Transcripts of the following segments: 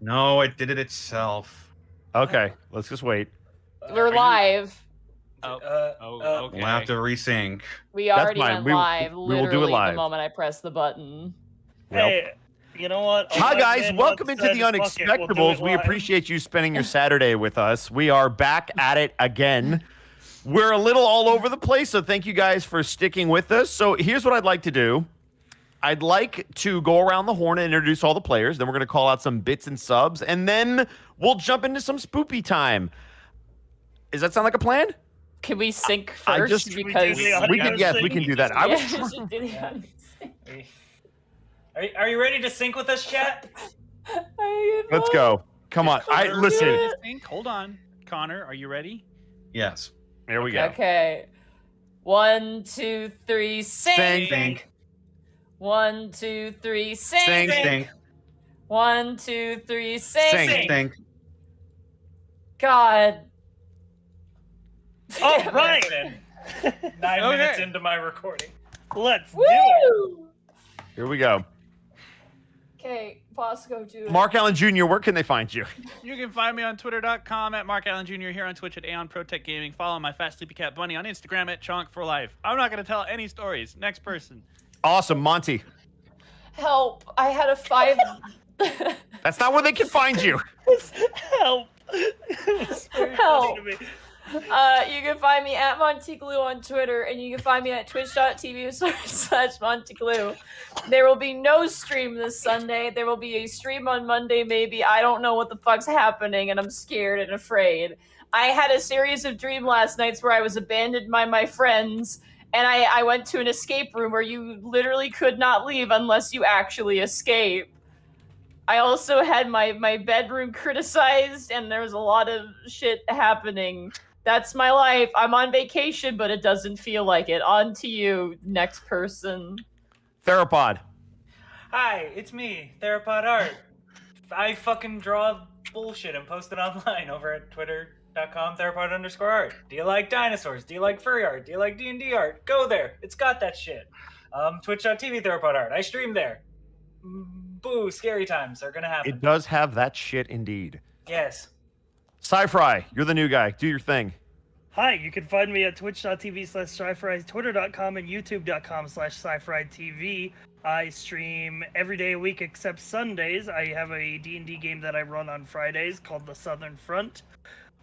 No, it did it itself. Okay, let's just wait. We're live. Okay. We'll have to resync. We already fine. went live. We will do it literally live. the moment I press the button. Hey, you know what? Hi guys, welcome into the Unexpectables. We appreciate you spending your Saturday with us. We are back at it again. We're a little all over the place, so thank you guys for sticking with us. So here's what I'd like to do. I'd like to go around the horn and introduce all the players. Then we're going to call out some bits and subs, and then we'll jump into some spoopy time. Does that sound like a plan? Can we sync first? Because we can do that. Are you ready to sync with us, chat? Let's go. Come on. Listen. Hold on. Connor, are you ready? Yes. Here we go. Okay. 1, 2, 3, sync. Sync. 1, 2, 3, sync. Sync. 1, 2, 3, sync. Sync. God. All right. 9 minutes into my recording. Let's do Woo! it. Here we go. Okay, Bosco, do it. Mark Allen Jr., where can they find you? You can find me on Twitter.com at Mark Allen Jr. here on Twitch at Aeon Protect Gaming. Follow my Fast Sleepy Cat Bunny on Instagram at Chonk4Life. I'm not going to tell any stories. Next person. Awesome. Monty. Help. I had a 5. That's not where they can find you. Help. Help. You can find me at Monteglue on Twitter, and you can find me at twitch.tv/Monteglue. There will be no stream this Sunday. There will be a stream on Monday, maybe. I don't know what the fuck's happening, and I'm scared and afraid. I had a series of dream last nights where I was abandoned by my friends, and I went to an escape room where you literally could not leave unless you actually escape. I also had my bedroom criticized, and there was a lot of shit happening. That's my life. I'm on vacation, but it doesn't feel like it. On to you, next person. Therapod. Hi, it's me, Therapod Art. I fucking draw bullshit and post it online over at twitter.com therapod_art. Do you like dinosaurs? Do you like furry art? Do you like D&D art? Go there. It's got that shit. Twitch.tv Therapod Art. I stream there. Boo, scary times are gonna happen. It does have that shit indeed. Yes. Sci-Fry, you're the new guy. Do your thing. Hi, you can find me at twitch.tv/sci-fri, twitter.com, and youtube.com/sci-fri-tv. I stream every day a week except Sundays. I have a D&D game that I run on Fridays called The Southern Front.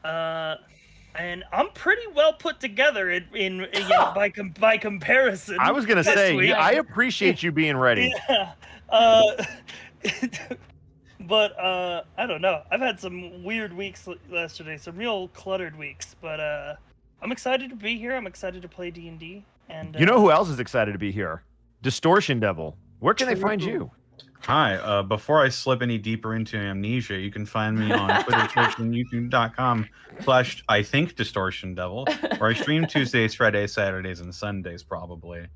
And I'm pretty well put together in by comparison. I was going to say, I appreciate you being ready. Yeah. But I don't know. I've had some weird weeks yesterday, some real cluttered weeks. But I'm excited to be here. I'm excited to play D&D. And you know who else is excited to be here? Distortion Devil. Where can they find you? Hi. Before I slip any deeper into amnesia, you can find me on Twitter, Twitch, and YouTube.com/IThinkDistortionDevil, where I stream Tuesdays, Fridays, Saturdays, and Sundays probably.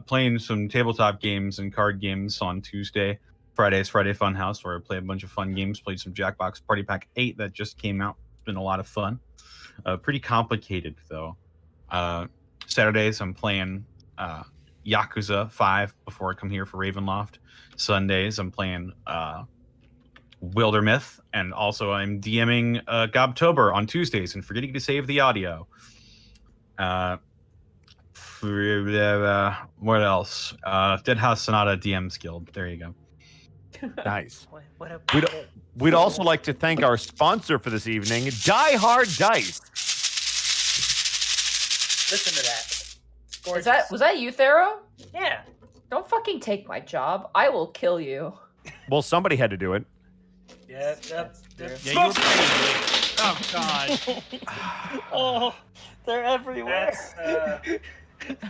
Playing some tabletop games and card games on Tuesday. Friday's Friday Funhouse, where I play a bunch of fun games. Played some Jackbox Party Pack 8 that just came out. It's been a lot of fun. Pretty complicated, though. Saturdays, I'm playing Yakuza 5 before I come here for Ravenloft. Sundays, I'm playing Wildermyth, and also I'm DMing Gobtober on Tuesdays and forgetting to save the audio. What else? Deadhouse Sonata DM's Guild. There you go. Nice. We'd also like to thank our sponsor for this evening, Die Hard Dice. Listen to that. Was that you, Thero? Yeah. Don't fucking take my job. I will kill you. Well, somebody had to do it. Yeah, Yeah, you were pretty. Oh, God. oh, they're everywhere.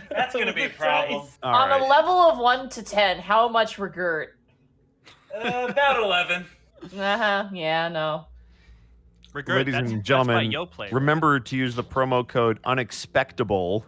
That's going to be a problem. On a level of 1 to 10, how much regret? About 11. Yeah, no. Ladies and gentlemen, remember to use the promo code Unexpectable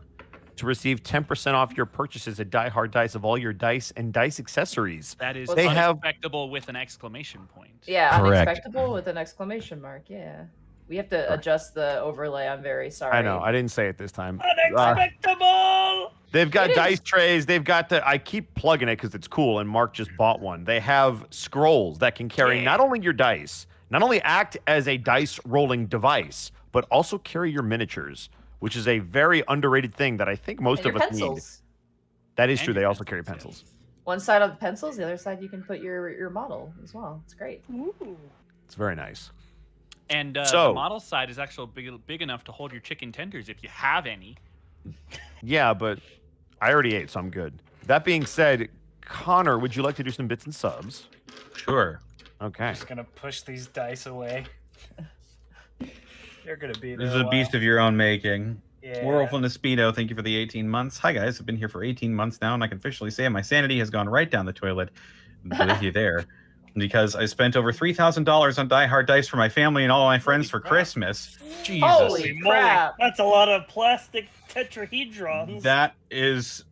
to receive 10% off your purchases at Die Hard Dice of all your dice and dice accessories. That is they unexpectable with an exclamation point. Yeah, correct. Unexpectable with an exclamation mark, yeah. We have to adjust the overlay. I'm very sorry. I know. I didn't say it this time. Unexpectable! They've got dice trays. They've got I keep plugging it because it's cool, and Mark just bought one. They have scrolls that can carry not only your dice, not only act as a dice rolling device, but also carry your miniatures, which is a very underrated thing that I think most of us need. That is true. They also carry pencils. One side of the pencils, the other side you can put your model as well. It's great. Ooh. It's very nice. And the model side is actually big enough to hold your chicken tenders if you have any. Yeah, but I already ate, so I'm good. That being said, Connor, would you like to do some bits and subs? Sure. Okay. I'm just gonna push these dice away. They're gonna be there. This is a beast of your own making. Yeah. Werewolf in the Speedo, thank you for the 18 months. Hi guys, I've been here for 18 months now, and I can officially say my sanity has gone right down the toilet. With you there. Because I spent over $3,000 on Die Hard dice for my family and all my friends for Christmas. Jesus. Holy crap. That's a lot of plastic tetrahedrons. That is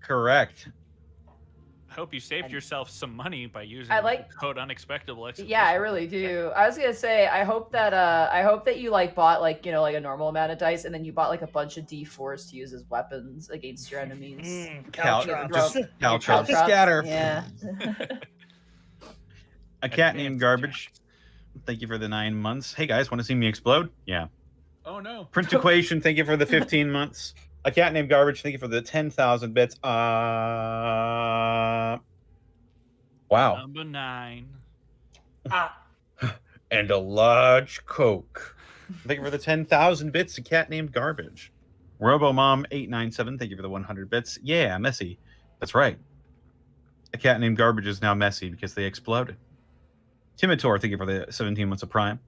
correct. I hope you saved yourself some money by using like- the code Unexpectable. Yeah, I really do. I was gonna say, I hope that you like bought like a normal amount of dice, and then you bought like a bunch of D4s to use as weapons against your enemies. Caltrops. Caltrops. Scatter. Yeah. A cat named Garbage. Thank you for the 9 months. Hey guys, want to see me explode? Yeah. Oh no. Print Equation, thank you for the 15 months. A cat named Garbage, thank you for the 10,000 bits. Wow. Number 9. And a large Coke. Thank you for the 10,000 bits. A cat named Garbage. RoboMom897, thank you for the 100 bits. Yeah, messy. That's right. A cat named Garbage is now messy because they exploded. Timitor, thank you for the 17 months of Prime.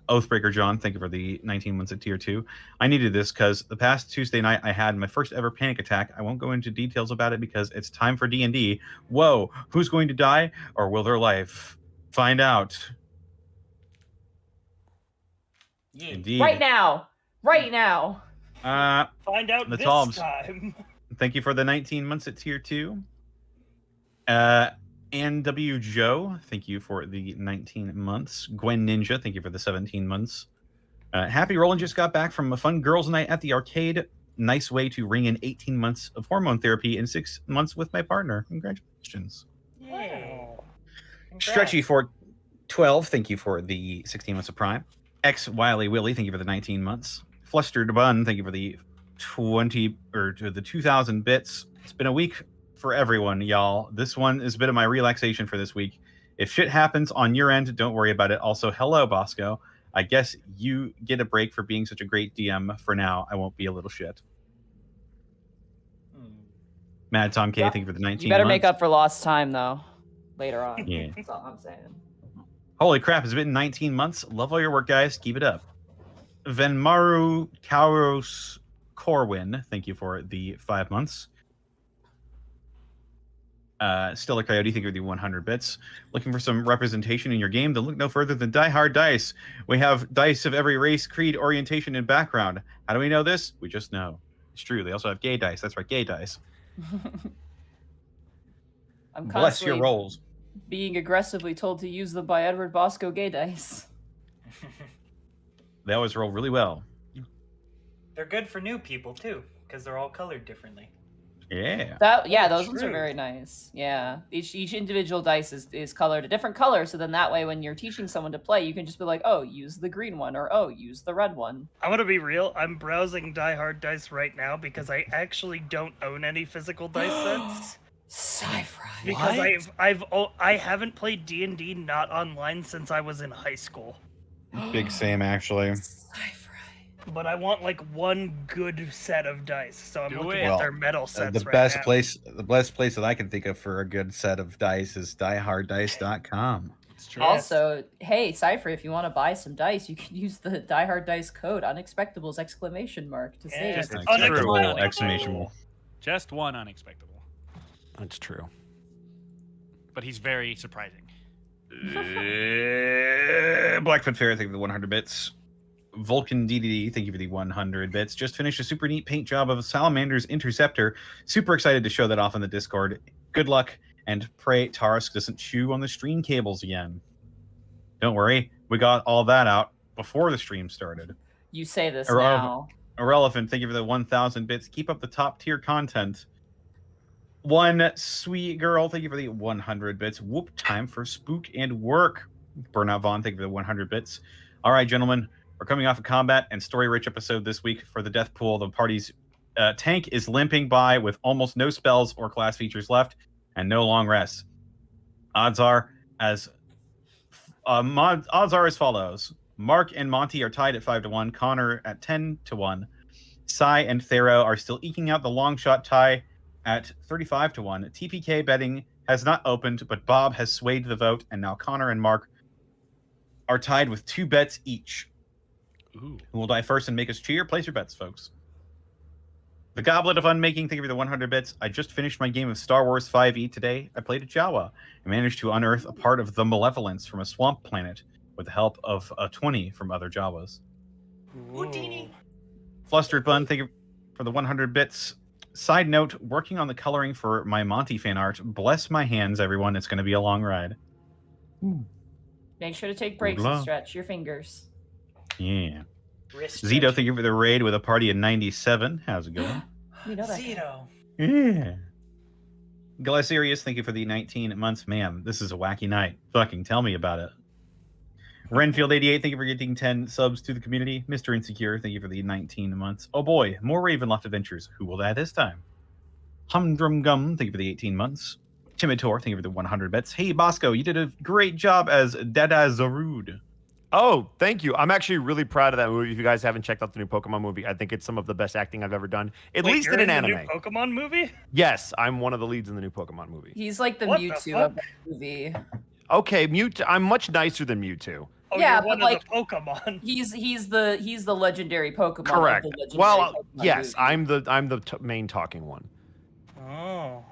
Oathbreaker John, thank you for the 19 months of Tier 2. I needed this because the past Tuesday night I had my first ever panic attack. I won't go into details about it because it's time for D&D. Whoa, who's going to die or will their life find out? Yeah. Indeed. Right now. Find out the this Toms. time. Thank you for the 19 months at Tier 2. Ann W. Joe, thank you for the 19 months. Gwen Ninja, thank you for the 17 months. Happy Roland just got back from a fun girls' night at the arcade. Nice way to ring in 18 months of hormone therapy in 6 months with my partner. Congratulations. Wow. Stretchy for 12, thank you for the 16 months of Prime. X Wiley Willie, thank you for the 19 months. Flustered Bun, thank you for the 2,000 bits. It's been a week for everyone, y'all. This one is a bit of my relaxation for this week. If shit happens on your end, don't worry about it. Also, hello, Bosco. I guess you get a break for being such a great DM. For now, I won't be a little shit. Mad Tom K, thank you for the 19 You better months. make up for lost time though. Later on. Yeah. That's all I'm saying. Holy crap, it's been 19 months. Love all your work, guys. Keep it up. Venmaru Kauros Corwin, thank you for the 5 months. Still a Coyote, thank you for the 100 bits. Looking for some representation in your game? Then look no further than Die Hard Dice. We have dice of every race, creed, orientation, and background. How do we know this? We just know. It's true. They also have gay dice. That's right, gay dice. I'm Bless your constantly rolls. being aggressively told to use them by Edward Bosco gay dice. They always roll really well. They're good for new people too, because they're all colored differently. Yeah. Those ones are very nice. Yeah, each individual dice is colored a different color, so then that way when you're teaching someone to play, you can just be like, oh, use the green one, or oh, use the red one. I'm gonna be real. I'm browsing Die Hard dice right now because I actually don't own any physical dice sets. Sci-fi. Because I haven't played D&D not online since I was in high school. Big same, actually. But I want like one good set of dice, so I'm looking at Well, their metal sets the right best now. place that I can think of for a good set of dice is dieharddice.com. It's true. Also, hey, Cypher, if you want to buy some dice, you can use the Die Hard Dice code Unexpectables ! To save. Just Unexpectable. Exclamation mark. Just one Unexpectable. That's true. But he's very surprising. Blackfoot Fair, thank you for the 100 bits. Vulcan DDD, thank you for the 100 bits. Just finished a super neat paint job of Salamander's Interceptor. Super excited to show that off in the Discord. Good luck, and pray Taurus doesn't chew on the stream cables again. Don't worry, we got all that out before the stream started. You say this Or, now. Irrelevant, thank you for the 1,000 bits. Keep up the top tier content. One sweet girl, thank you for the 100 bits. Whoop, time for spook and work. Burnout Vaughn, thank you for the 100 bits. All right, gentlemen, we're coming off a combat and story-rich episode this week for the death pool. The party's tank is limping by with almost no spells or class features left and no long rests. Odds are as follows. Mark and Monty are tied at 5-1. Connor at 10-1. Sai and Thero are still eking out the long shot tie at 35-1. TPK betting has not opened, but Bob has swayed the vote, and now Connor and Mark are tied with 2 bets each. Ooh. Who will die first and make us cheer? Place your bets, folks. The Goblet of Unmaking, thank you for the 100 bits. I just finished my game of Star Wars 5e today. I played a Jawa and managed to unearth a part of the Malevolence from a swamp planet with the help of a 20 from other Jawas. Houdini. Flustered Bun, thank you for the 100 bits. Side note, working on the coloring for my Monty fan art. Bless my hands, everyone. It's going to be a long ride. Make sure to take breaks and stretch your fingers. Yeah. Wrist Zito, stretch. thank you for the raid with a party of 97. How's it going? You know that. Zito. Yeah. Glycerius, thank you for the 19 months. Ma'am, this is a wacky night. Fucking tell me about it. Renfield88, thank you for getting 10 subs to the community. Mr. Insecure, thank you for the 19 months. Oh boy, more Ravenloft adventures. Who will die this time? Humdrum Gum, thank you for the 18 months. Timitor, thank you for the 100 bets. Hey, Bosco, you did a great job as Dada Zarud. Oh, thank you. I'm actually really proud of that movie. If you guys haven't checked out the new Pokemon movie, I think it's some of the best acting I've ever done, at least in an anime. The new Pokemon movie? Yes, I'm one of the leads in the new Pokemon movie. He's like the What the Mewtwo fuck? of the movie. Okay, Mewtwo. I'm much nicer than Mewtwo. Oh, Yeah, you're one but, of the Pokemon. He's the legendary Pokemon. of Correct. the legendary Well, Pokemon yes, movie. I'm the main talking one. Oh.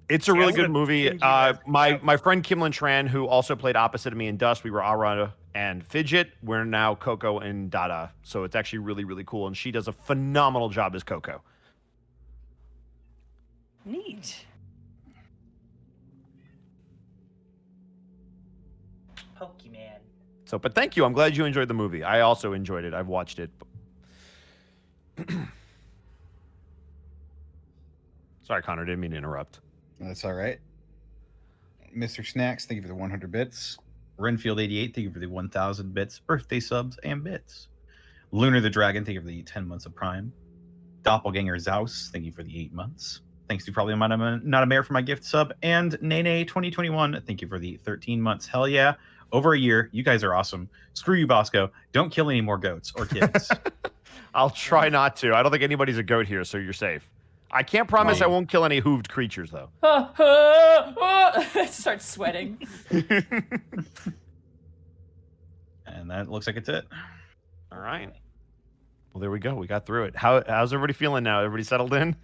It's a See, I really good would've movie. pinned you guys My friend Kimlin Tran, who also played opposite of me in Dust, we were Aura and Fidget. We're now Coco and Dada. So it's actually really, really cool. And she does a phenomenal job as Coco. Neat. Pokemon. So, but thank you. I'm glad you enjoyed the movie. I also enjoyed it. I've watched it. Sorry, Connor. Didn't mean to interrupt. That's all right. Mr. Snacks, thank you for the 100 bits. Renfield88, thank you for the 1,000 bits. Birthday subs and bits. Lunar the Dragon, thank you for the 10 months of Prime. Doppelganger Zaus, thank you for the 8 months. Thanks to Probably Not a Mayor for my gift sub. And Nene 2021, thank you for the 13 months. Hell yeah. Over a year. You guys are awesome. Screw you, Bosco. Don't kill any more goats or kids. I'll try not to. I don't think anybody's a goat here, so you're safe. I can't promise I won't kill any hooved creatures, though. Start sweating. And that looks like it's it. All right. Well, there we go. We got through it. How's everybody feeling now? Everybody settled in?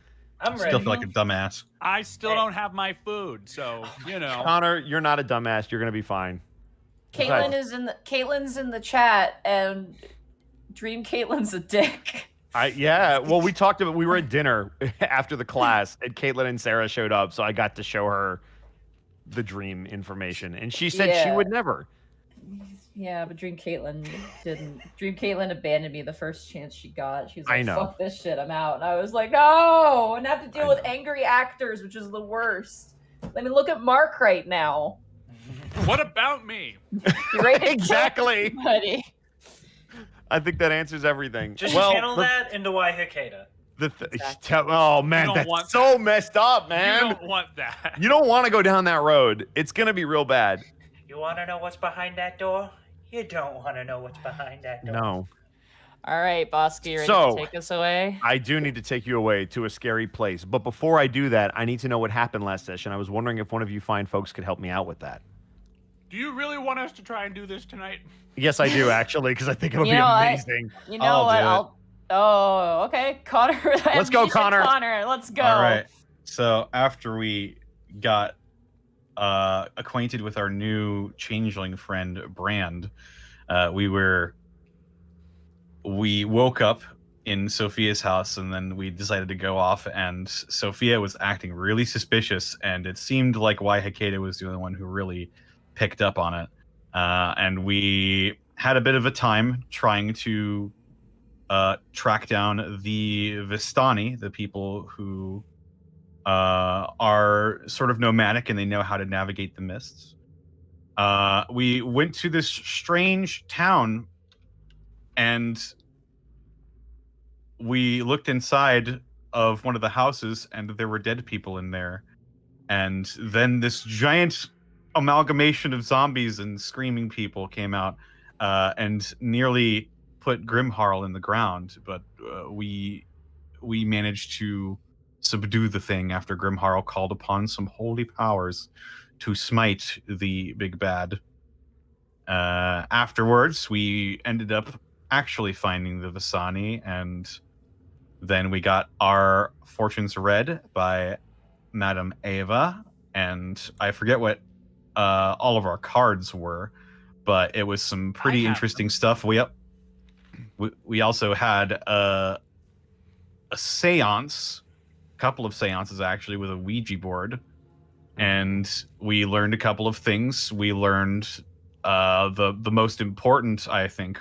I'm ready. Still feel like a dumbass. I still don't have my food, so you know. Connor, you're not a dumbass. You're gonna be fine. Caitlin's in the chat, and Dream Caitlin's a dick. Yeah. Well, we talked about. We were at dinner after the class, and Caitlin and Sarah showed up, so I got to show her the dream information, and she said she would never. Yeah, but Dream Caitlin didn't. Dream Caitlin abandoned me the first chance she got. She was like, I know. fuck this shit, I'm out. And I was like, no! And I have to deal with angry actors, which is the worst. I mean, look at Mark right now. What about me? You're right. Exactly. Buddy. I think that answers everything. Just channel that into Why Hikeda. Oh man, that's so messed up, man. You don't want that. You don't want to go down that road. It's gonna be real bad. You want to know what's behind that door? You don't want to know what's behind that door. No. All right, Bosco, you ready to take us away? I do need to take you away to a scary place. But before I do that, I need to know what happened last session. I was wondering if one of you fine folks could help me out with that. Do you really want us to try and do this tonight? Yes, I do, actually, because I think it'll be amazing. Oh, okay. Connor. Let's go, Connor. Let's go. All right. So after we got acquainted with our new changeling friend, Brand, we woke up in Sophia's house, and then we decided to go off, and Sophia was acting really suspicious, and it seemed like Why Hikeda was the only one who really picked up on it. And we had a bit of a time trying to track down the Vistani, the people who are sort of nomadic and they know how to navigate the mists. We went to this strange town and we looked inside of one of the houses and there were dead people in there. And then this giant amalgamation of zombies and screaming people came out and nearly put Grimharl in the ground. But we managed to subdue the thing after Grimharl called upon some holy powers to smite the big bad. Afterwards, we ended up actually finding the Vistani, and then we got our fortunes read by Madame Ava, and I forget what all of our cards were, but it was some pretty interesting stuff. We also had a seance, a couple of seances actually, with a Ouija board, and we learned a couple of things. We learned the most important, I think,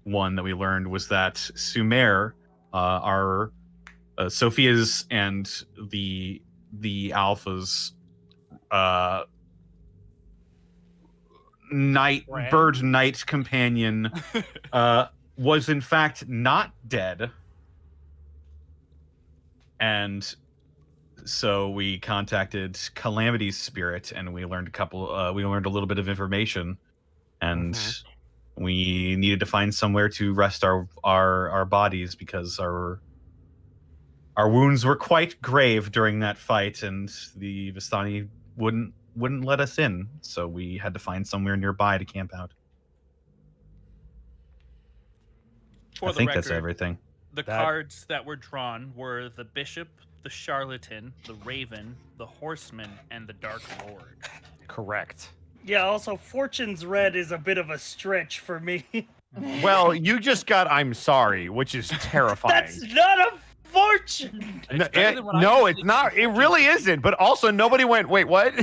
one that we learned was that Sumer, our Sophia's and the Alpha's bird night companion was in fact not dead. And so we contacted Calamity's spirit and we learned a little bit of information, and we needed to find somewhere to rest our bodies because our wounds were quite grave during that fight, and the Vistani wouldn't let us in, so we had to find somewhere nearby to camp out. I think that's everything. The cards that were drawn were the Bishop, the Charlatan, the Raven, the Horseman, and the Dark Lord. Correct. Yeah, also, Fortune's Red is a bit of a stretch for me. Well, you just got I'm sorry, which is terrifying. That's not a fortune! No, it's not. It really isn't. But also, nobody went, wait, what?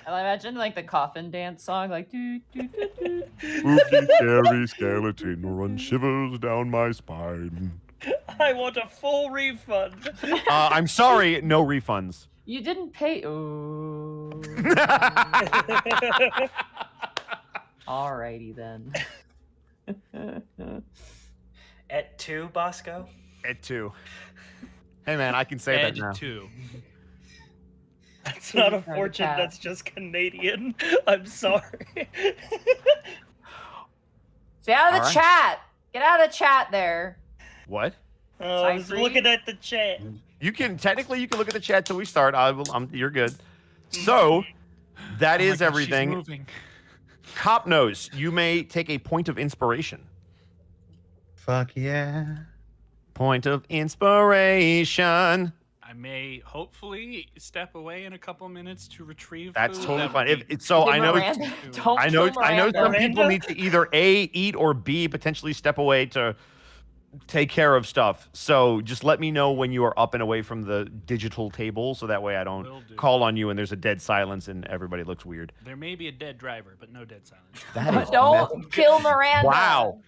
I imagine like the coffin dance song, like doo doo doo doo. Spooky, scary skeleton runs shivers down my spine. I want a full refund. I'm sorry, no refunds. You didn't pay. Oh. Alrighty then. At 2, Bosco? At 2. Hey man, I can say that now. 2. That's not a fortune, that's just Canadian. I'm sorry. Stay out of the chat. Get out of the chat there. What? I was looking at the chat. You can look at the chat till we start. You're good. So that is everything. Cop knows you may take a point of inspiration. Fuck yeah. Point of inspiration. I may hopefully step away in a couple minutes to retrieve. That's food. totally That fine. would be- I know some people need to either A, eat, or B, potentially step away to take care of stuff. So just let me know when you are up and away from the digital table, so that way I don't call on you and there's a dead silence and everybody looks weird. There may be a dead driver, but no dead silence. That is Don't kill Miranda. Wow.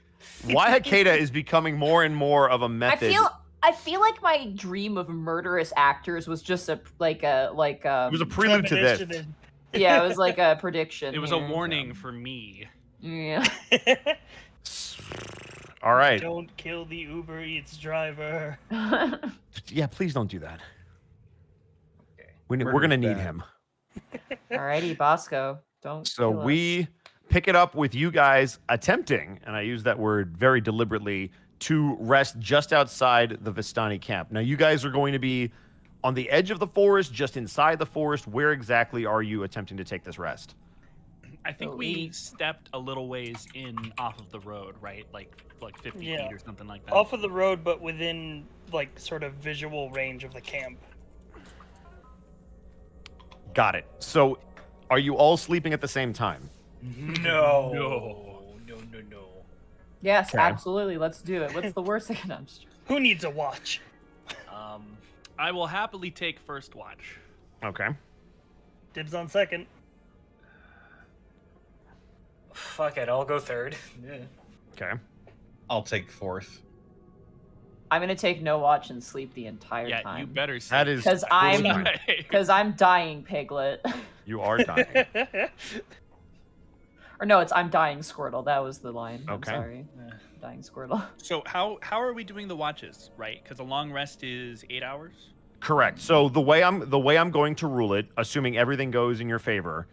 Why Hakeda is becoming more and more of a method. I feel like my dream of murderous actors was just it was a prelude to this. Yeah, it was like a prediction. It was a warning for me. Yeah. All right. Don't kill the Uber Eats driver. Yeah, please don't do that. We're gonna need him. Alrighty, Bosco. Don't. So kill we pick it up with you guys attempting, and I use that word very deliberately, to rest just outside the Vistani camp. Now, you guys are going to be on the edge of the forest, just inside the forest. Where exactly are you attempting to take this rest? I think we stepped a little ways in off of the road, right? Like 50 feet or something like that. Off of the road, but within like sort of visual range of the camp. Got it. So, are you all sleeping at the same time? No. Yes, Okay. absolutely. Let's do it. What's the worst that can happen? Who needs a watch? I will happily take first watch. Okay. Dibs on second. Fuck it, I'll go third. Yeah. Okay. I'll take fourth. I'm gonna take no watch and sleep the entire Yeah, time. you better sleep. That is Because I'm dying, Piglet. You are dying. Or no, I'm dying, Squirtle. That was the line. Okay. I'm sorry. Dying Squirtle. So how are we doing the watches, right? Because a long rest is 8 hours. Correct. So the way I'm going to rule it, assuming everything goes in your favor,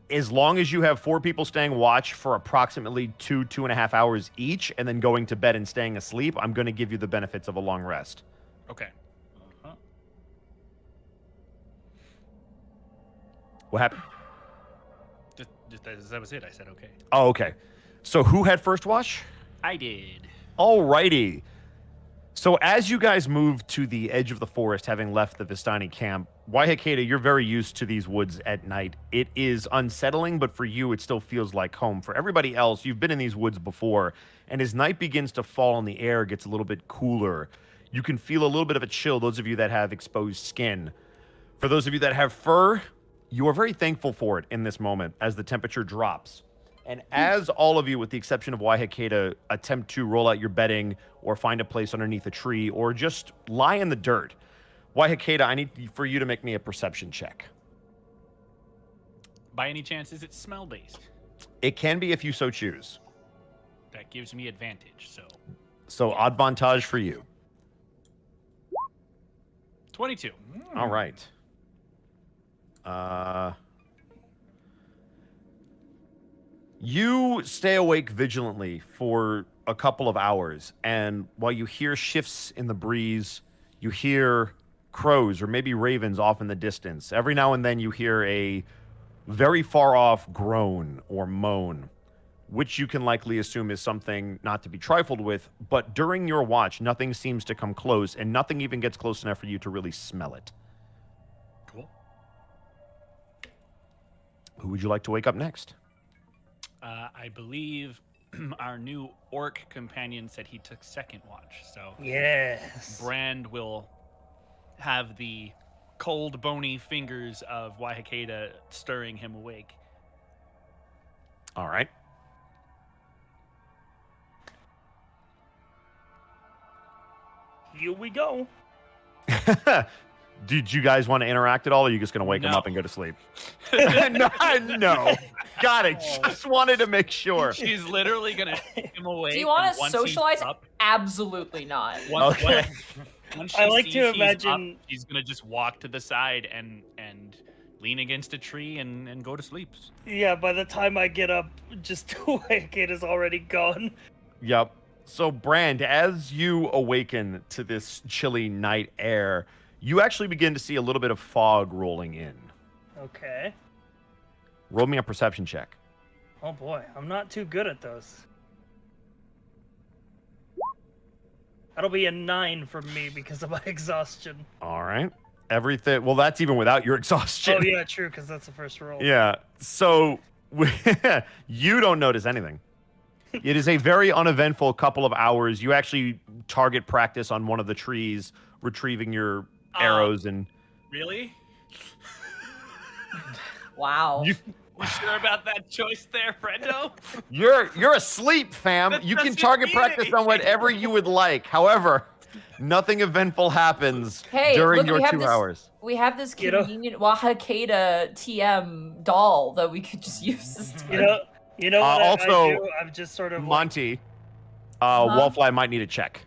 as long as you have 4 people staying watch for approximately 2.5 hours each, and then going to bed and staying asleep, I'm going to give you the benefits of a long rest. Okay. What happened? That was it. I said okay. Oh, okay. So who had first watch? I did. Alrighty. So as you guys move to the edge of the forest, having left the Vistani camp, Waihakeda, you're very used to these woods at night. It is unsettling, but for you, it still feels like home. For everybody else, you've been in these woods before, and as night begins to fall and the air gets a little bit cooler, you can feel a little bit of a chill, those of you that have exposed skin. For those of you that have fur, you are very thankful for it in this moment as the temperature drops. And as all of you, with the exception of Waihakeda, attempt to roll out your bedding or find a place underneath a tree or just lie in the dirt, Waihakeda, I need for you to make me a perception check. By any chance, is it smell based? It can be if you so choose. That gives me advantage. So advantage for you. 22. All right. You stay awake vigilantly for a couple of hours, and while you hear shifts in the breeze, you hear crows or maybe ravens off in the distance. Every now and then you hear a very far off groan or moan, which you can likely assume is something not to be trifled with, but during your watch, nothing seems to come close, and nothing even gets close enough for you to really smell it. Cool. Who would you like to wake up next? I believe our new orc companion said he took second watch, so Yes. Brand will have the cold, bony fingers of Waihakeda stirring him awake. All right. Here we go. Did you guys want to interact at all, or are you just going to wake him No. up and go to sleep? No. Got it. Just wanted to make sure. She's literally gonna take him away. Do you want and to once he's socialize? up- Absolutely not. once- Okay. once she I like to sees he's imagine- up, she's gonna just walk to the side and lean against a tree and go to sleep. Yeah, by the time I get up, just awake, it is already gone. Yep. So, Brand, as you awaken to this chilly night air, you actually begin to see a little bit of fog rolling in. Okay. Roll me a perception check. Oh boy, I'm not too good at those. That'll be a 9 from me because of my exhaustion. All right. Everything. Well, that's even without your exhaustion. Oh yeah, true, because that's the first roll. Yeah. So you don't notice anything. It is a very uneventful couple of hours. You actually target practice on one of the trees, retrieving your arrows and. Really? Wow. You sure about that choice there, friendo? You're asleep, fam. That You can doesn't target mean practice on whatever you would like. However, nothing eventful happens Hey, during look, your we have 2 this- hours. We have this You know- convenient Waihakeda TM doll that we could just use this time. You know what also, I do? I'm just sort of like, Monty, Wallfly might need a check.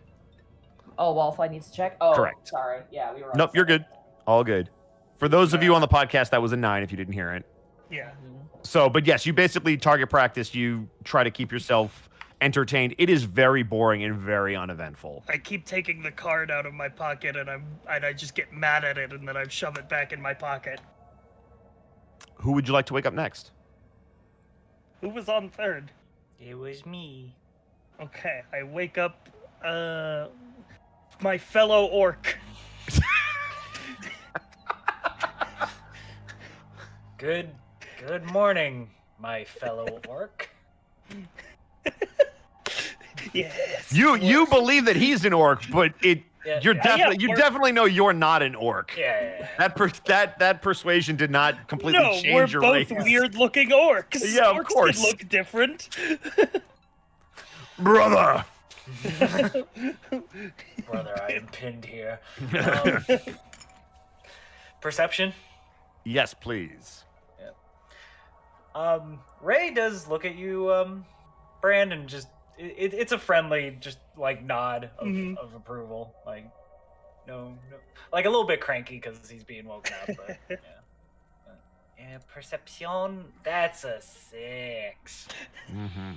Oh, Wallfly needs to check? Oh, Correct. Sorry. Yeah, we were. Nope, you're good. All good. For those of you on the podcast, that was a 9 if you didn't hear it. yeah. So, but yes, you basically target practice. You try to keep yourself entertained. It is very boring and very uneventful. I keep taking the card out of my pocket and I just get mad at it and then I shove it back in my pocket. Who would you like to wake up next? Who was on third? It was me. Okay, I wake up my fellow orc. Good morning, my fellow orc. Yes. You believe that he's an orc, but Yeah, you yeah, orc. definitely know you're not an orc. Yeah. That persuasion did not completely No, change we're your both race. weird-looking orcs. Yeah, of Orcs course. can look different. Brother, Brother, I am pinned here. Perception? Yes, please. Ray does look at you, Brandon, just it's a friendly, just like nod of approval. Like, no, like a little bit cranky because he's being woken up, but yeah. Yeah, perception, that's a 6. Mm-hmm.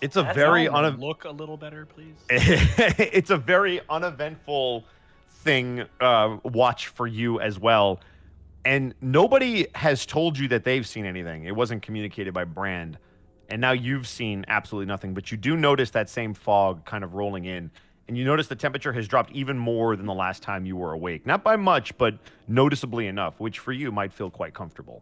It's a very look a little better, please. It's a very uneventful thing. Watch for you as well, and nobody has told you that they've seen anything. It wasn't communicated by Brand, and now you've seen absolutely nothing. But you do notice that same fog kind of rolling in, and you notice the temperature has dropped even more than the last time you were awake. Not by much, but noticeably enough, which for you might feel quite comfortable.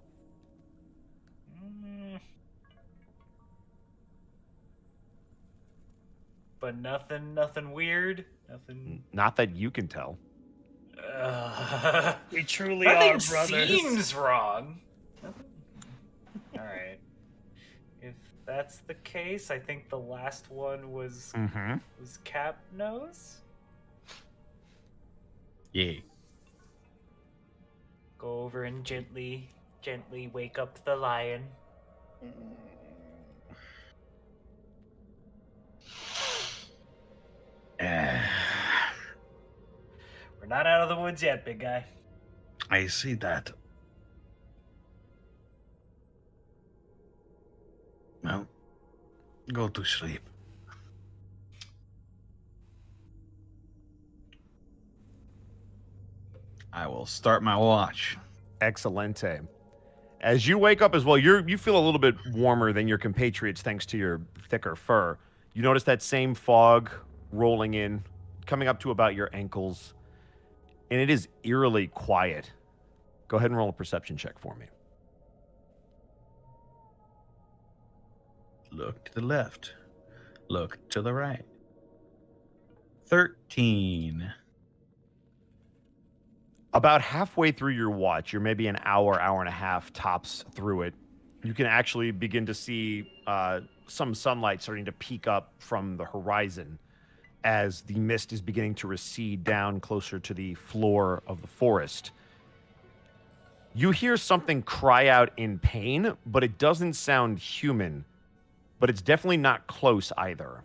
But nothing weird. Nothing. Not that you can tell. We truly Nothing are brothers. seems wrong. All right. If that's the case, I think the last one was Cap Nose. Yeah. Go over and gently wake up the lion. We're not out of the woods yet, big guy. I see that. Well, go to sleep. I will start my watch. Excelente. As you wake up as well, you feel a little bit warmer than your compatriots thanks to your thicker fur. You notice that same fog rolling in, coming up to about your ankles, and it is eerily quiet. Go ahead and roll a perception check for me. Look to the left. Look to the right. 13. About halfway through your watch, you're maybe an hour and a half tops through it. You can actually begin to see some sunlight starting to peek up from the horizon as the mist is beginning to recede down closer to the floor of the forest. You hear something cry out in pain, but it doesn't sound human. But it's definitely not close either.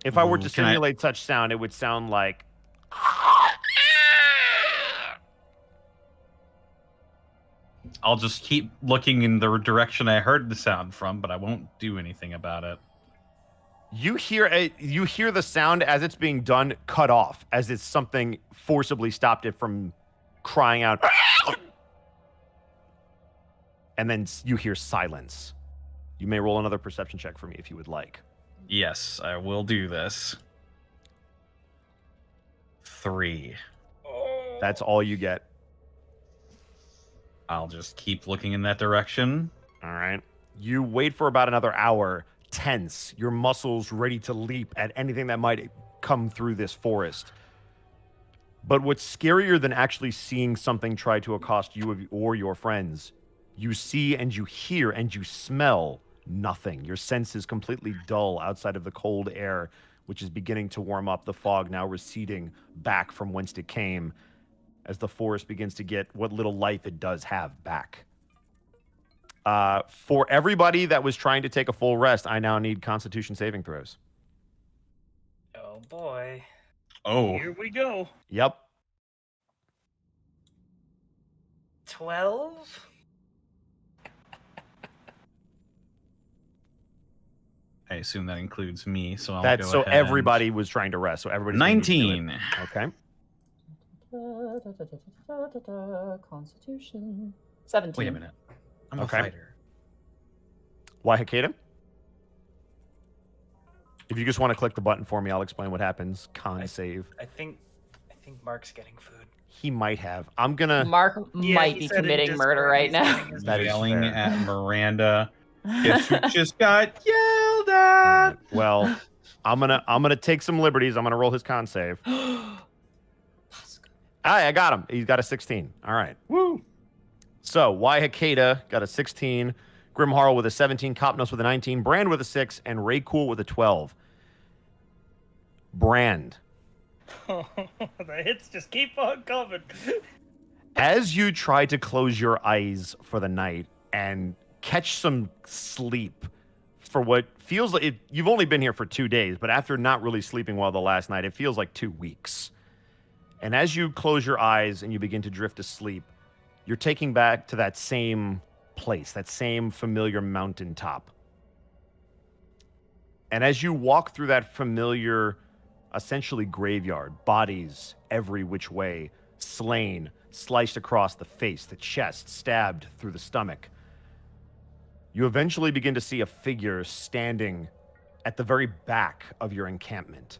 If I were to simulate such sound, it would sound like... I'll just keep looking in the direction I heard the sound from, but I won't do anything about it. You hear the sound as it's being done cut off, as it's something forcibly stopped it from crying out. And then you hear silence. You may roll another perception check for me if you would like. Yes, I will do this. 3. That's all you get. I'll just keep looking in that direction. All right. You wait for about another hour, tense, your muscles ready to leap at anything that might come through this forest. But what's scarier than actually seeing something try to accost you or your friends, you see and you hear and you smell nothing. Your sense is completely dull outside of the cold air, which is beginning to warm up, the fog now receding back from whence it came as the forest begins to get what little life it does have back. For everybody that was trying to take a full rest, I now need Constitution saving throws. Oh, boy. Oh. Here we go. Yep. 12? I assume that includes me, so I'll That's go so ahead. everybody was trying to rest, so everybody's gonna need to do it. 19. Okay. Constitution. 17. Wait a minute. I'm Okay. a fighter. Why Hakeda? If you just want to click the button for me, I'll explain what happens. Save. I think Mark's getting food. He might have. I'm gonna. Mark Yeah, might he be said in committing Discord murder right he's now. getting his That is Yelling fair. at Miranda. Guess who just got yelled at? Well, I'm gonna take some liberties. I'm gonna roll his con save. Bosco. I got him. He's got a 16. All right. Woo. So, Hikeda got a 16, Grim Harl with a 17, Kopnos with a 19, Brand with a 6, and Ray Cool with a 12. Brand. The hits just keep on coming. As you try to close your eyes for the night and catch some sleep for what feels like you've only been here for 2 days, but after not really sleeping well the last night, it feels like 2 weeks. And as you close your eyes and you begin to drift asleep, you're taking back to that same place, that same familiar mountaintop. And as you walk through that familiar, essentially graveyard, bodies every which way, slain, sliced across the face, the chest, stabbed through the stomach, you eventually begin to see a figure standing at the very back of your encampment.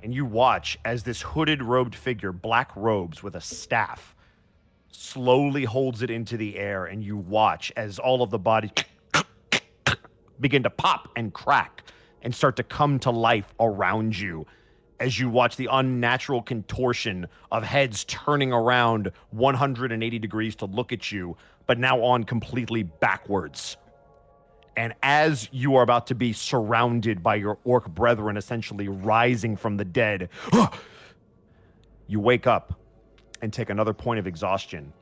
And you watch as this hooded, robed figure, black robes with a staff, slowly holds it into the air, and you watch as all of the bodies begin to pop and crack and start to come to life around you as you watch the unnatural contortion of heads turning around 180 degrees to look at you, but now on completely backwards. And as you are about to be surrounded by your orc brethren essentially rising from the dead, you wake up and take another point of exhaustion.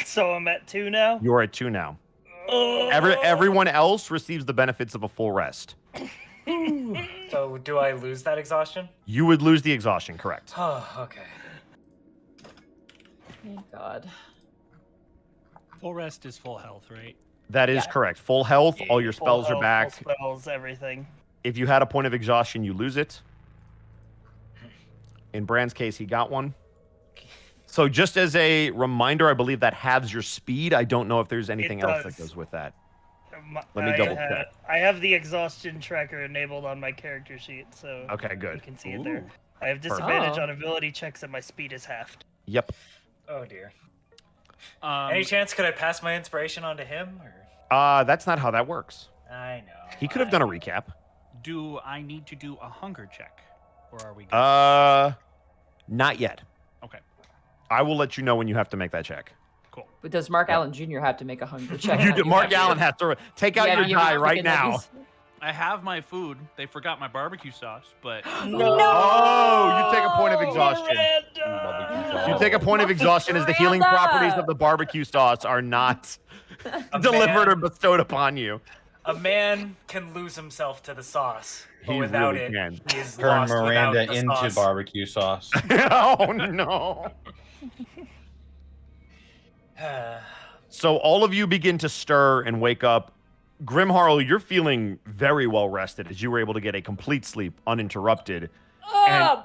So I'm at 2 now? You're at 2 now. Oh. Everyone else receives the benefits of a full rest. So do I lose that exhaustion? You would lose the exhaustion, correct? Oh, okay. Oh, God. Full rest is full health, right? That is correct. Full health, all your Full spells are health, back. full spells, everything. If you had a point of exhaustion, you lose it. In Brand's case, he got one. So just as a reminder, I believe that halves your speed. I don't know if there's anything else that goes with that. Let me double check. I have the exhaustion tracker enabled on my character sheet, so Okay, good. you can see it there. I have disadvantage Oh. on ability checks and my speed is halved. Yep. Oh dear. Um, Any chance could I pass my inspiration on to him? Or That's not how that works. I know. He could have done a recap. do I need to do a hunger check, or are we good? Not yet. Okay, I will let you know when you have to make that check. cool. But does Mark Allen Jr. have to make a hunger check? You do, Mark Allen has to take out your die right now. I have my food. They forgot my barbecue sauce, but No! Oh, you take a point of exhaustion. Miranda! You take a point of exhaustion as the healing Miranda! properties of the barbecue sauce are not delivered or bestowed upon you. A man can lose himself to the sauce, but He without really it, can. he is Turn lost Miranda without the into sauce. barbecue sauce. Oh no. So all of you begin to stir and wake up. Grim Harl, you're feeling very well rested as you were able to get a complete sleep uninterrupted. I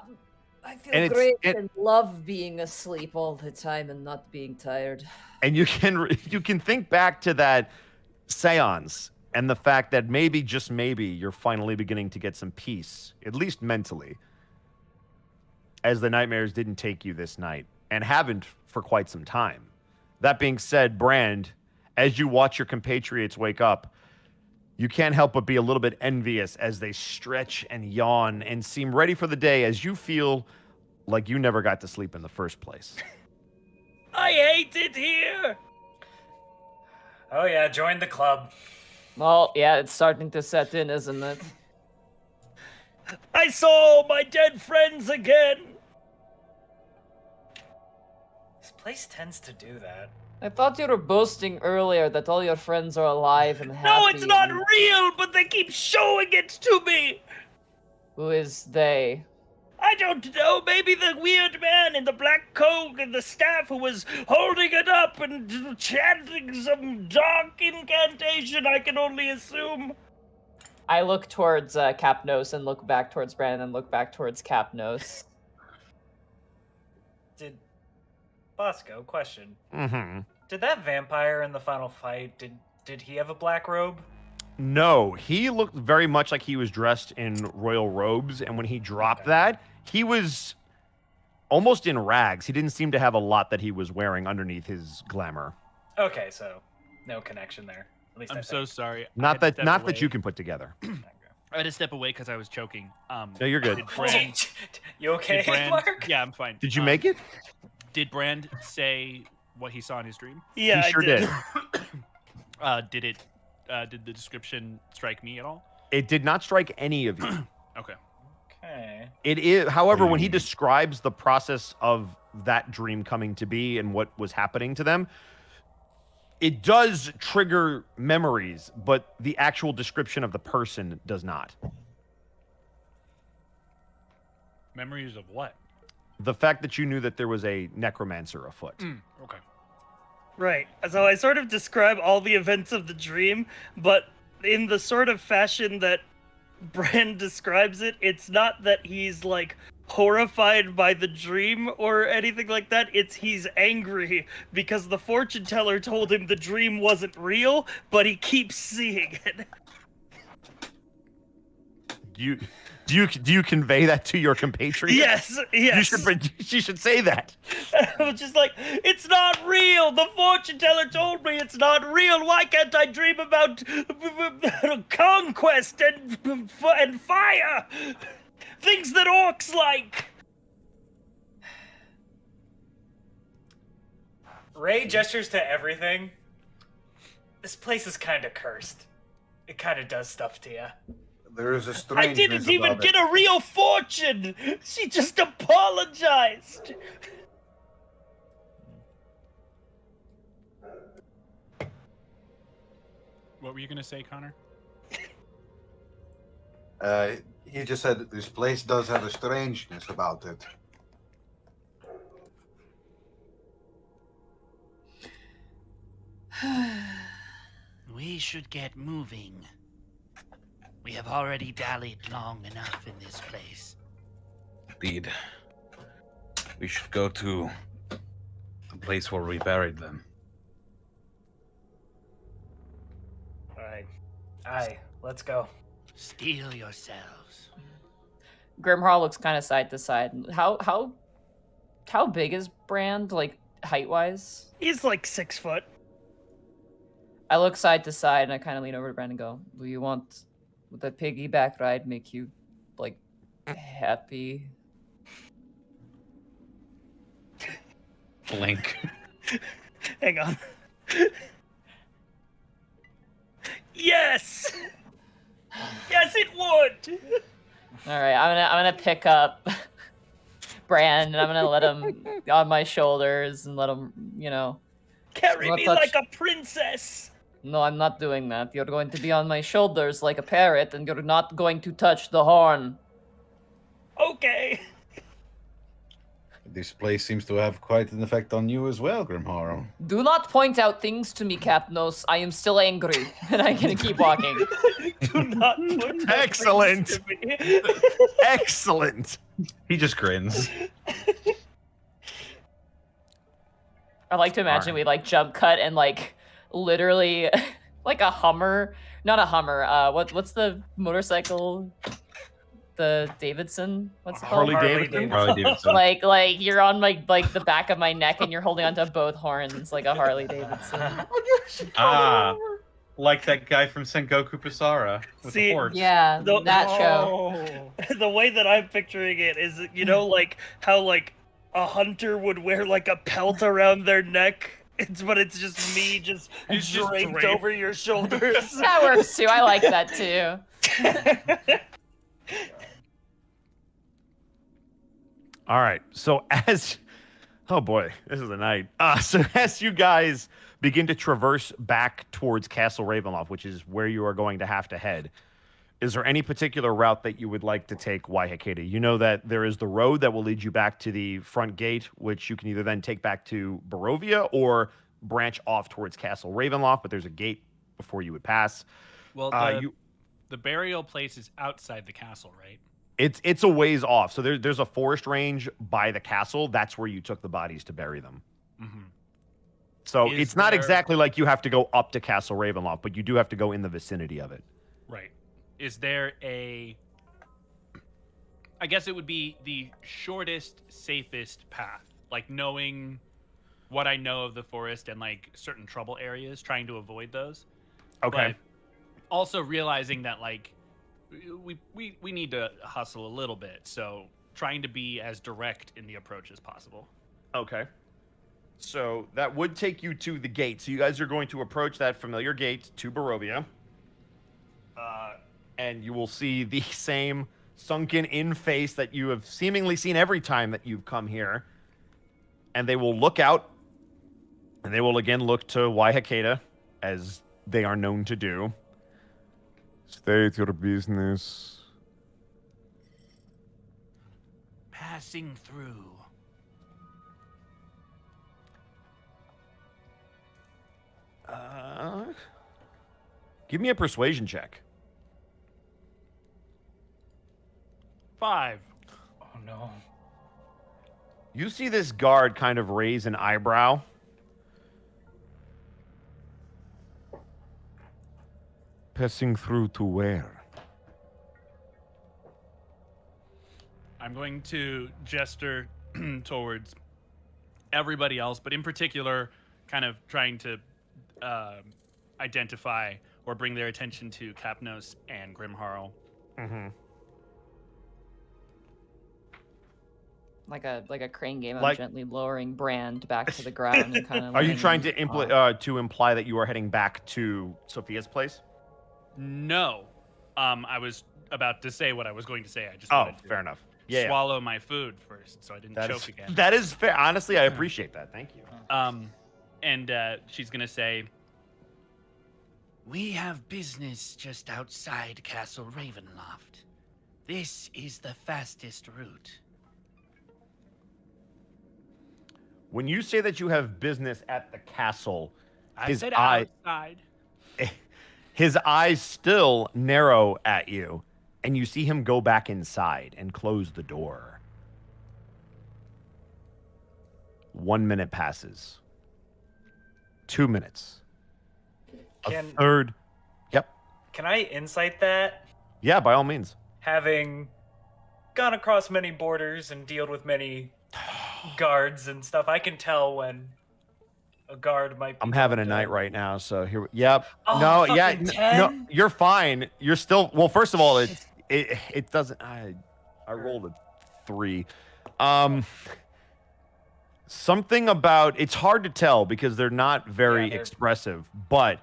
and feel it's- great it- and love being asleep all the time and not being tired. And you can think back to that seance and the fact that maybe, just maybe, you're finally beginning to get some peace, at least mentally, as the nightmares didn't take you this night and haven't for quite some time. That being said, Brand, as you watch your compatriots wake up, you can't help but be a little bit envious as they stretch and yawn and seem ready for the day as you feel like you never got to sleep in the first place. I hate it here! Oh yeah, join the club. Well, yeah, it's starting to set in, isn't it? I saw my dead friends again! This place tends to do that. I thought you were boasting earlier that all your friends are alive and happy. No, it's not and- real, but they keep showing it to me! Who is they? I don't know, maybe the weird man in the black coat and the staff who was holding it up and chanting some dark incantation, I can only assume. I look towards Capnose and look back towards Brandon and look back towards Capnose. Did Bosco, question. Mm-hmm. Did that vampire in the final fight, did he have a black robe? No, he looked very much like he was dressed in royal robes, and when he dropped that, he was almost in rags. He didn't seem to have a lot that he was wearing underneath his glamour. Okay, so no connection there. At least I I'm so think. sorry. I Not had to that step not away. that you can put together. I had to step away because I was choking. No, you're good. Did Brand, You okay, did Brand, Mark? Yeah, I'm fine. Did you make it? Did Brand say what he saw in his dream? Yeah, he sure I did. Did the description strike me at all? It did not strike any of you. Okay. Okay. It is, however, when he describes the process of that dream coming to be and what was happening to them, it does trigger memories, but the actual description of the person does not. Memories of what? The fact that you knew that there was a necromancer afoot. Okay. Right. So I sort of describe all the events of the dream, but in the sort of fashion that Bran describes it, it's not that he's like horrified by the dream or anything like that. It's he's angry because the fortune teller told him the dream wasn't real, but he keeps seeing it. Do you convey that to your compatriots? Yes. You should say that. I was just like, it's not real. The fortune teller told me it's not real. Why can't I dream about conquest and fire? Things that orcs like. Ray gestures to everything. This place is kind of cursed. It kind of does stuff to you. There is a I strangeness didn't even about get it. a real fortune. She just apologized. What were you gonna say, Connor? He just said this place does have a strangeness about it. We should get moving. We have already dallied long enough in this place. Indeed. We should go to the place where we buried them. Alright. Aye, let's go. Steel yourselves. Grimhar looks kind of side to side. How big is Brand, like, height-wise? He's like 6 foot. I look side to side, and I kind of lean over to Brand and go, do you want... Would the piggyback ride make you, like, happy? Blink. Hang on. Yes! Yes, it would! Alright, I'm gonna pick up Brand, and I'm gonna let him on my shoulders and let him, you know... Carry me touch- like a princess! No, I'm not doing that. You're going to be on my shoulders like a parrot, and you're not going to touch the horn. Okay. This place seems to have quite an effect on you as well, Grimhar. Do not point out things to me, Capnos. I am still angry, and I'm gonna keep walking. Do not put that Excellent. to me. Excellent. He just grins. I like to imagine we like jump cut and like literally like a Hummer, not a Hummer. What's the motorcycle? The Davidson? What's it called? Harley Davidson. Harley Davidson. Like you're on my like the back of my neck and you're holding onto both horns like a Harley Davidson. Ah, like that guy from Sengoku Pasara with See, the horse. Yeah, The- that show. The way that I'm picturing it is, you know, like how like a hunter would wear like a pelt around their neck. But it's just me just He's just draped draped. over your shoulders. That works too. I like that too. All right. So oh boy, this is a night. So as you guys begin to traverse back towards Castle Ravenloft, which is where you are going to have to head, is there any particular route that you would like to take, Waihakeda? You know that there is the road that will lead you back to the front gate, which you can either then take back to Barovia or branch off towards Castle Ravenloft, but there's a gate before you would pass. Well, the burial place is outside the castle, right? It's a ways off. So there's a forest range by the castle. That's where you took the bodies to bury them. Mm-hmm. So Is it's not there- exactly like you have to go up to Castle Ravenloft, but you do have to go in the vicinity of it. Right. Is there I guess it would be the shortest, safest path. Like knowing what I know of the forest and like certain trouble areas, trying to avoid those. Okay. But also realizing that like we need to hustle a little bit, so trying to be as direct in the approach as possible. Okay. So that would take you to the gate. So you guys are going to approach that familiar gate to Barovia. And you will see the same sunken-in face that you have seemingly seen every time that you've come here. And they will look out, and they will again look to Waihakeda, as they are known to do. State your business. Passing through. Give me a persuasion check. 5. Oh no. You see this guard kind of raise an eyebrow. Passing through to where? I'm going to gesture towards everybody else, but in particular, kind of trying to identify or bring their attention to Capnos and Grimharl. Mm-hmm. Like a crane game, I'm Like- gently lowering Brand back to the ground and kind of. Are you trying to imply that you are heading back to Sophia's place? No. I was about to say what I was going to say. I just Oh, wanted to fair enough. Yeah, swallow my food first so I didn't that choke is, again. that is fair. Honestly, I appreciate that. Thank you. And she's going to say, We have business just outside Castle Ravenloft. This is the fastest route. When you say that you have business at the castle, I his said eye, outside. his eyes still narrow at you, and you see him go back inside and close the door. 1 minute passes. 2 minutes. A Can- third. Yep. Can I insight that? Yeah, by all means. Having gone across many borders and dealt with many guards and stuff, I can tell when a guard might be. I'm having a going night to- right now, so here. Yep. Oh, no, yeah, fucking no, 10? you're fine. You're still. Well, first of all, it doesn't. I rolled a 3. Something about it's hard to tell because they're not very Yeah, they're- expressive, but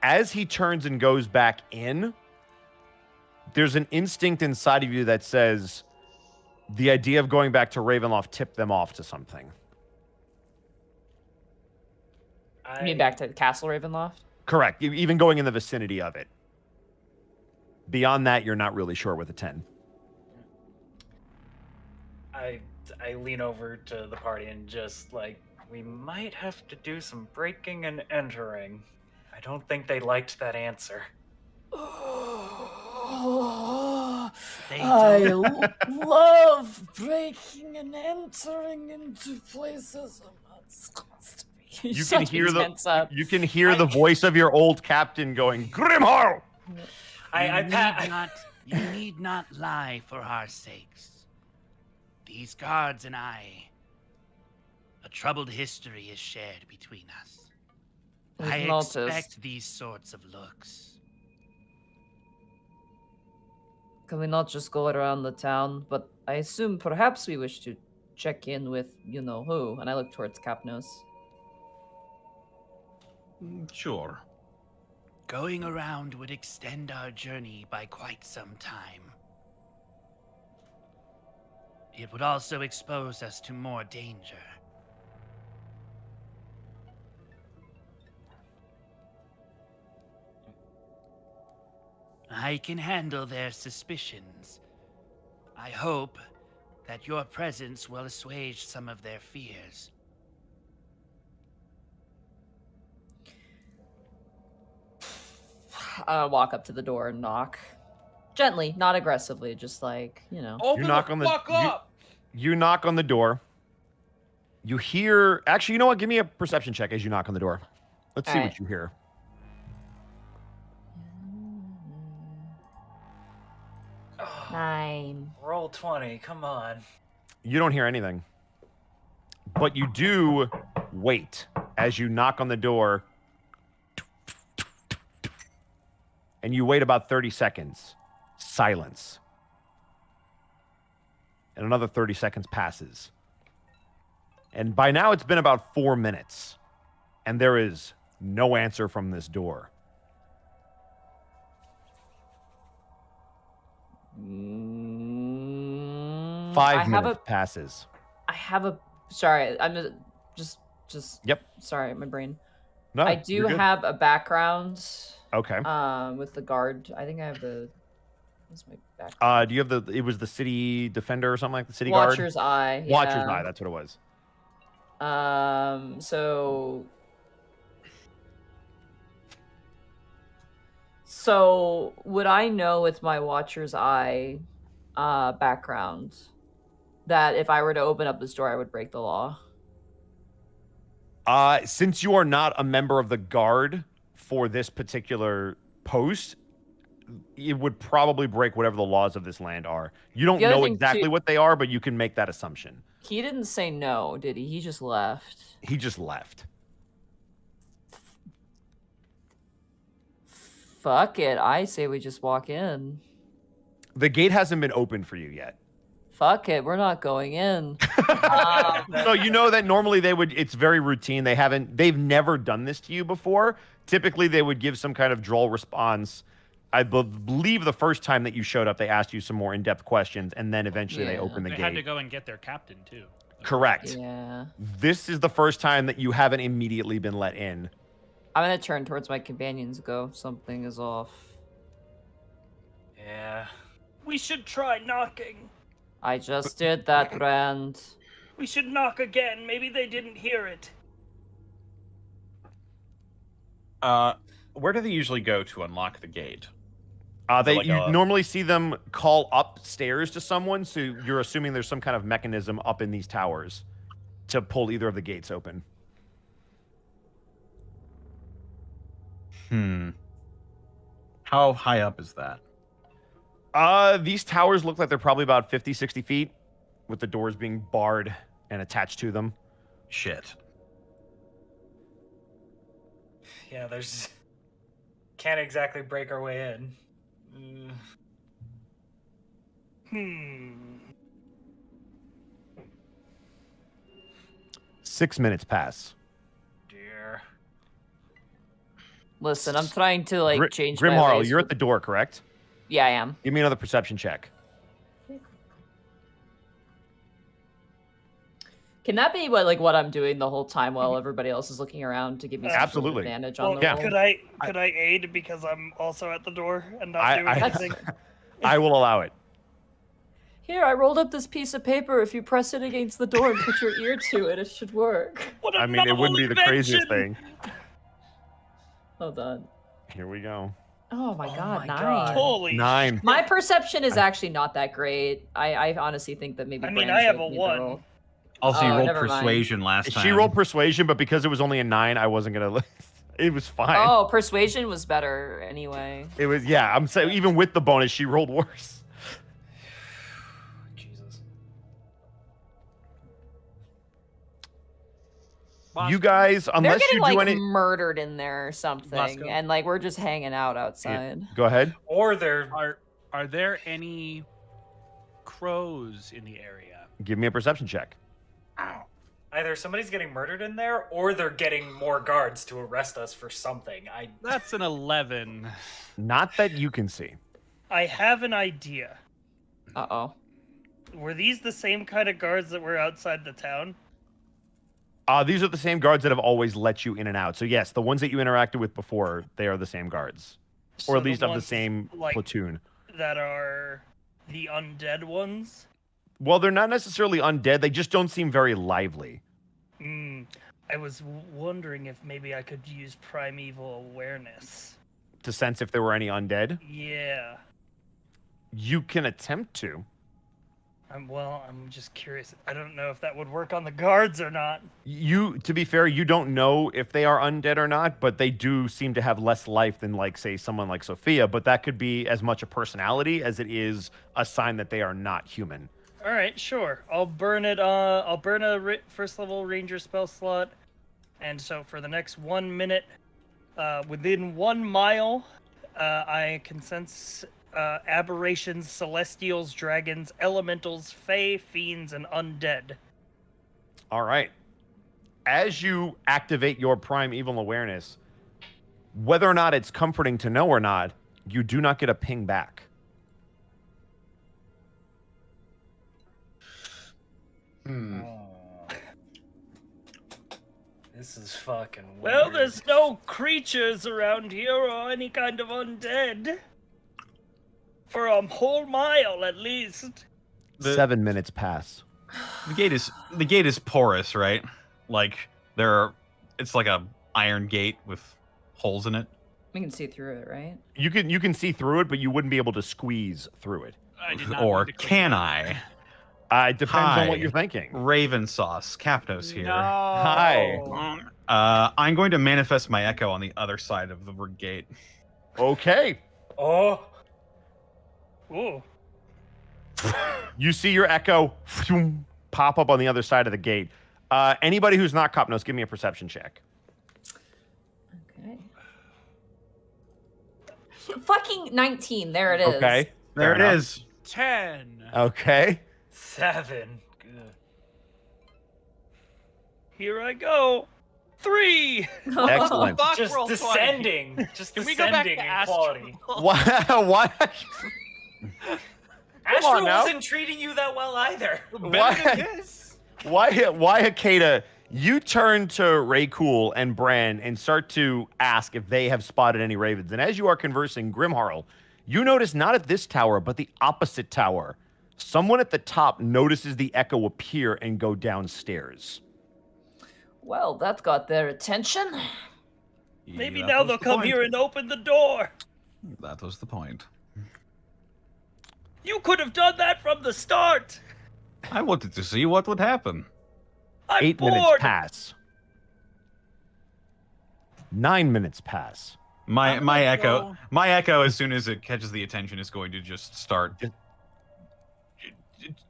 as he turns and goes back in, there's an instinct inside of you that says the idea of going back to Ravenloft tipped them off to something. You mean back to Castle Ravenloft? Correct. Even going in the vicinity of it. Beyond that, you're not really sure with a 10. I lean over to the party and just like, we might have to do some breaking and entering. I don't think they liked that answer. I love breaking and entering into places I'm not supposed to be. You Shut can hear his hands up. you can hear the voice of your old captain going, Grimharl! You need not lie for our sakes. These guards and I, a troubled history is shared between us. We've I noticed. expect these sorts of looks. Can we not just go around the town? But I assume perhaps we wish to check in with you know who. And I look towards Capnos. Sure. Going around would extend our journey by quite some time. It would also expose us to more danger. I can handle their suspicions. I hope that your presence will assuage some of their fears. Walk up to the door and knock. Gently, not aggressively, just like, you know. Open You knock the on the- fuck up! You knock on the door. You hear... Actually, you know what? Give me a perception check as you knock on the door. Let's see Alright. what you hear. Oh, 9. roll 20, come on. You don't hear anything. But you do wait as you knock on the door. And you wait about 30 seconds. Silence. And another 30 seconds passes. And by now it's been about 4 minutes. And there is no answer from this door. Mm, 5 minutes passes. I have a. Sorry, I'm just. Yep. Sorry, my brain. No, I do you're good. have a background. Okay. With the guard. I think I have the. What's my background? Do you have the? It was the city defender or something like the city guard. Watcher's Eye. Yeah. Watcher's Eye. That's what it was. So would I know with my Watcher's Eye background that if I were to open up this door, I would break the law? Since you are not a member of the guard for this particular post, it would probably break whatever the laws of this land are. You don't know exactly what they are, but you can make that assumption. He didn't say no, did he? He just left. He just left. Fuck it. I say we just walk in. The gate hasn't been opened for you yet. Fuck it. We're not going in. So you know that normally they would, it's very routine. They've never done this to you before. Typically they would give some kind of droll response. I believe the first time that you showed up, they asked you some more in-depth questions, and then eventually they opened the gate. They had to go and get their captain, too. Correct. Yeah. This is the first time that you haven't immediately been let in. I'm going to turn towards my companions and go, something is off. Yeah. We should try knocking. I just did that, Brand. We should knock again. Maybe they didn't hear it. Where do they usually go to unlock the gate? You normally see them call upstairs to someone, so you're assuming there's some kind of mechanism up in these towers to pull either of the gates open. How high up is that? These towers look like they're probably about 50, 60 feet, with the doors being barred and attached to them. Shit. Yeah, can't exactly break our way in. 6 minutes pass. Dear. Listen, I'm trying to change my Grimharl, ways. you're at the door, correct? Yeah, I am. Give me another perception check. Can that be what I'm doing the whole time while everybody else is looking around to give me some sort of Absolutely. advantage on the yeah. roll? Could I aid because I'm also at the door and not doing anything? I will allow it. Here, I rolled up this piece of paper. If you press it against the door and put your ear to it, it should work. I mean, it wouldn't be the craziest thing. Hold on. Here we go. Oh my god, 9. God. Holy 9. My perception is actually not that great. I honestly think that maybe. I mean, Bran I have showed a me the 1. roll. Also, you rolled never mind. persuasion last time. She rolled persuasion, but because it was only a 9, I wasn't gonna. It was fine. Oh, persuasion was better anyway. It was, yeah. I'm saying even with the bonus, she rolled worse. Jesus. You guys, They're unless getting you do any, murdered in there or something, Bosco? and we're just hanging out outside. go ahead. Or they're Are there any crows in the area? Give me a perception check. either somebody's getting murdered in there, or they're getting more guards to arrest us for something. That's an 11. Not that you can see. I have an idea. Uh-oh. Were these the same kind of guards that were outside the town? These are the same guards that have always let you in and out. So yes, the ones that you interacted with before, they are the same guards. So Or at least of the ones, same platoon. That are the undead ones? Well, they're not necessarily undead. They just don't seem very lively. I was wondering if maybe I could use primeval awareness. To sense if there were any undead? Yeah. You can attempt to. I'm just curious. I don't know if that would work on the guards or not. To be fair, you don't know if they are undead or not, but they do seem to have less life than, say, someone like Sophia. But that could be as much a personality as it is a sign that they are not human. All right, sure. I'll burn it. I'll burn a first level ranger spell slot, and so for the next 1 minute, within 1 mile, I can sense aberrations, celestials, dragons, elementals, fae, fiends, and undead. All right. as you activate your prime evil awareness, whether or not it's comforting to know or not, you do not get a ping back. This is fucking weird. Well, there's no creatures around here or any kind of undead. For a whole mile, at least. 7 minutes pass. The gate is porous, right? Like it's like a iron gate with holes in it. We can see through it, right? You can see through it, but you wouldn't be able to squeeze through it. I did not Or mean to click can that. I? It depends on what Hi. you're thinking. Raven Sauce, Capnos here. Hi. I'm going to manifest my echo on the other side of the gate. Okay. Oh. Ooh. You see your echo pop up on the other side of the gate. Anybody who's not Copnos, give me a perception check. Okay. Fucking 19. There it is. Okay. There Fair it enough. is. 10. Okay. 7. Good. Here I go. 3. Excellent. Fuck, Just roll 20. descending. Just Can we go back descending to in Astral? quality. Why? Astral on now. wasn't treating you that well either. Better than this. Why, Hakeda, you turn to Ray Cool and Bran and start to ask if they have spotted any ravens. And as you are conversing, Grimharl, you notice not at this tower, but the opposite tower. Someone at the top notices the echo appear and go downstairs. Well, that got their attention. Maybe That now was they'll the come point. here and open the door. That was the point. You could have done that from the start. I wanted to see what would happen. I'm 8 bored. minutes pass. 9 minutes pass. My I'm my gonna echo go- my echo as soon as it catches the attention is going to just start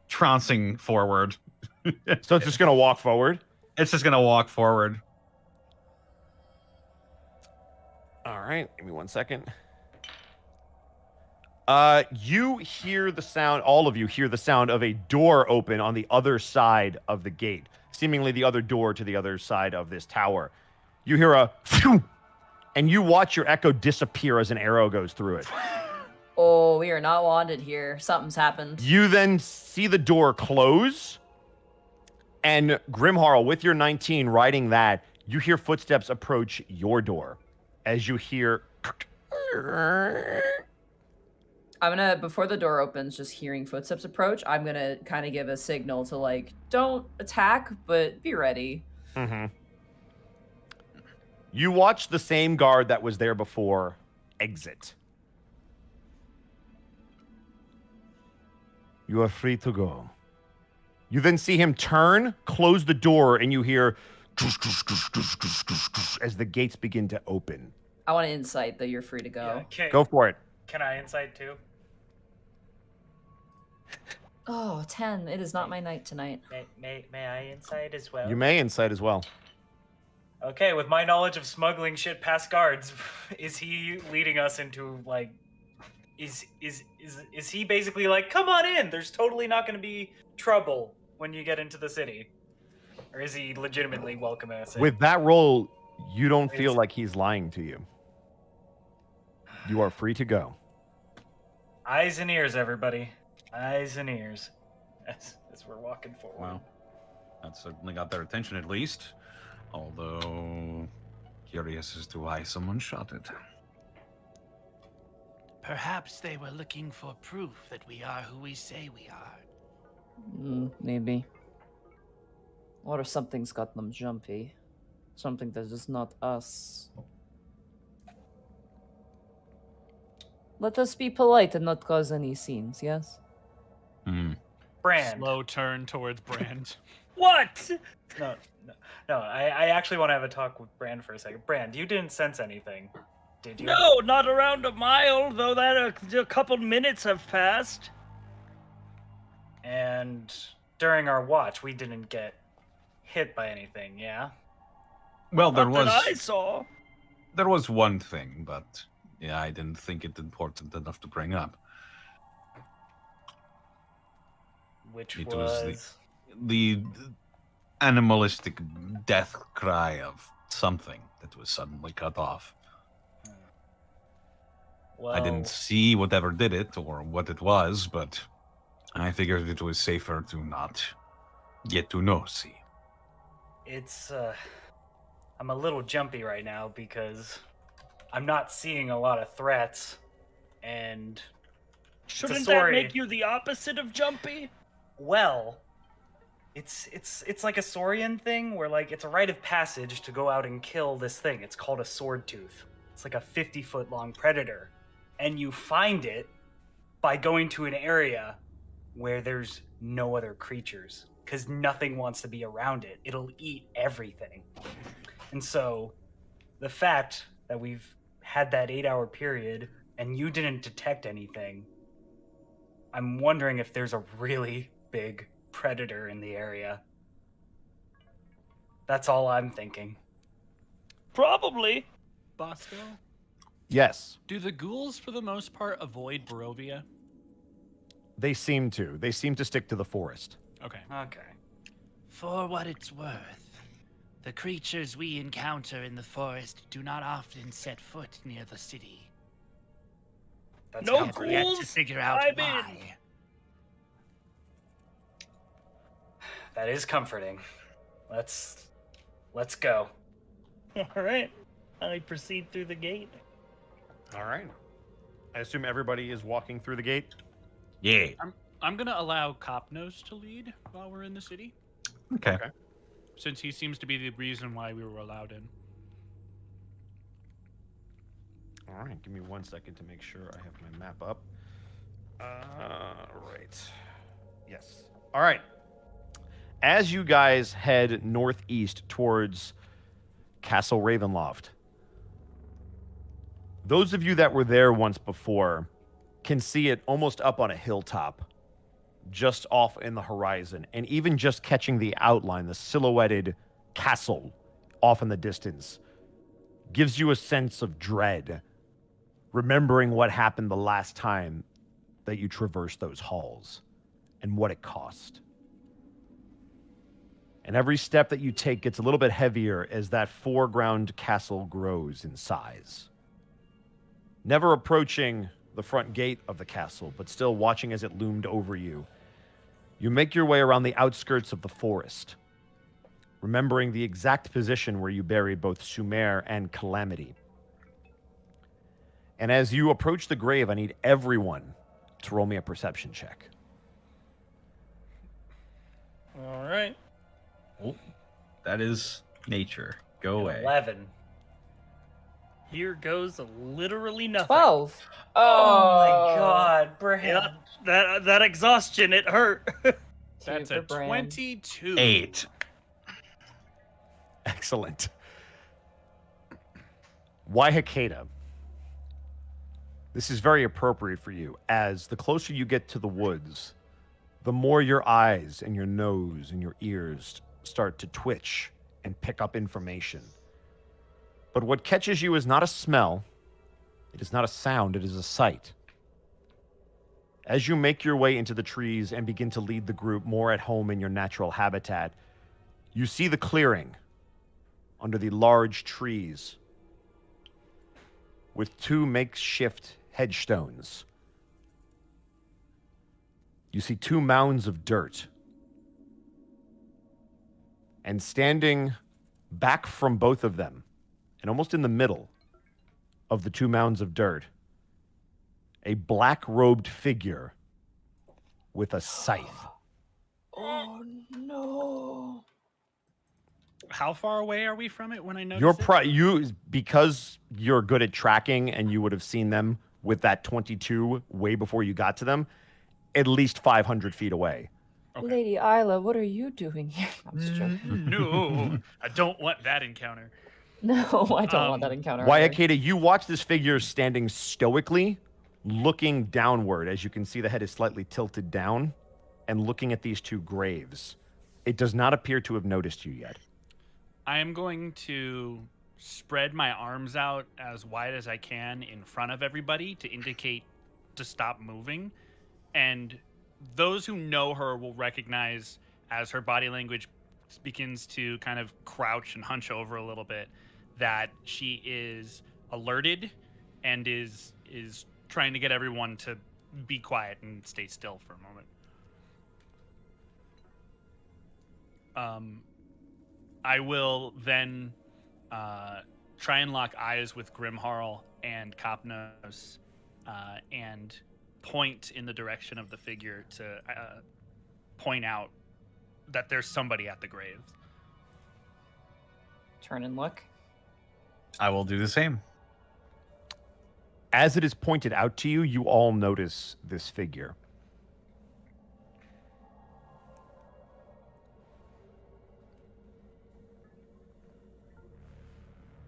trouncing forward. So it's just going to walk forward. It's just gonna walk forward. All right, give me 1 second. You hear the sound, all of you hear the sound of a door open on the other side of the gate, seemingly the other door to the other side of this tower. You hear a phew, and you watch your echo disappear as an arrow goes through it. Oh, we are not wanted here. Something's happened. You then see the door close, and Grimharl, with your 19 riding that, you hear footsteps approach your door as you hear. I'm gonna, before the door opens, just hearing footsteps approach, I'm gonna kind of give a signal to, like, don't attack, but be ready. Mm-hmm. You watch the same guard that was there before exit. You are free to go. You then see him turn, close the door, and you hear as the gates begin to open. I want to insight that you're free to go. Yeah, can, Go for it. Can I insight too? Oh, 10. It is not my night tonight. May I insight as well? You may insight as well. Okay, with my knowledge of smuggling shit past guards, is he leading us into like is he basically like, come on in, there's totally not gonna be trouble when you get into the city? Or is he legitimately welcoming us in? With that roll, you don't feel It's- like he's lying to you. You are free to go. Eyes and ears, everybody. Eyes and ears. As we're walking forward. Wow. That certainly got their attention at least. Although curious as to why someone shot it. Perhaps they were looking for proof that we are who we say we are. Maybe. Or if something's got them jumpy. Something that is not us. Let us be polite and not cause any scenes, yes? Brand. Slow turn towards Brand. What? No. I actually want to have a talk with Brand for a second. Brand, you didn't sense anything, did you? No, not around a mile, though that a couple minutes have passed. And during our watch, we didn't get hit by anything, yeah? Well, Not that I saw. there was one thing, but yeah, I didn't think it important enough to bring up. Which It was... was the animalistic death cry of something that was suddenly cut off. Well, I didn't see whatever did it or what it was, but I figured it was safer to not get to know. See, it's I'm a little jumpy right now because I'm not seeing a lot of threats, and Shouldn't that sorry. make you the opposite of jumpy? well, it's like a Saurian thing where like it's a rite of passage to go out and kill this thing. It's called a sword tooth. It's like a 50-foot long predator, and you find it by going to an area where there's no other creatures because nothing wants to be around it. It'll eat everything. And so the fact that we've had that 8-hour period and you didn't detect anything, I'm wondering if there's a really big predator in the area. That's all I'm thinking. Probably. Bosco, Yes, do the ghouls for the most part avoid Barovia? they seem to. They seem to stick to the forest. Okay. Okay. For what it's worth, the creatures we encounter in the forest do not often set foot near the city. That's No comforting. Yet to ghouls? figure out I'm in. why. That is comforting. Let's go. All right. I proceed through the gate. All right. I assume everybody is walking through the gate. yeah, I'm gonna allow Copnose to lead while we're in the city, okay. since he seems to be the reason why we were allowed in. All right, give me 1 second to make sure I have my map up. Right. Yes. All right. As you guys head northeast towards Castle Ravenloft, those of you that were there once before can see it almost up on a hilltop, just off in the horizon, and even just catching the outline, the silhouetted castle off in the distance, gives you a sense of dread, remembering what happened the last time that you traversed those halls and what it cost. And every step that you take gets a little bit heavier as that foreground castle grows in size. Never approaching the front gate of the castle, but still watching as it loomed over you, you make your way around the outskirts of the forest, remembering the exact position where you buried both Sumer and Calamity. And as you approach the grave, I need everyone to roll me a perception check. All right. Oh, that is nature. Go away. 11. Here goes literally nothing. 12. Oh my god, Brand. Yeah, that exhaustion, it hurt. That's a Super brand. 22. 8. Excellent. Why Hakeda? This is very appropriate for you, as the closer you get to the woods, the more your eyes and your nose and your ears start to twitch and pick up information. But what catches you is not a smell, it is not a sound, it is a sight. As you make your way into the trees and begin to lead the group more at home in your natural habitat, you see the clearing under the large trees with 2 makeshift headstones. You see 2 mounds of dirt. And standing back from both of them, and almost in the middle of the 2 mounds of dirt, a black-robed figure with a scythe. Oh no. How far away are we from it when I notice Because you're good at tracking and you would have seen them with that 22 way before you got to them, at least 500 feet away. Okay. Lady Isla, what are you doing here? I'm just joking. No, I don't want that encounter. No, I don't want that encounter. Why, either. Akeda, you watch this figure standing stoically, looking downward. As you can see, the head is slightly tilted down and looking at these 2 graves. It does not appear to have noticed you yet. I am going to spread my arms out as wide as I can in front of everybody to indicate to stop moving. And those who know her will recognize as her body language begins to kind of crouch and hunch over a little bit, that she is alerted and is trying to get everyone to be quiet and stay still for a moment. I will then try and lock eyes with Grimharl and Copnos and point in the direction of the figure to point out that there's somebody at the grave. Turn and look. I will do the same. As it is pointed out to you, you all notice this figure.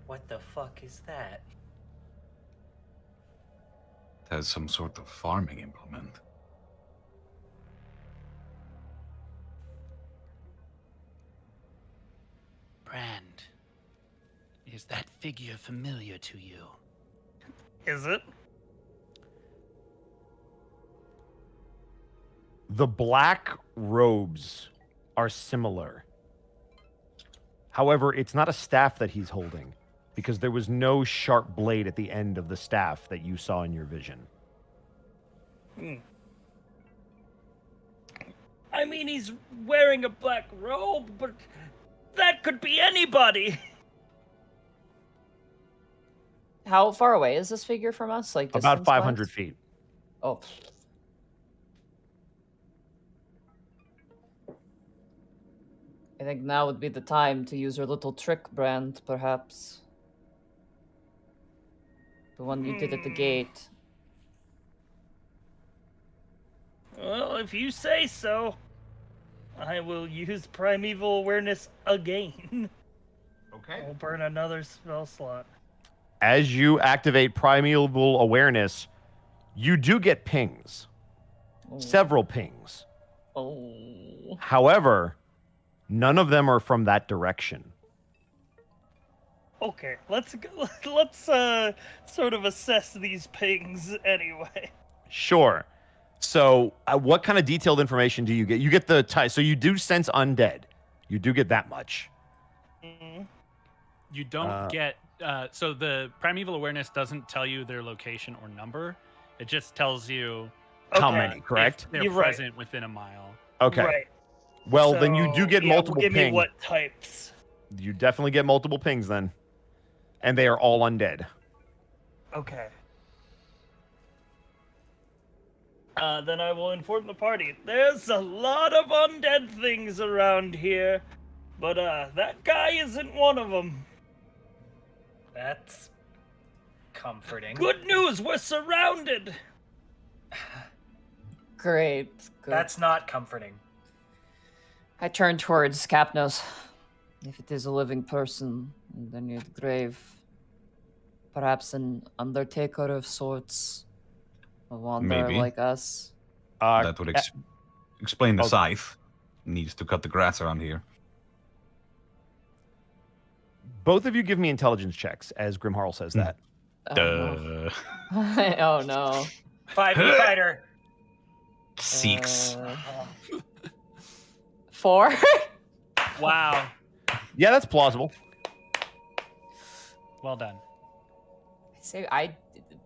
What the fuck is that? It has some sort of farming implement. Brand, is that figure familiar to you? Is it? The black robes are similar. However, it's not a staff that he's holding, because there was no sharp blade at the end of the staff that you saw in your vision. I mean, he's wearing a black robe, but that could be anybody. How far away is this figure from us? Like About 500 distance-wise? feet. Oh. I think now would be the time to use your little trick, Brand, perhaps. The one you did at the gate. Well, if you say so, I will use Primeval Awareness again. Okay. I'll burn another spell slot. As you activate Primeval Awareness, you do get pings. Oh. Several pings. Oh. However, none of them are from that direction. Okay, let's sort of assess these pings anyway. Sure. So, what kind of detailed information do you get? You get the type. So you do sense undead. You do get that much. Mm-hmm. You don't get so the Primeval Awareness doesn't tell you their location or number. It just tells you How many, correct? if they're You're right. present within a mile. Okay. Right. Well, then you do So, get yeah, multiple give pings. me what types. You definitely get multiple pings then. And they are all undead. Okay. Then I will inform the party. There's a lot of undead things around here, but that guy isn't one of them. That's comforting. Good news, we're surrounded. Great. Good. That's not comforting. I turn towards Capnos. If it is a living person, then near the grave. Perhaps an undertaker of sorts. A wanderer Maybe. like us. That would explain the Oh. scythe. Needs to cut the grass around here. Both of you give me intelligence checks as Grimharl says that. Oh, Duh. no. Oh no. 5e fighter. 6. 4? Wow. Yeah, that's plausible. Well done.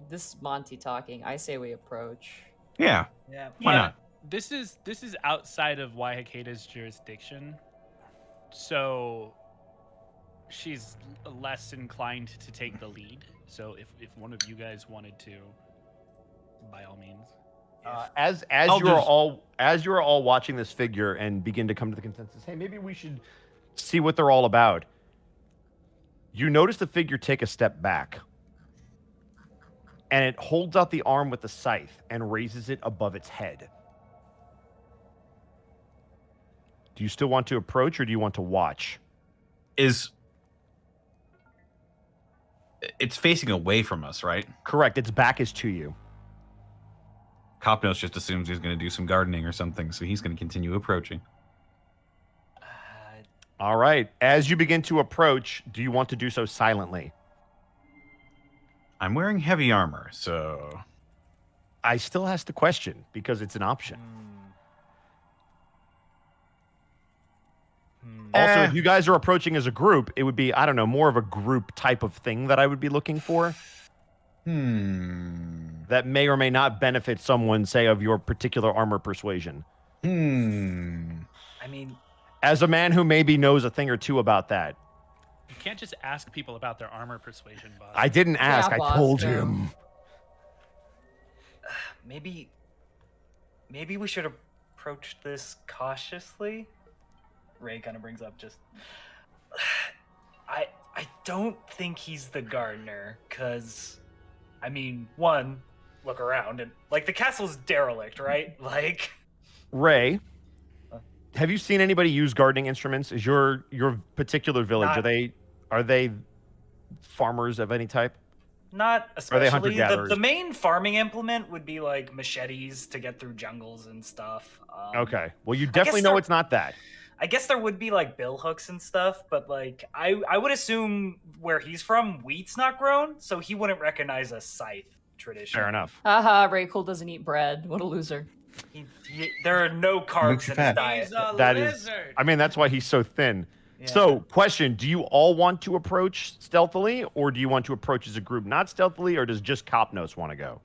This is Monty talking. I say we approach. Yeah. Yeah. Why Yeah, not? This is outside of Waihaketa's jurisdiction, so she's less inclined to take the lead. So if one of you guys wanted to, by all means. As I'll you are just- all watching this figure and begin to come to the consensus, hey, maybe we should see what they're all about. You notice the figure take a step back, and it holds out the arm with the scythe and raises it above its head. Do you still want to approach, or do you want to watch? It's facing away from us, right? Correct. Its back is to you. Copnos just assumes he's going to do some gardening or something, so he's going to continue approaching. All right. As you begin to approach, do you want to do so silently? I'm wearing heavy armor, so I still ask the question because it's an option. Also, if you guys are approaching as a group, it would be, I don't know, more of a group type of thing that I would be looking for. That may or may not benefit someone, say, of your particular armor persuasion. I mean, as a man who maybe knows a thing or two about that. You can't just ask people about their armor persuasion, boss. I didn't ask. I told him. Maybe we should approach this cautiously. Ray kind of brings up just... I don't think he's the gardener, because, I mean, one, look around, and, like, the castle's derelict, right? Like... Ray, have you seen anybody use gardening instruments? Is your particular village, are they farmers of any type? Not especially. Are they hunter-gatherers? The main farming implement would be, like, machetes to get through jungles and stuff. Okay. Well, you definitely know it's not that. I guess there would be, like, bill hooks and stuff, but, like, I would assume where he's from, wheat's not grown, so he wouldn't recognize a scythe tradition. Fair enough. Haha, Raycool doesn't eat bread. What a loser. There are no carbs in his diet. That is, I mean, that's why he's so thin. Yeah. So, question, do you all want to approach stealthily, or do you want to approach as a group not stealthily, or does just Copnos want to go?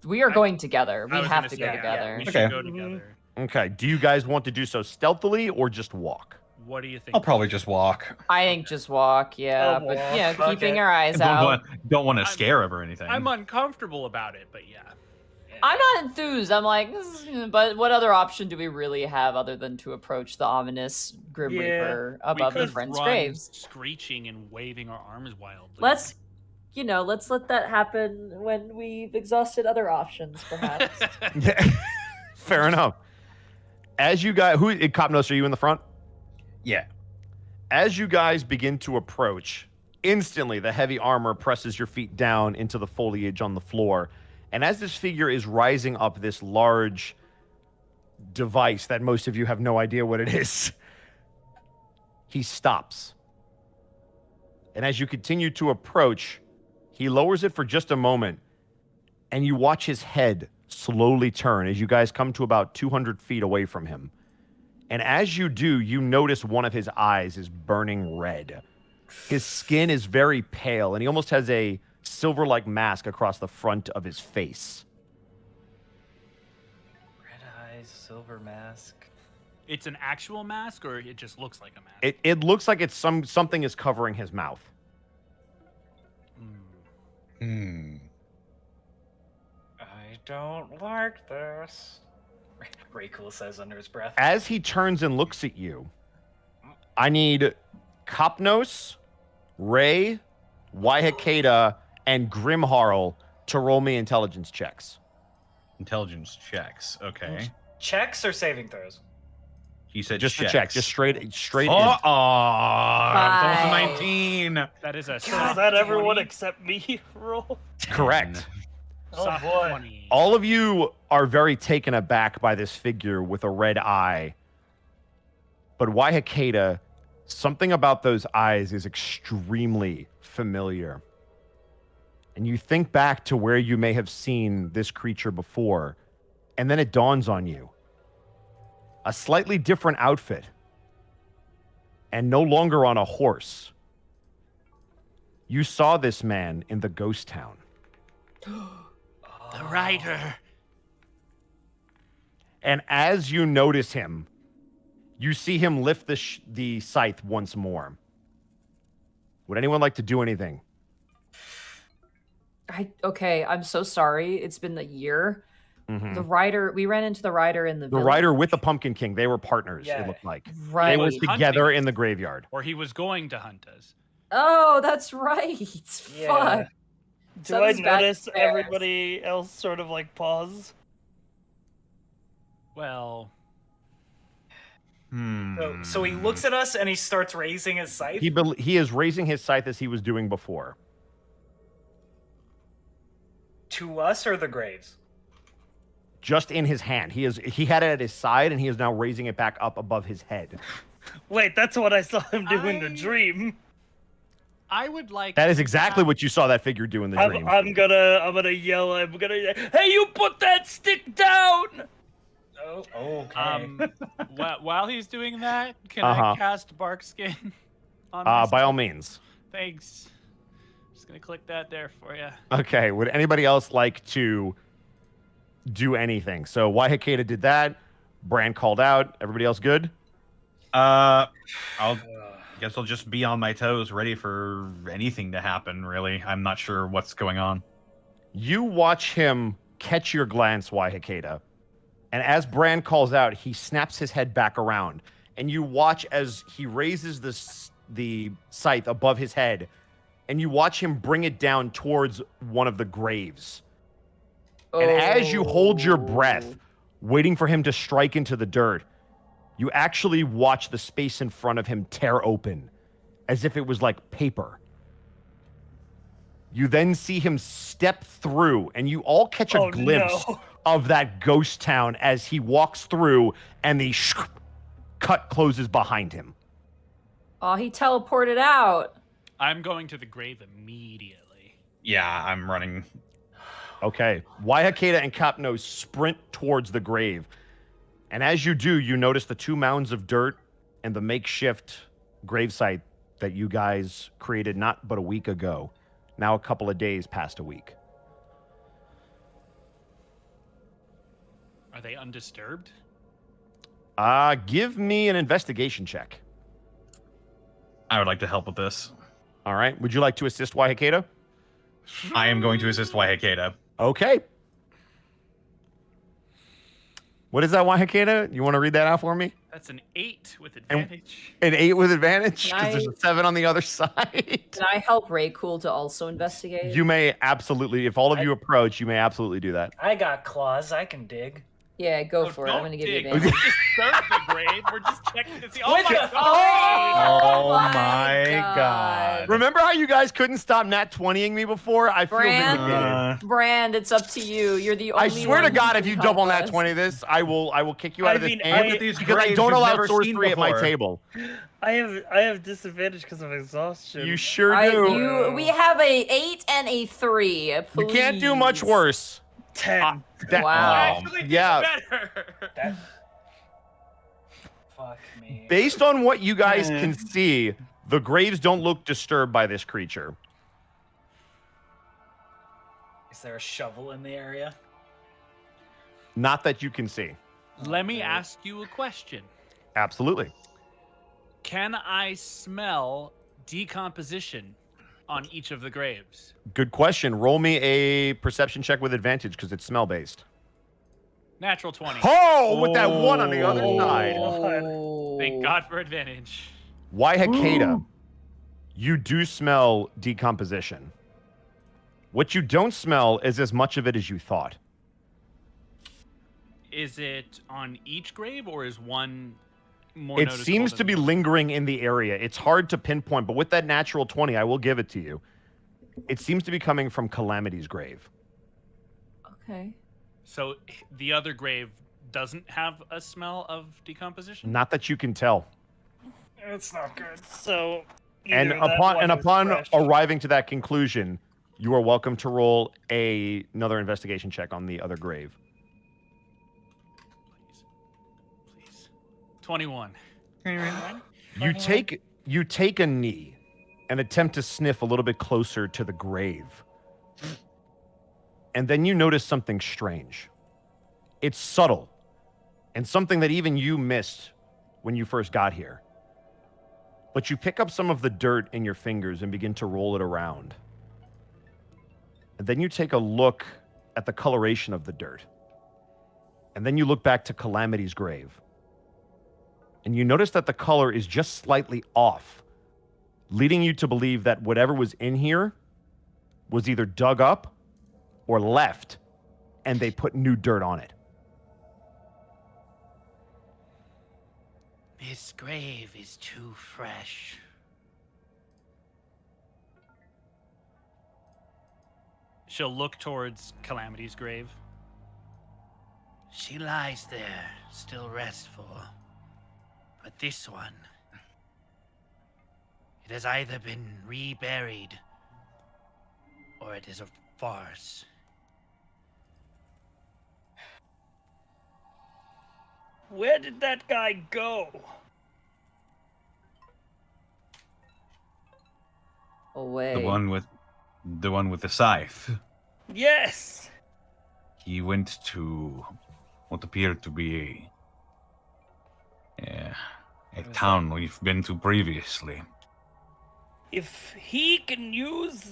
We are going together. We have to go say, together. We should go together. Okay, do you guys want to do so stealthily, or just walk? What do you think? I'll probably just walk. I think just walk, yeah. But, yeah, keeping our eyes out. Don't want to scare him or anything. I'm uncomfortable about it, but yeah. I'm not enthused. I'm like, but what other option do we really have other than to approach the ominous Grim Reaper above the friends' graves? Screeching and waving our arms wildly. Let's let that happen when we've exhausted other options, perhaps. Fair enough. As you guys, Copnos, are you in the front? Yeah. As you guys begin to approach, instantly the heavy armor presses your feet down into the foliage on the floor. And as this figure is rising up this large device that most of you have no idea what it is, he stops. And as you continue to approach, he lowers it for just a moment, and you watch his head slowly turn as you guys come to about 200 feet away from him. And as you do, you notice one of his eyes is burning red. His skin is very pale, and he almost has a silver-like mask across the front of his face. Red eyes, silver mask. It's an actual mask, or it just looks like a mask? It looks like it's something is covering his mouth. I don't like this. Raycool says under his breath. As he turns and looks at you, I need Copnos, Ray, Waihakeda, and Grimharl to roll me intelligence checks. Intelligence checks. Okay. Checks or saving throws? He said just checks. a check, just straight. That was 19. That is a. Is that everyone except me roll? Correct. Oh boy. 20. All of you are very taken aback by this figure with a red eye. But Waihakeda, something about those eyes is extremely familiar. And you think back to where you may have seen this creature before, and then it dawns on you. A slightly different outfit, and no longer on a horse. You saw this man in the ghost town. The rider. And as you notice him, you see him lift the scythe once more. Would anyone like to do anything? Okay, I'm so sorry. It's been a year. Mm-hmm. The rider, we ran into the rider in the village. Rider with the Pumpkin King. They were partners, it looked like. Right. They were together in the graveyard. Or he was going to hunt us. Oh, that's right. Fuck. Do I notice everybody else sort of like pause? Well. So he looks at us and he starts raising his scythe? He is raising his scythe as he was doing before. To us or the graves? Just in his hand. He had it at his side, and he is now raising it back up above his head. Wait, that's what I saw him do in the dream. I would like. That is exactly what you saw that figure do in the dream. I'm gonna yell. Hey, you put that stick down! Oh, okay. While he's doing that, can Uh-huh. I cast Barkskin on By myself? all means. Thanks. Just gonna click that there for you. Okay. Would anybody else like to do anything? So Waihakeda did that. Bran called out. Everybody else good? Guess I'll just be on my toes, ready for anything to happen. Really, I'm not sure what's going on. You watch him catch your glance, Waihakeda. And as Bran calls out, he snaps his head back around. And you watch as he raises the scythe above his head. And you watch him bring it down towards one of the graves. And as you hold your breath, waiting for him to strike into the dirt, you actually watch the space in front of him tear open, as if it was like paper. You then see him step through, and you all catch a glimpse of that ghost town as he walks through, and the cut closes behind him. Oh, he teleported out. I'm going to the grave immediately. Yeah, I'm running. Okay. Waihakeda and Kapno sprint towards the grave. And as you do, you notice the 2 mounds of dirt and the makeshift gravesite that you guys created not but a week ago. Now a couple of days past a week. Are they undisturbed? Give me an investigation check. I would like to help with this. All right. Would you like to assist Waihakeda? I am going to assist Waihakeda. Okay. What is that, Waihakeda? You want to read that out for me? That's an 8 with advantage. An 8 with advantage? Can Because there's a 7 on the other side. Can I help Raycool to also investigate? You may absolutely, if all of you approach, you may absolutely do that. I got claws. I can dig. Yeah, go for it. I'm Don't gonna give you dig. advantage. We disturbed the grave. We're just checking to see. Oh With my the- god! Oh my god. Remember how you guys couldn't stop nat 20ing me before? I feel Brand? vindicated. Brand, it's up to you. You're the only I swear to one God, who if you can double help nat us. 20 this, I will kick you out I of this mean, game I- Look at these because I graves don't you've allow never seen sorcery at my before. table. I have disadvantage because of exhaustion. You sure do. We have a 8 and a 3. You can't do much please. worse. 10. That- Wow. Actually, yeah. better. Fuck me. Based on what you guys can see, the graves don't look disturbed by this creature. Is there a shovel in the area? Not that you can see. Let me ask you a question. Absolutely. Can I smell decomposition on each of the graves? Good question. Roll me a perception check with advantage because it's smell based. Natural 20. Oh, with that 1 on the other side. Oh. Thank God for advantage. Waihakeda, you do smell decomposition. What you don't smell is as much of it as you thought. Is it on each grave or is one more It noticeable seems than to be the other? lingering in the area. It's hard to pinpoint, but with that natural 20, I will give it to you. It seems to be coming from Calamity's grave. Okay. So the other grave doesn't have a smell of decomposition? Not that you can tell. It's not good. So, And either that upon one is upon fresh. arriving to that conclusion, you are welcome to roll another investigation check on the other grave. Please. Please. 21. You take a knee and attempt to sniff a little bit closer to the grave. And then you notice something strange. It's subtle and something that even you missed when you first got here. But you pick up some of the dirt in your fingers and begin to roll it around. And then you take a look at the coloration of the dirt. And then you look back to Calamity's grave. And you notice that the color is just slightly off, leading you to believe that whatever was in here was either dug up or left, and they put new dirt on it. This grave is too fresh. She'll look towards Calamity's grave. She lies there, still restful. But this one, it has either been reburied or it is a farce. Where did that guy go? Away. The one with the scythe. Yes. He went to what appeared to be a town we've been to previously. If he can use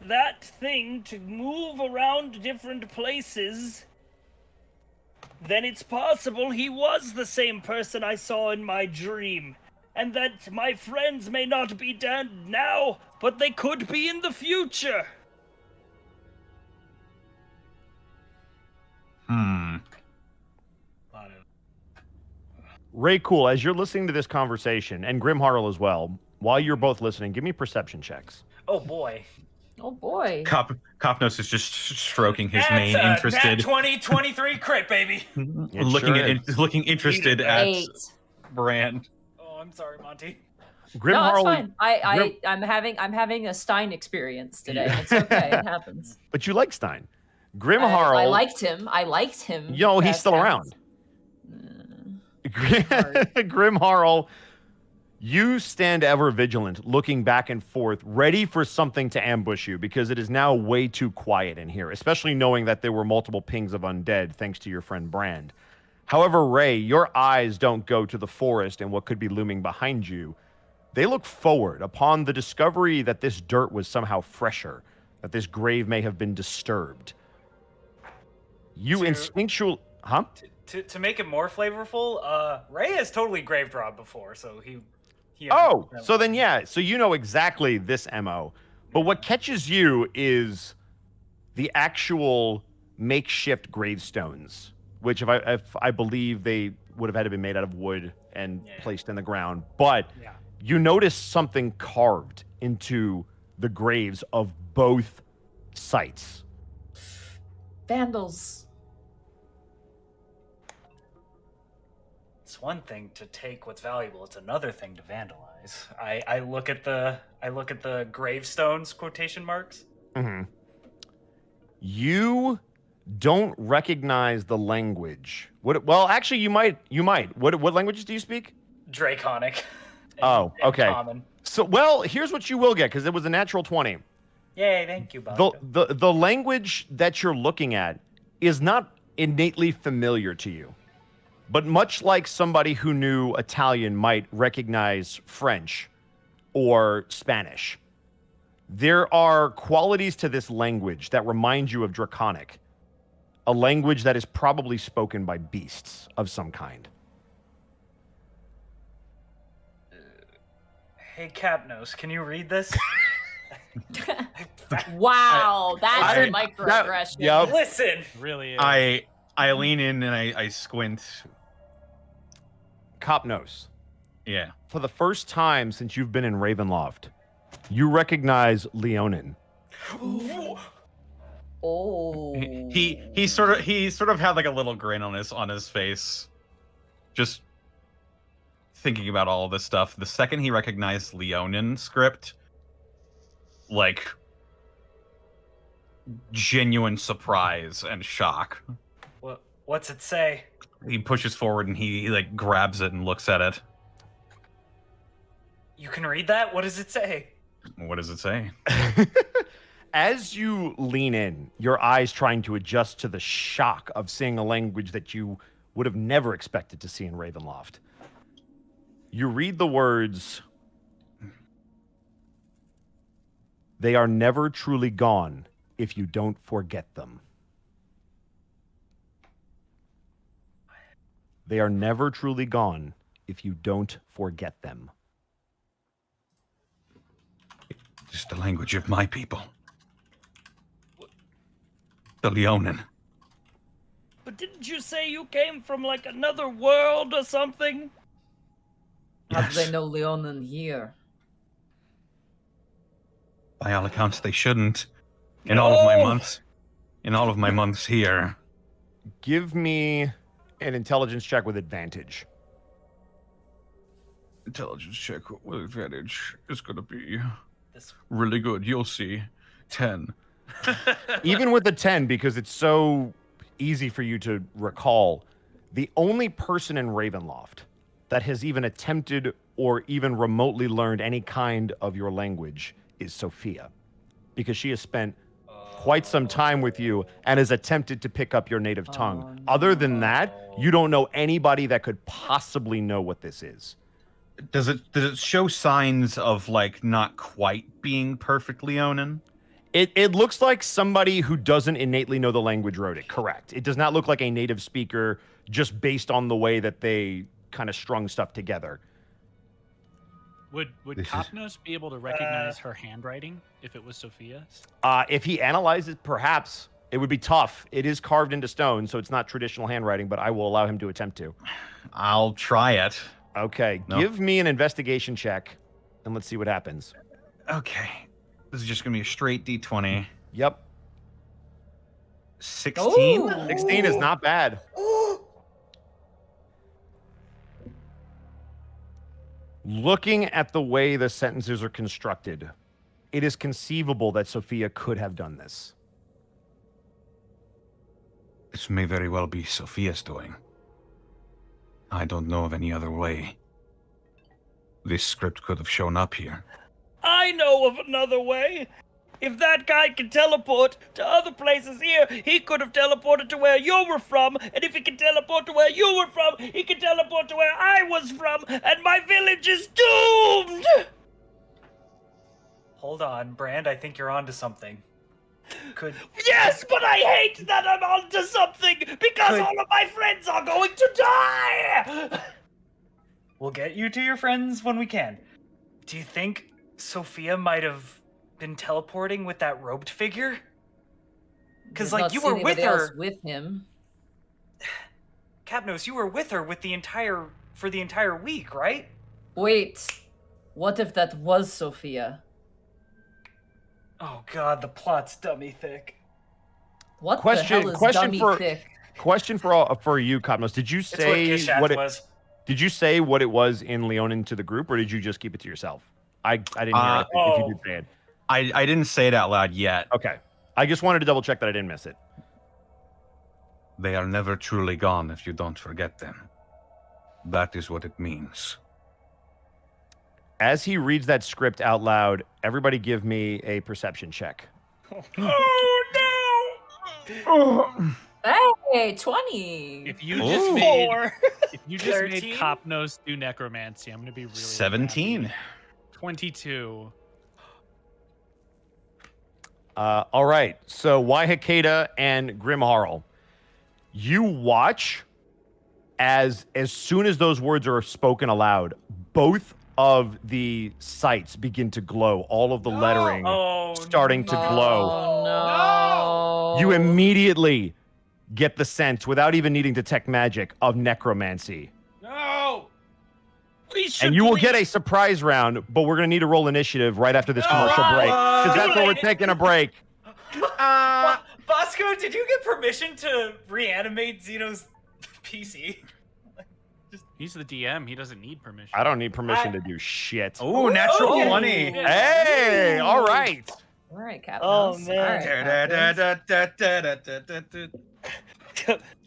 that thing to move around different places, then it's possible he was the same person I saw in my dream. And that my friends may not be dead now, but they could be in the future. Ray Cool, as you're listening to this conversation, and Grim Harl as well, while you're both listening, give me perception checks. Oh boy. Oh boy. Copnos is just stroking his mane, That's interested. Nat 2023 crit, baby. Looking interested at 8. Brand. Oh, I'm sorry, Monty. Grim No, Harl, it's fine. I'm having a Stein experience today. It's okay. It happens. but you like Stein. Grim Harl. I liked him. Yo, he's That still counts. around. Grim Harl, you stand ever vigilant, looking back and forth, ready for something to ambush you, because it is now way too quiet in here, especially knowing that there were multiple pings of undead thanks to your friend Brand. However, Ray, your eyes don't go to the forest and what could be looming behind you. They look forward upon the discovery that this dirt was somehow fresher, that this grave may have been disturbed. You instinctual... Huh? To make it more flavorful, Ray has totally grave robbed before, so he Oh, so then yeah, so you know exactly this MO. But what catches you is the actual makeshift gravestones, which if I believe they would have had to be made out of wood and placed in the ground. But you notice something carved into the graves of both sites. Vandals. It's one thing to take what's valuable; it's another thing to vandalize. I look at the gravestones quotation marks. Mm-hmm. You don't recognize the language. Well, actually, you might. What languages do you speak? Draconic. Oh, okay. Common. So, well, here's what you will get, because it was a natural 20. Yay! Thank you, Bosco. The language that you're looking at is not innately familiar to you. But much like somebody who knew Italian might recognize French or Spanish, there are qualities to this language that remind you of Draconic, a language that is probably spoken by beasts of some kind. Hey, Capnos, can you read this? Wow, that's a microaggression. Yep. Listen. Really is. I lean in and I squint. Copnos, Yeah. for the first time since you've been in Ravenloft, you recognize Leonin. Oh. He sort of had like a little grin on his face, just thinking about all this stuff. The second he recognized Leonin script, like genuine surprise and shock. What's it say? He pushes forward and he like grabs it and looks at it. You can read that? What does it say? What does it say? As you lean in, your eyes trying to adjust to the shock of seeing a language that you would have never expected to see in Ravenloft, you read the words, "They are never truly gone if you don't forget them." They are never truly gone if you don't forget them. It's the language of my people. The Leonin. But didn't you say you came from like another world or something? How do Yes. they know Leonin here? By all accounts, they shouldn't. In all of my months here. Give me an intelligence check with advantage. Intelligence check with advantage is going to be This really good. You'll see. 10. Even with the 10, because it's so easy for you to recall, the only person in Ravenloft that has even attempted or even remotely learned any kind of your language is Sophia, because she has spent quite some time with you and has attempted to pick up your native tongue. Other than that, you don't know anybody that could possibly know what this is. Does it show signs of like not quite being perfectly Onan? It looks like somebody who doesn't innately know the language wrote it. Correct. It does not look like a native speaker just based on the way that they kind of strung stuff together. Would Kopnos be able to recognize her handwriting if it was Sophia's? If he analyzes, perhaps. It would be tough. It is carved into stone, so it's not traditional handwriting, but I will allow him to attempt to. I'll try it. Okay, give me an investigation check, and let's see what happens. Okay. This is just going to be a straight D20. Yep. 16? Ooh. 16 is not bad. Looking at the way the sentences are constructed, it is conceivable that Sophia could have done this. This may very well be Sophia's doing. I don't know of any other way this script could have shown up here. I know of another way. If that guy can teleport to other places here, he could have teleported to where you were from. And if he can teleport to where you were from, he can teleport to where I was from. And my village is doomed! Hold on, Brand. I think you're onto something. Could Yes, but I hate that I'm onto something because all of my friends are going to die! we'll get you to your friends when we can. Do you think Sophia might have been teleporting with that robed figure? Because like you were with her with him. Kapnos, you were with her with the entire week, right? Wait, what if that was Sophia? Oh god, the plot's dummy thick. What the hell is dummy thick? Question for you, Kopnos. Did you say what it was? Did you say what it was in Leonin to the group, or did you just keep it to yourself? I didn't hear it. If you did say it. I didn't say it out loud yet. Okay. I just wanted to double check that I didn't miss it. They are never truly gone if you don't forget them. That is what it means. As he reads that script out loud, everybody give me a perception check. Oh no! Hey, 20. If you just made Kopnos do necromancy, I'm gonna be really 17. happy. 22. All right. So Waihakeda and Grimharl, you watch as soon as those words are spoken aloud, both of the sites begin to glow. All of the lettering starting to glow. Oh, no. You immediately get the sense, without even needing to detect magic, of necromancy. No! And you will get a surprise round, but we're going to need to roll initiative right after this commercial break. Because that's where we're taking a break. Bosco, did you get permission to reanimate Zeno's PC? He's the DM. He doesn't need permission. I don't need permission to do shit. Oh, natural 20. Hey, all right. All right, Captain. Oh, man.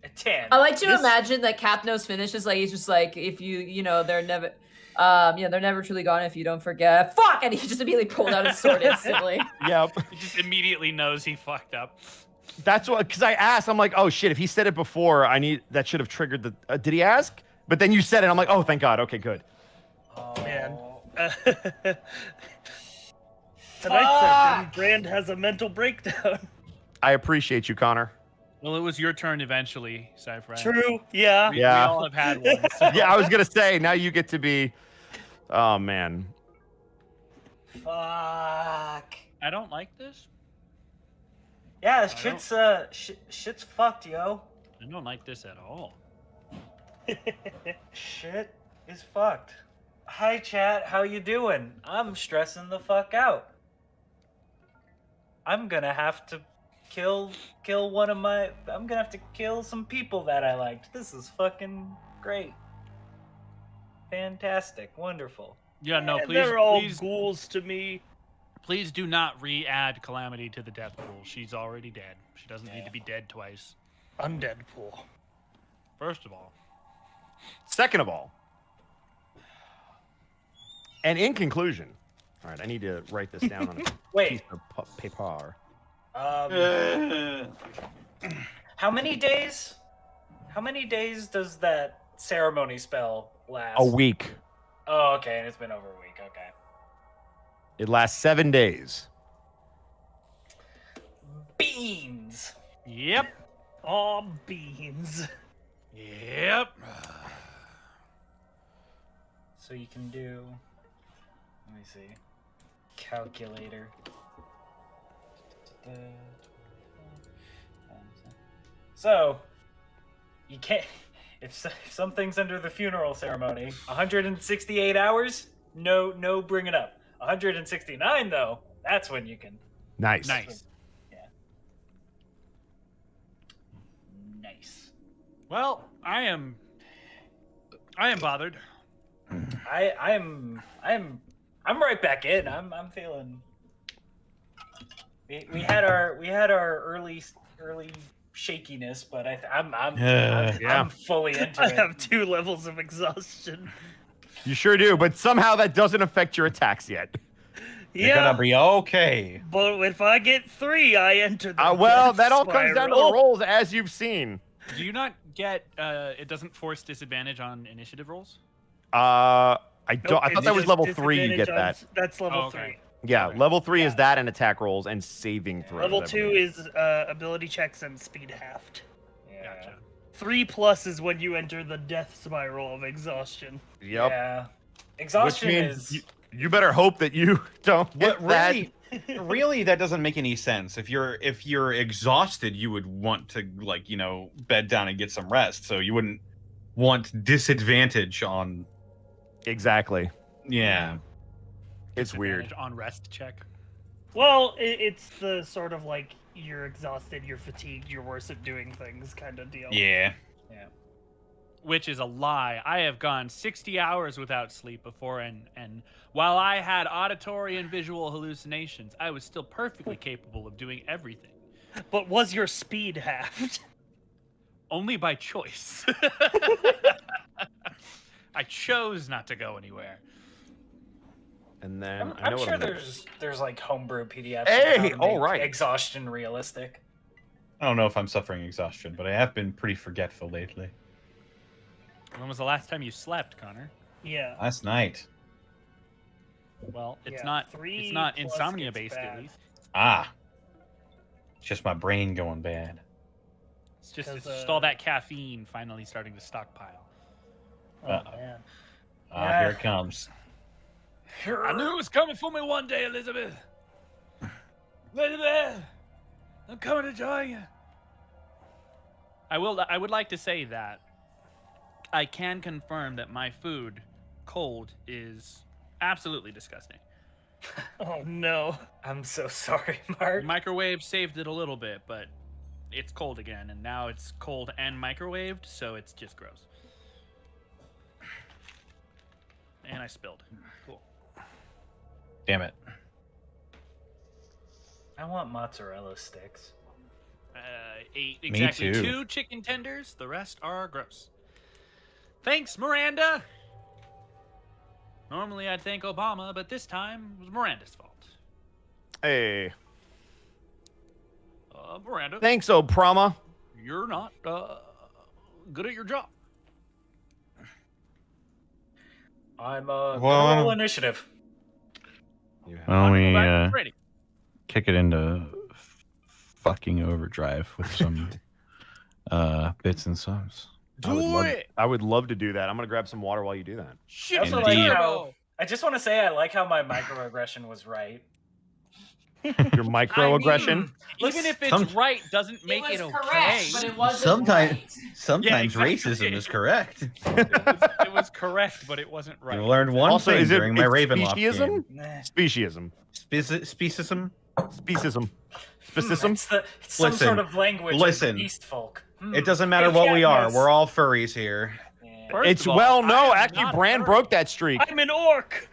A 10. I like to imagine that Kapnos finishes like he's just like, if they're never, they're never truly gone if you don't forget. Fuck! And he just immediately pulled out his sword instantly. Yep. He just immediately knows he fucked up. That's what, because I asked, I'm like, oh shit, if he said it before, that should have triggered the, did he ask? But then you said it, I'm like, oh, thank God, okay, good. Oh, man. Tonight's session, Brand has a mental breakdown. I appreciate you, Connor. Well, it was your turn eventually, Cypher. True, yeah. We all have had one. So. Yeah, I was going to say, now you get to be, oh, man. Fuck. I don't like this. Yeah, shit's fucked, yo. I don't like this at all. Shit is fucked. Hi, chat. How you doing? I'm stressing the fuck out. I'm gonna have to kill I'm gonna have to kill some people that I liked. This is fucking great. Fantastic. Wonderful. Yeah, no, please. They're all ghouls to me. Please do not re-add Calamity to the death pool. She's already dead. She doesn't need to be dead twice. Undead pool. First of all. Second of all. And in conclusion. All right, I need to write this down on a piece of paper. How many days? How many days does that ceremony spell last? A week. Oh, okay, and it's been over a week. Okay. It lasts 7 days. Beans. Yep. Oh, beans. Yep. So you can do. Let me see. Calculator. So you can't. If something's under the funeral ceremony, 168 hours. No, bring it up. 169 though. That's when you can. Nice. Nice. Yeah. Nice. Well, I am bothered. I'm right back in. I'm feeling. We had our early shakiness, but I'm fully into I it. have 2 levels of exhaustion. You sure do, but somehow that doesn't affect your attacks yet. You're gonna be okay. But if I get 3, I enter the Well, death that all comes down to the spiral. rolls, as you've seen. Do you not get it doesn't force disadvantage on initiative rolls? I Nope, don't. I it's thought that was just level 3. You get disadvantage that. That's level Oh, okay. 3. Yeah, Okay. level 3 is that and attack rolls and saving throws. Level I 2 believe. is ability checks and speed halved. Yeah. Gotcha. 3+ is when you enter the death spiral of exhaustion. Yep. Yeah. Which Exhaustion means is. you better hope that you don't hit But that. really, that doesn't make any sense. If you're exhausted, you would want to bed down and get some rest. So you wouldn't want disadvantage on. Exactly. Yeah. It's weird. Disadvantage on rest check. Well, it's the sort of like you're exhausted, you're fatigued, you're worse at doing things kind of deal. Yeah. Which is a lie. I have gone 60 hours without sleep before, and while I had auditory and visual hallucinations, I was still perfectly capable of doing everything. But was your speed halved? Only by choice. I chose not to go anywhere. And then I I'm know what sure I'm gonna- there's like homebrew PDFs. Hey, on how to all make right. Exhaustion realistic. I don't know if I'm suffering exhaustion, but I have been pretty forgetful lately. When was the last time you slept, Connor? Yeah. Last night. Well, it's Yeah, not 3 it's not plus insomnia gets based at bad. least. It's just my brain going bad. It's just 'Cause, it's just all that caffeine finally starting to stockpile. Oh, Uh-oh. man. Here it comes. I knew it was coming for me one day, Elizabeth. Elizabeth, I'm coming to join you. I would like to say that I can confirm that my food, cold, is absolutely disgusting. Oh, no. I'm so sorry, Mark. Microwave saved it a little bit, but it's cold again, and now it's cold and microwaved, so it's just gross. And I spilled. Cool. Damn it. I want mozzarella sticks. Ate exactly too. 2 chicken tenders. The rest are gross. Thanks, Miranda. Normally I'd thank Obama, but this time it was Miranda's fault. Hey. Miranda, Thanks, Oprama. you're not good at your job. I'm Well, roll initiative. Why don't we Back ready. kick it into fucking overdrive with some bits and subs? Do it. I would love to do that. I'm gonna grab some water while you do that. Shit, I also Indeed. like turbo. how I just want to say I like how my microaggression was right. Your microaggression. Even if it's Some- right, doesn't make it, was okay. correct, but it wasn't Sometimes- right. Sometimes exactly. racism is correct. It was correct, but it wasn't right. You learned one Also, thing is it during my it's Ravenloft speciesism? game. Nah. Speciesism. Speciesism? Speciesism. Speciesism. It's some Listen, sort of language listen. of beast folk. It doesn't matter Hey, what we are. Katniss. We're all furries here. Yeah. First It's of all, well, no. I am Actually, not a Bran furry. broke that streak. I'm an orc.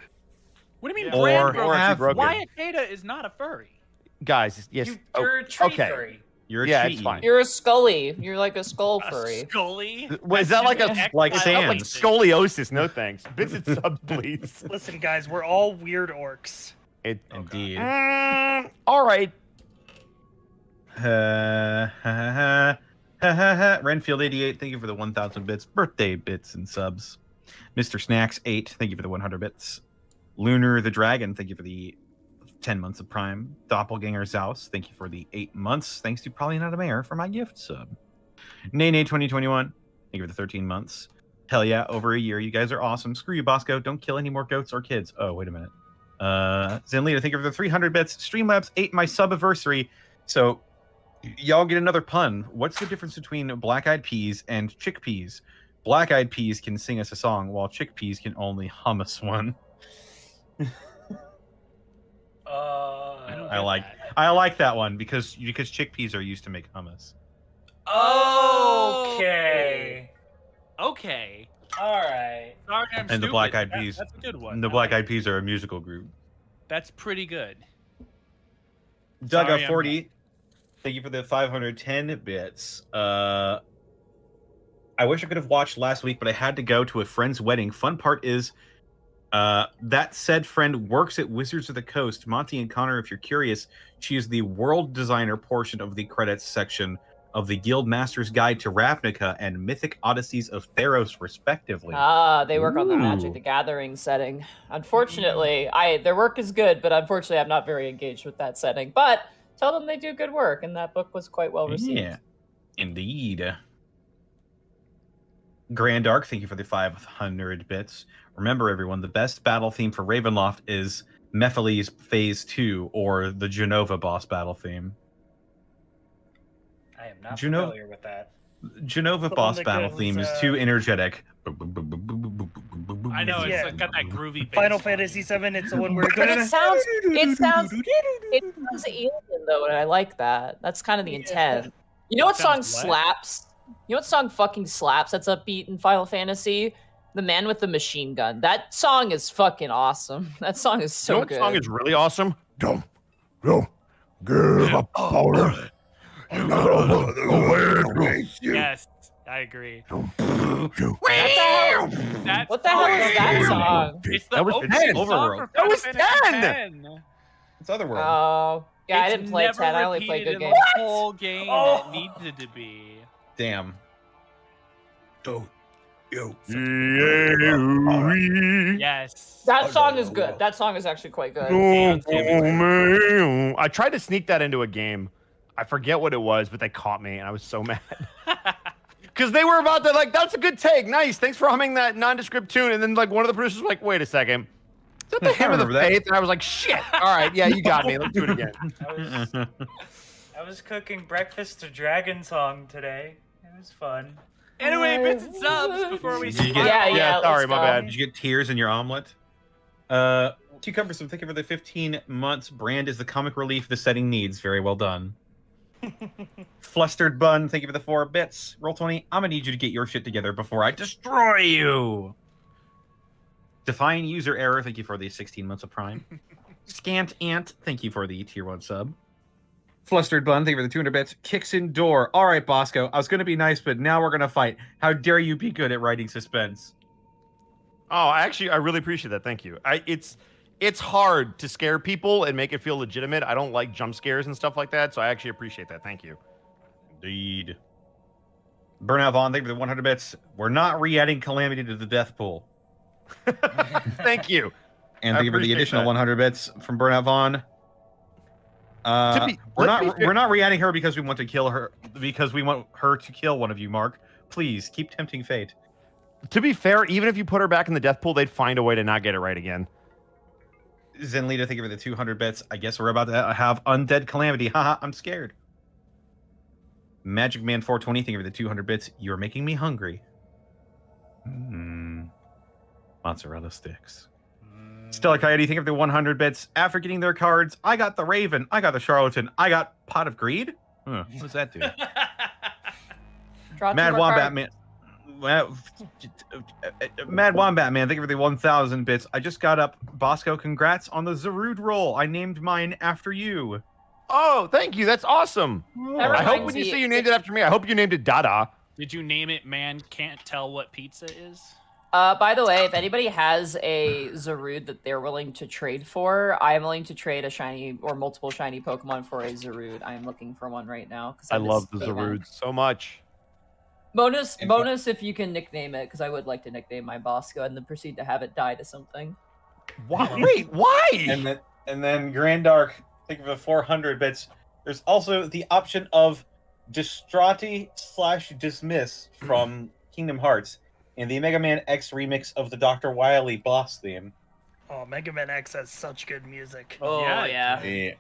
What do you mean Yeah. Bran Or broke? have broken. Wyatt Data is not a furry. Guys, yes. You're a tree okay. furry. You're a Yeah, cheat. it's fine. You're a scully. You're like a skull furry. Scully? Wait, is that like a Like like Sans. scoliosis? No thanks. Visit sub, please. Listen, guys, we're all weird orcs. Indeed. All right. Renfield 88, thank you for the 1,000 bits. Birthday bits and subs. Mr. Snacks 8, thank you for the 100 bits. Lunar the Dragon, thank you for the 10 months of Prime. Doppelganger Zaus, thank you for the 8 months. Thanks to Probably Not a Mayor for my gift sub. Nene 2021, thank you for the 13 months. Hell yeah, over a year. You guys are awesome. Screw you, Bosco. Don't kill any more goats or kids. Oh, wait a minute. Zenlita, thank you for the 300 bits. Streamlabs 8, my sub-anniversary. So, y'all get another pun. What's the difference between black-eyed peas and chickpeas? Black-eyed peas can sing us a song, while chickpeas can only hum us one. I like that one because chickpeas are used to make hummus. Okay. Okay. All right. Sorry, I'm And the stupid. black-eyed peas. That's a good one. And the I like black-eyed it. peas are a musical group. That's pretty good. Doug Sorry, I'm 40. Thank you for the 510 bits. I wish I could have watched last week, but I had to go to a friend's wedding. Fun part is that said friend works at Wizards of the Coast. Monty and Connor, if you're curious, she is the world designer portion of the credits section of the Guild Master's Guide to Ravnica and Mythic Odysseys of Theros, respectively. They work on the Magic the Gathering setting. Unfortunately, their work is good, but unfortunately, I'm not very engaged with that setting. But tell them they do good work, and that book was quite well received. Yeah, indeed. Grand Arc, thank you for the 500 bits. Remember, everyone, the best battle theme for Ravenloft is Mephiles Phase 2, or the Genova boss battle theme. I am not Juno- familiar with that. Genova The boss one that battle goes, theme is too energetic. I know, it's Yeah. got that groovy bass Final line. Fantasy VII. It's the one where But it sounds alien though, and I like that. That's kind of the intent. You know what song Sounds what? slaps? You know what song fucking slaps? That's upbeat in Final Fantasy. The Man with the Machine Gun. That song is fucking awesome. That song is so You know what good. song is really awesome? Don't give up power. Yes, I agree. What the hell? That's What the hell is that song? It's the That was opening 10. song Overworld. for That was Final Fantasy 10. X. It's Otherworld. Oh, yeah, I It's didn't play never 10. I only played repeated good in games. the whole game Oh. it needed to be. Damn. Yes. That song is good. That song is actually quite good. I tried to sneak that into a game. I forget what it was, but they caught me, and I was so mad. Because they were about to, like, that's a good take. Nice. Thanks for humming that nondescript tune. And then, like, one of the producers was like, wait a second. Is that the hymn of the remember that. faith? And I was like, shit. All right. Yeah, you got me. Let's do it again. I was cooking breakfast to Dragon Song today. It was fun. Anyway, bits and subs before we Did you start. get- Yeah, sorry, let's my go. bad. Did you get tears in your omelet? Cucumber, some thank you for the 15 months. Brand is the comic relief the setting needs. Very well done. Flustered Bun, thank you for the 4 bits. Roll 20, I'm gonna need you to get your shit together before I destroy you. Define user error, thank you for the 16 months of Prime. Scant Ant, thank you for the tier 1 sub. Flustered Bun, thank you for the 200 bits. Kicks in Door. All right, Bosco, I was gonna be nice, but now we're gonna fight. How dare you be good at writing suspense? Oh, actually, I really appreciate that. Thank you. It's hard to scare people and make it feel legitimate. I don't like jump scares and stuff like that, so I actually appreciate that. Thank you. Indeed. Burnout Vaughn, thank you for the 100 bits. We're not re-adding Calamity to the death pool. Thank you. And I thank you for the appreciate additional that. 100 bits from Burnout Vaughn. let's be fair- We're not re-adding her because we want to kill her, because we want her to kill one of you, Mark. Please keep tempting fate. To be fair, even if you put her back in the death pool, they'd find a way to not get it right again. Zenlita, thank you for the 200 bits. I guess we're about to have Undead Calamity. Haha, I'm scared. Magic Man 420, thank you for the 200 bits. You're making me hungry. Mozzarella sticks. Stellar Coyote, thank you for the 100 bits. After getting their cards, I got the Raven, I got the Charlatan, I got Pot of Greed? Huh, what does that do? Draw two Mad more Wombat cards. Man. Mad Wombat Man, thank you for the 1,000 bits. I just got up. Bosco, congrats on the Zarude roll. I named mine after you. Oh, thank you. That's awesome. That I hope reminds when you me- say you named it after me, I hope you named it Dada. Did you name it Man Can't Tell What Pizza Is? By the way, if anybody has a Zarude that they're willing to trade for, I'm willing to trade a shiny or multiple shiny Pokemon for a Zarude. I'm looking for one right now. I love the Zarude so much. Bonus if you can nickname it, because I would like to nickname my Bosco and then proceed to have it die to something. Why? Wait, why? And then Grand Dark, think of it 400 bits. There's also the option of Distrati/Dismiss from Kingdom Hearts in the Mega Man X remix of the Dr. Wily boss theme. Oh, Mega Man X has such good music. Oh yeah.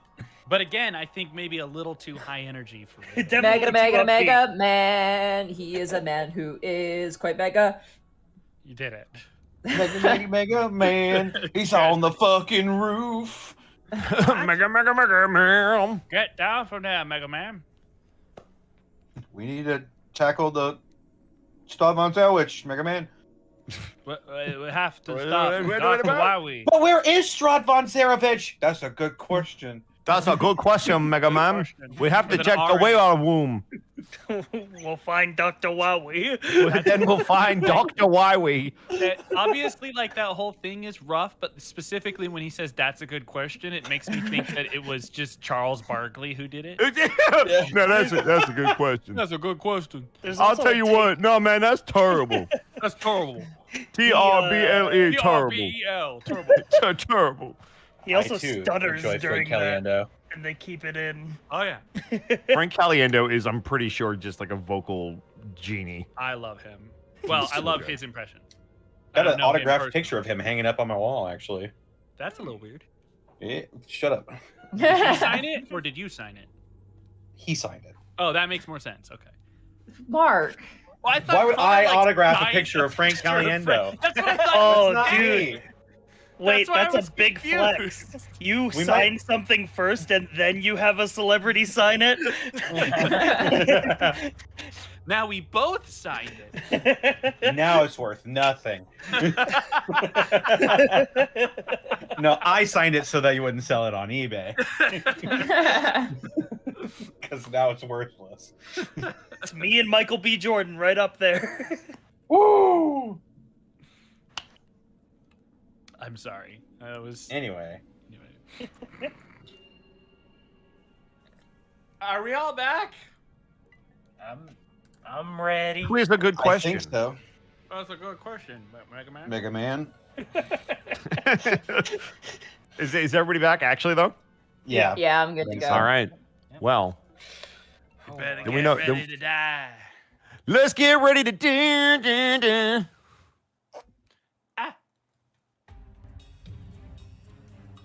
But again, I think maybe a little too high energy for me. Definitely Mega too upbeat. Man. He is a man who is quite mega. You did it. Mega Man, he's on the fucking roof. Mega Man. Get down from there, Mega Man. We need to tackle the Starmon Sandwich, Mega Man. We have to stop. wait, Dr. wait. Wowie. But where is Stradvan Zarevich? That's a good question. That's a good question, Mega Man. question. We have to With an check R in away it. our womb. We'll find Dr. Wowie. Then we'll find Dr. Wywee. Obviously, like, that whole thing is rough, but specifically when he says that's a good question, it makes me think that it was just Charles Barkley who did it. No, that's a good question. That's a good question. There's I'll also tell a you tape- what. No, man, that's terrible. That's terrible. T-R-B-L-E, terrible. T-R-B-E-L, terrible. Terrible. He also I, too, stutters enjoy during Frank that, Caliendo. and they keep it in. Oh, yeah. Frank Caliendo is, I'm pretty sure, just like a vocal genie. I love him. Well, He's I so love good. his impression. I Got don't an know him autographed personally. picture of him hanging up on my wall, actually. That's a little weird. Yeah, shut up. Did he sign it, or did you sign it? He signed it. Oh, that makes more sense. Okay. Mark. Well, I thought Why would Connor, I like, autograph a signed picture of Frank picture of Caliendo? Frank- That's what I thought. Oh, Not dude. me. Wait, That's why I that's was a big confused. flex. You We sign might- something first, and then you have a celebrity sign it. Now we both signed it. Now it's worth nothing. No, I signed it so that you wouldn't sell it on eBay. Because now it's worthless. It's me and Michael B. Jordan right up there. Woo! I'm sorry. That was. Anyway. Are we all back? I'm ready. Here's a good I question. think so. That's a good question, Mega Man. Mega Man. Is everybody back, actually, though? Yeah. Yeah, I'm good to go. All right. Well, You better Do get we know- ready do- to die. let's get ready to do.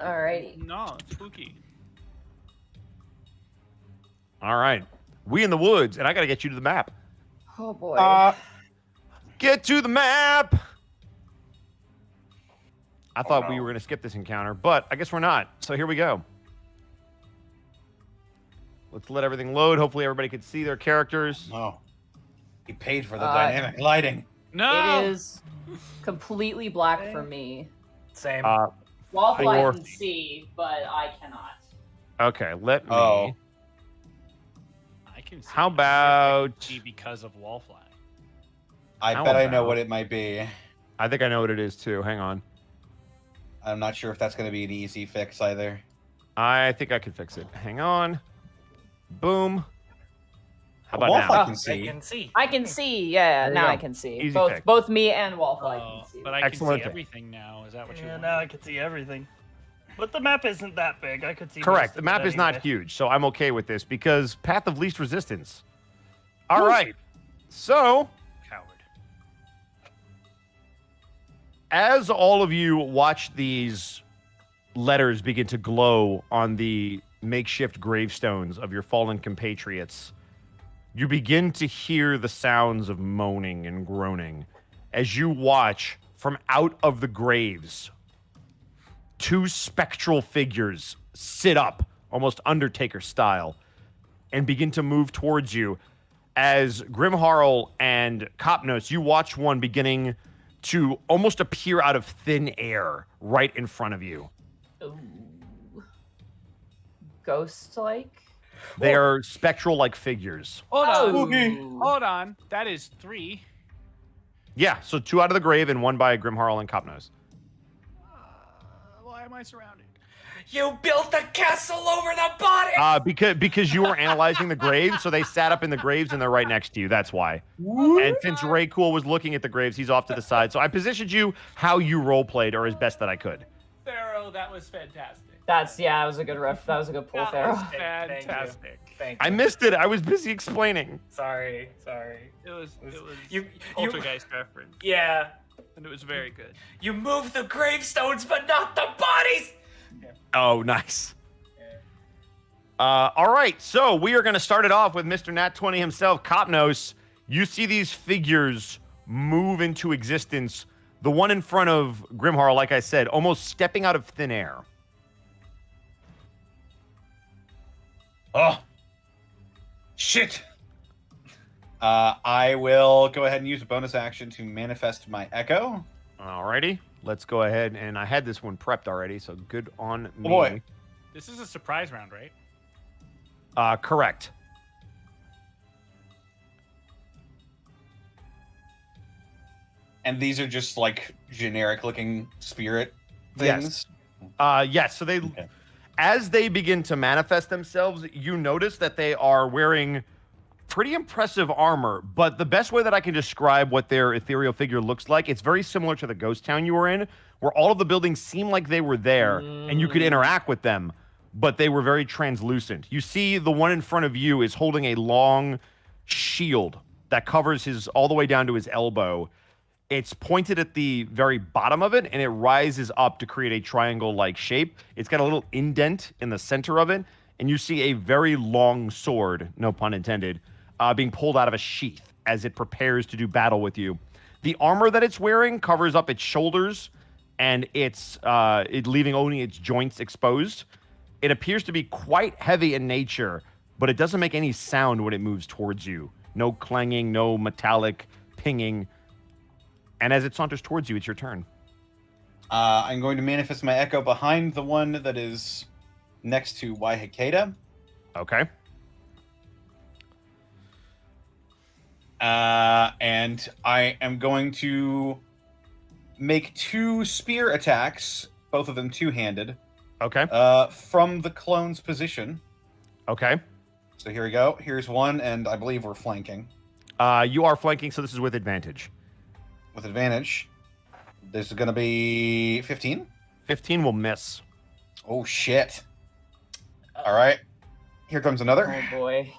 Alrighty. No, it's spooky. All right. We in the woods, and I got to get you to the map. Oh boy. Get to the map. I thought we were going to skip this encounter, but I guess we're not. So here we go. Let's let everything load. Hopefully everybody can see their characters. No. He paid for the dynamic lighting. No. It is completely black for me. Same. Waffle I Or- can see, but I cannot. Okay, let me. Oh. I can see How it. I about- can see because of Wallfly. I How bet I know about- what it might be. I think I know what it is too. Hang on. I'm not sure if that's going to be an easy fix either. I think I can fix it. Hang on. Boom. How about Wolf now? I can I see. can see. I can see. Yeah, There you now go. I can see. Easy both fix. both me and Waffle I can see. But I can Excellent see pick. everything now. Is that what you Yeah, want? now I can see everything. But the map isn't that big. I could see. Correct. most The of map it is not anyway. huge, so I'm okay with this because path of least resistance. All right. So, Coward. as all of you watch these letters begin to glow on the makeshift gravestones of your fallen compatriots, you begin to hear the sounds of moaning and groaning as you watch from out of the graves two spectral figures sit up, almost Undertaker style, and begin to move towards you. As Grimharl and Copnos, you watch one beginning to almost appear out of thin air right in front of you. Ooh. ghost-like? They are spectral-like figures. Hold on. Okay. Hold on. That is 3. Yeah, so 2 out of the grave and 1 by Grimharl and Copnose. Why am I surrounded? You built a castle over the body. Because you were analyzing the graves, so they sat up in the graves and they're right next to you. That's why. And since Raycool was looking at the graves, he's off to the side. So I positioned you how you role played, or as best that I could. Pharaoh, that was fantastic. That was a good ref. That was a good pull, That Pharaoh. was fantastic. Thank you. I missed it. I was busy explaining. Sorry. It was You- poltergeist reference, Yeah. and it was very good. You moved the gravestones, but not the bodies. Oh, nice. All right, so we are going to start it off with Mr. Nat 20 himself, Copnose. You see these figures move into existence. The one in front of Grimharl, like I said, almost stepping out of thin air. Oh, shit. I will go ahead and use a bonus action to manifest my echo. Alrighty, let's go ahead. And I had this one prepped already, so good on me. Oh boy. This is a surprise round, right? Correct. And these are just like generic looking spirit Yes. things. Yes, so they, Okay. as they begin to manifest themselves, you notice that they are wearing pretty impressive armor, but the best way that I can describe what their ethereal figure looks like, it's very similar to the ghost town you were in, where all of the buildings seem like they were there and you could interact with them, but they were very translucent. You see the one in front of you is holding a long shield that covers his all the way down to his elbow. It's pointed at the very bottom of it, and it rises up to create a triangle-like shape. It's got a little indent in the center of it, and you see a very long sword, no pun intended, being pulled out of a sheath as it prepares to do battle with you. The armor that it's wearing covers up its shoulders, and it's leaving only its joints exposed. It appears to be quite heavy in nature, but it doesn't make any sound when it moves towards you. No clanging, no metallic pinging. And as it saunters towards you, it's your turn. I'm going to manifest my echo behind the one that is next to Waihikeda. Okay. And I am going to make 2 spear attacks, both of them two-handed, Okay. from the clone's position. Okay. So here we go. Here's one, and I believe we're flanking. You are flanking, so this is with advantage. With advantage. This is going to be 15. 15 will miss. Oh, shit. All right. Here comes another. Oh boy.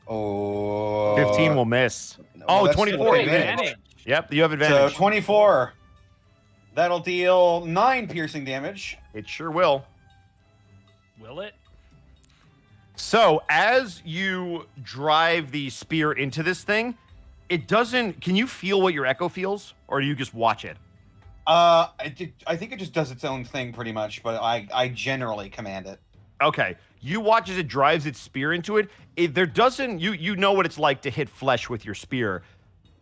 Oh. 15 will miss. No, Oh, that's 24. with Advantage. Yep, you have So advantage. 24. That'll deal 9 piercing damage. It sure will. Will it? So, as you drive the spear into this thing, it doesn't... Can you feel what your echo feels? Or do you just watch it? I think it just does its own thing pretty much, but I generally command it. Okay. You watch as it drives its spear into it. There doesn't... You know what it's like to hit flesh with your spear.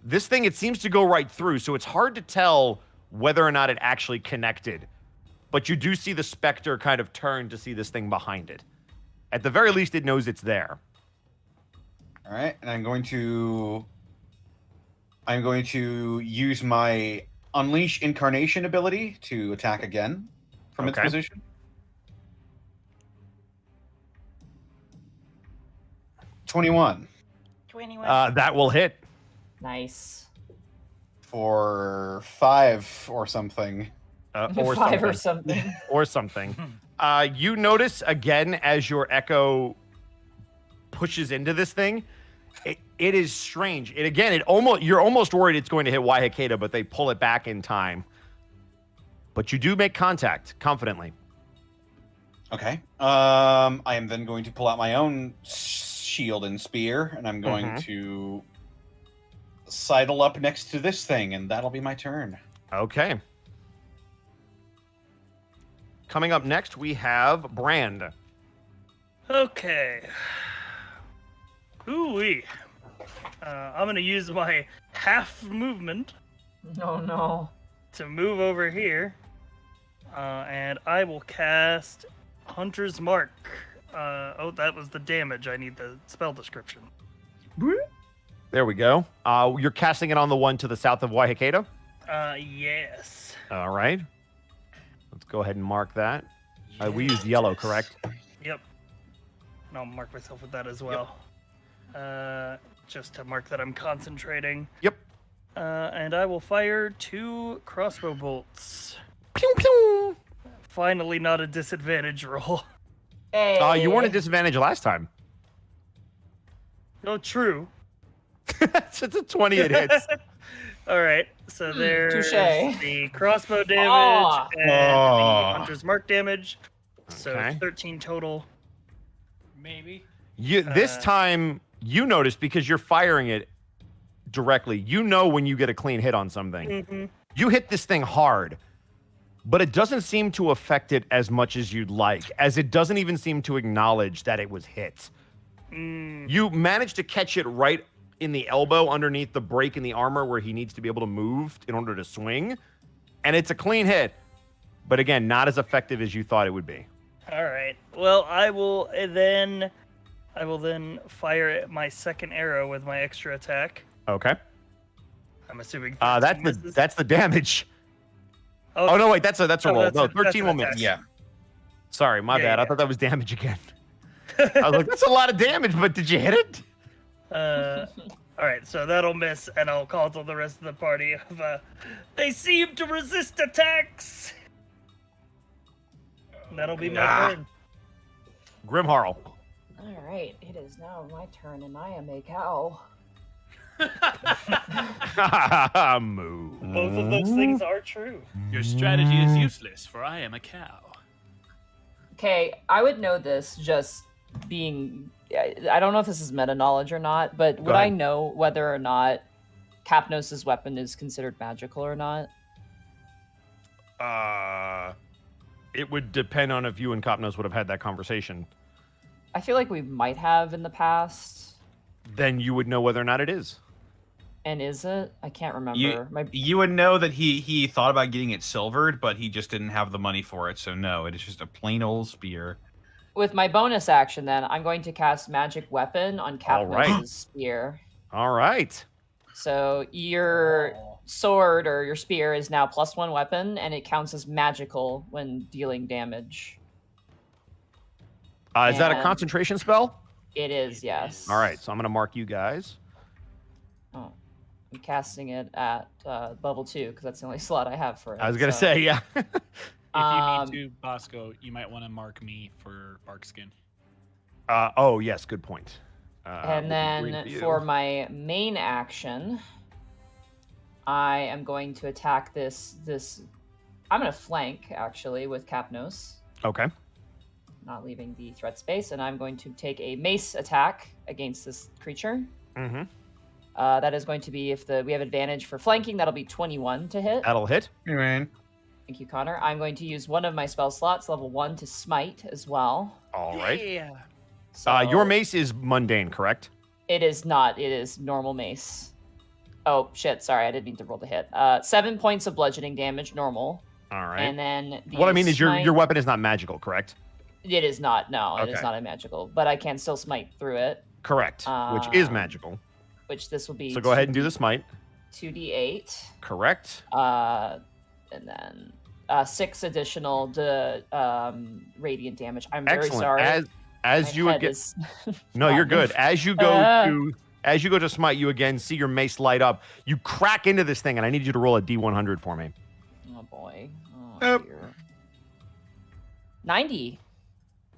This thing, it seems to go right through, so it's hard to tell whether or not it actually connected. But you do see the specter kind of turn to see this thing behind it. At the very least, it knows it's there. All right, and I'm going to use my Unleash Incarnation ability to attack again from its Okay. position. 21 That will hit. Nice. for 5 or something. Or 5 or something. something. Or something. You notice again as your echo pushes into this thing, it is strange. You're almost worried it's going to hit Waihikeda, but they pull it back in time. But you do make contact confidently. Okay. I am then going to pull out my own shield and spear, and I'm going Mhm. to sidle up next to this thing, and that'll be my turn. Okay. Coming up next, we have Brand. Okay. Ooh-wee. I'm going to use my half movement No, no. to move over here. And I will cast Hunter's Mark. Oh, that was the damage. I need the spell description. There we go. You're casting it on the one to the south of Waihakeda? Yes. All right. Let's go ahead and mark that. We used yellow, correct? Yep. And I'll mark myself with that as well. Just to mark that I'm concentrating. Yep. And I will fire 2 crossbow bolts. Pew, pew. Finally, not a disadvantage roll. Hey. You weren't at disadvantage last time. Oh, true. It's a 20 it hits. All right, so there's touche. the crossbow damage Aw. and the Hunter's Mark damage. So Okay. 13 total. Maybe. This time, you notice because you're firing it directly. You know when you get a clean hit on something. Mm-hmm. You hit this thing hard, but it doesn't seem to affect it as much as you'd like, as it doesn't even seem to acknowledge that it was hit. You managed to catch it right in the elbow underneath the break in the armor where he needs to be able to move in order to swing, and it's a clean hit, but again, not as effective as you thought it would be. All right. Well, I will then fire my second arrow with my extra attack. Okay. I'm assuming That's the damage. Oh no, wait, that's a roll. No, 13 will miss. Yeah. Sorry, my Yeah, bad. I yeah. thought that was damage again. I was like, that's a lot of damage, but did you hit it? All right, so that'll miss, and I'll call to the rest of the party of, they seem to resist attacks. That'll be my turn. Grimharl. All right, it is now my turn, and I am a cow. Moo. Both of those things are true. Your strategy is useless, for I am a cow. Okay, I would know this just being. I don't know if this is meta knowledge or not, but would I ahead. know whether or not Capnos' weapon is considered magical or not? It would depend on if you and Copnos would have had that conversation. I feel like we might have in the past. Then you would know whether or not it is. And is it? I can't remember. You would know that he thought about getting it silvered, but he just didn't have the money for it. So no, it is just a plain old spear. With my bonus action, then, I'm going to cast Magic Weapon on All right. Capnos' spear. All right. So your sword or your spear is now +1 weapon, and it counts as magical when dealing damage. Is that a And- concentration spell? It is, yes. All right, so I'm going to mark you guys. Oh, I'm casting it at level 2 because that's the only slot I have for it. I was going to so- say, yeah. If you Um, need to, Bosco, you might want to mark me for Barkskin. Oh, yes, good point. And would be then green you. for my main action, I am going to attack this. I'm going to flank, actually, with Capnos, Okay. not leaving the threat space, and I'm going to take a mace attack against this creature. Mm-hmm. That is going to be, if we have advantage for flanking, that'll be 21 to hit. That'll hit. Anyway, Thank you, Connor. I'm going to use one of my spell slots, level 1, to smite as well. All right. Yeah. So Your mace is mundane, correct? It is not. It is normal mace. Oh, shit. Sorry, I didn't mean to roll the hit. 7 points of bludgeoning damage, normal. All right. And then the What I mean is smite- your weapon is not magical, correct? It is not. No, it is Okay. not a magical. But I can still smite through it, Correct, which is Um, magical. which this will be. So go ahead and do the smite. 2d8. Correct. And then 6 additional radiant damage. I'm very Excellent. sorry. As My you would head get. is No, you're good. not- As you go to smite, you again see your mace light up. You crack into this thing, and I need you to roll a D100 for me. Oh boy. Oh, Nope. dear. 90.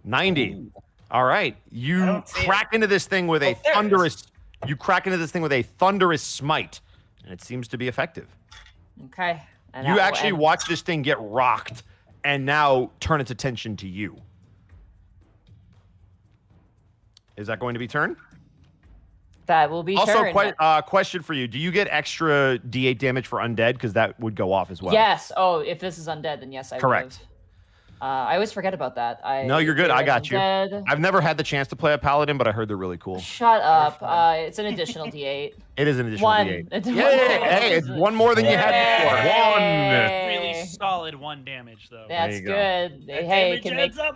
90. All right. I You don't see crack into this thing with a Oh, there it is. thunderous. You crack into this thing with a thunderous smite, and it seems to be effective. Okay. And that You will actually end- watch this thing get rocked, and now turn its attention to you. Is that going to be turn? That will be Also, turn. question for you: do you get extra D8 damage for undead? Because that would go off as well. Yes. Oh, if this is undead, then yes, I Correct. would. I always forget about that. No, you're good. if I they're got you. undead- I've never had the chance to play a paladin, but I heard they're really cool. Shut up. It's an additional D8. It is an additional One. D8. It's Yeah, one. hey, it's one more than you had before. Yay. Really solid 1 damage, though. That's you go. good. That Hey, damage can make adds up.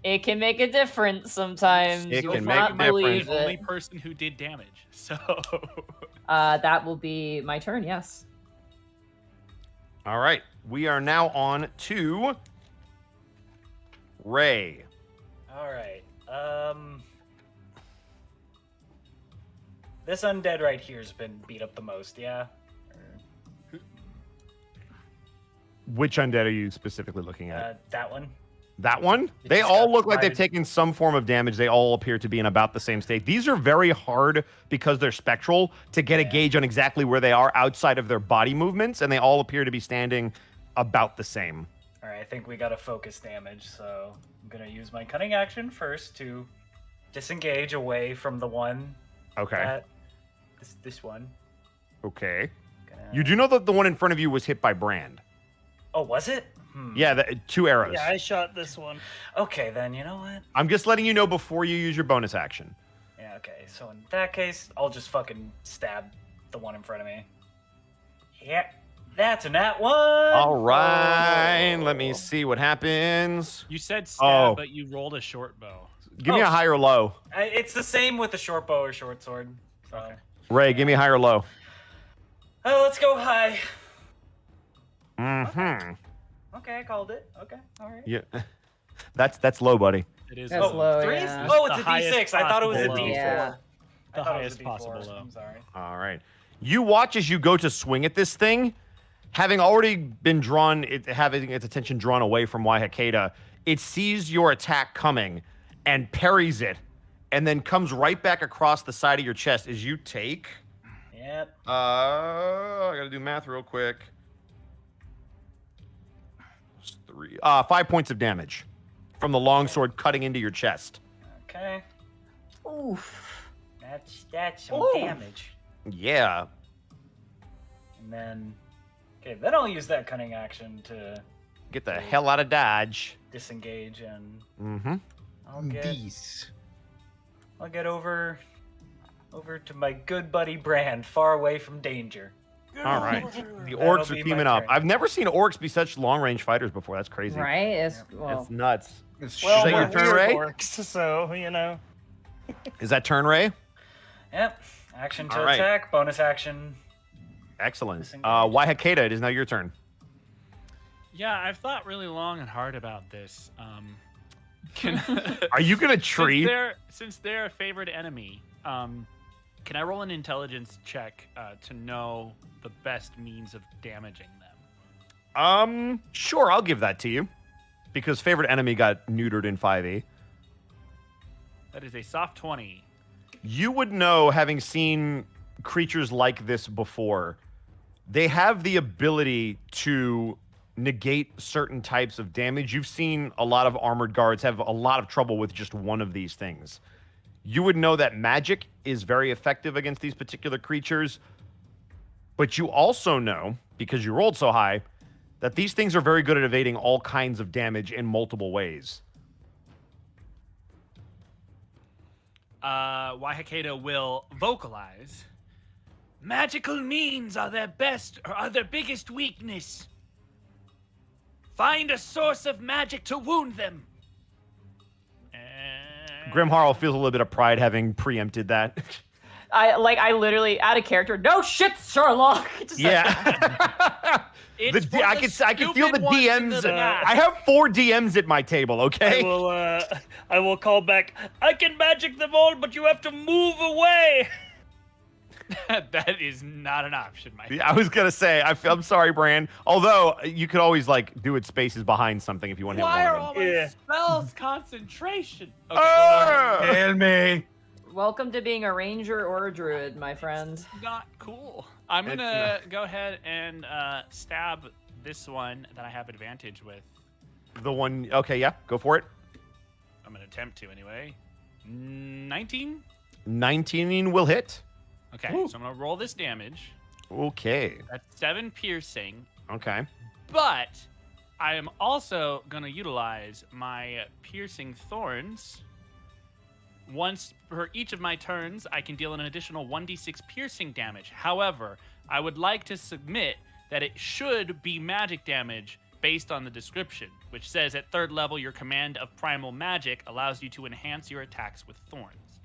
It can make a difference sometimes. It You can will make not a difference. believe The only it. person who did damage. So That will be my turn, yes. All right. We are now on to Ray. All right. This undead right here's been beat up the most, yeah? Which undead are you specifically looking at? That one. That one? It They just all got look like they've divided. taken some form of damage. They all appear to be in about the same state. These are very hard because they're spectral to get a gauge on exactly where they are outside of their body movements, and they all appear to be standing about the same. All right, I think we got to focus damage, so I'm going to use my cunning action first to disengage away from the one. Okay. This one. Okay. Gonna... You do know that the one in front of you was hit by Brand. Oh, was it? Yeah, 2 arrows. Yeah, I shot this one. Okay, then you know what? I'm just letting you know before you use your bonus action. Yeah, okay. So in that case, I'll just fucking stab the one in front of me. Yeah, that's a nat one. All right. Let me see what happens. you said stab, Oh. but you rolled a short bow. Give me a high or low. It's the same with the short bow or short sword. So. Okay. Ray, give me a high or low. Oh, let's go high. Mm-hmm. Okay, I called it. Okay, all right. Yeah. That's low, buddy. It is That's low. low, Threes? yeah. Oh, it's The a highest D6. I thought it was a possible D4. low. Yeah. I The thought it was a highest D4. possible low. I'm sorry. All right. You watch as you go to swing at this thing, having already been having its attention drawn away from Waihakeda, it sees your attack coming and parries it, and then comes right back across the side of your chest as you take. Yep. I gotta do math real quick. 5 points of damage from the longsword cutting into your chest. Okay. Oof. That's some Ooh. damage. Yeah. And then, okay, then I'll use that cunning action to Get the hell out of Dodge. disengage, and Mm-hmm. I'll get over to my good buddy Brand, far away from danger. All right. The That'll orcs are be my teaming up. turn. I've never seen orcs be such long-range fighters before. That's crazy. Right? It's, well, It's nuts. Well, Is that your we're turn, Ray? weird orcs, so you know. Is that turn, Ray? Yep. Action to All right. attack, bonus action. Excellent. Disengage. Waihakeda, it is now your turn. Yeah, I've thought really long and hard about this. Can Are you gonna tree? Since they're a favorite enemy, can I roll an intelligence check to know the best means of damaging them? Sure, I'll give that to you. Because favorite enemy got neutered in 5e. That is a soft 20. You would know, having seen creatures like this before, they have the ability to negate certain types of damage. You've seen a lot of armored guards have a lot of trouble with just one of these things. You would know that magic is very effective against these particular creatures, but you also know, because you rolled so high, that these things are very good at evading all kinds of damage in multiple ways. Waihakeda will vocalize. Magical means are their biggest weakness. Find a source of magic to wound them. Grimharl feels a little bit of pride having preempted that. I literally out of character. No shit, Sherlock. Just like- Yeah. It's for I the can feel the stupid ones in DMs. the back. I have 4 DMs at my table, okay? I will call back. I can magic them all, but you have to move away. That is not an option, my friend. I was going to say, I'm sorry, Bran. Although, you could always, do it spaces behind something if you want to hit Why are one all of my Yeah. spells concentration? Okay, them. Hail me. Welcome to being a ranger or a druid, my friend. not cool. I'm It's gonna go ahead and stab this one that I have advantage with. The one, okay, yeah, go for it. I'm gonna attempt to anyway. 19. 19 will hit. Okay, so I'm gonna roll this damage. Okay, That's 7 piercing, okay. but I am also gonna utilize my piercing thorns. Once per each of my turns, I can deal an additional 1d6 piercing damage. However, I would like to submit that it should be magic damage based on the description, which says at 3rd level, your command of primal magic allows you to enhance your attacks with thorns.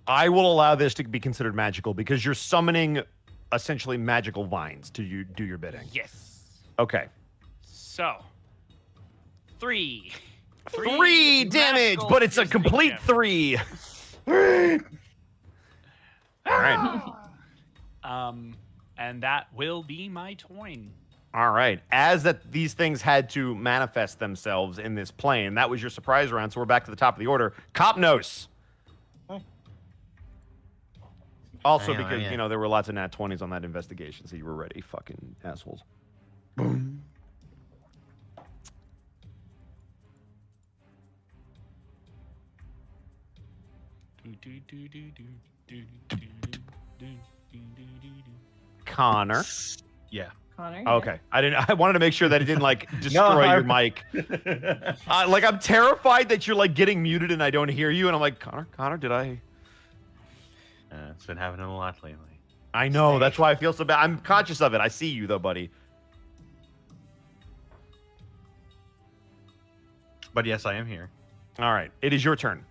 I will allow this to be considered magical because you're summoning essentially magical vines to do your bidding. Yes. Okay. So, 3 damage, but it's a complete damage. 3. All right. And that will be my turn. All right. As these things had to manifest themselves in this plane, that was your surprise round. So we're back to the top of the order. Copnos. Also, Hang on, because yeah. there were lots of nat 20s on that investigation, so you were ready, fucking assholes. Boom. Connor. Yeah. Connor. Okay, I wanted to make sure that it didn't destroy your mic. I'm terrified that you're getting muted and I don't hear you, and I'm like, Connor, did I? It's been happening a lot lately. I know. That's why I feel so bad. I'm conscious of it. I see you though, buddy. But yes, I am here. All right, it is your turn.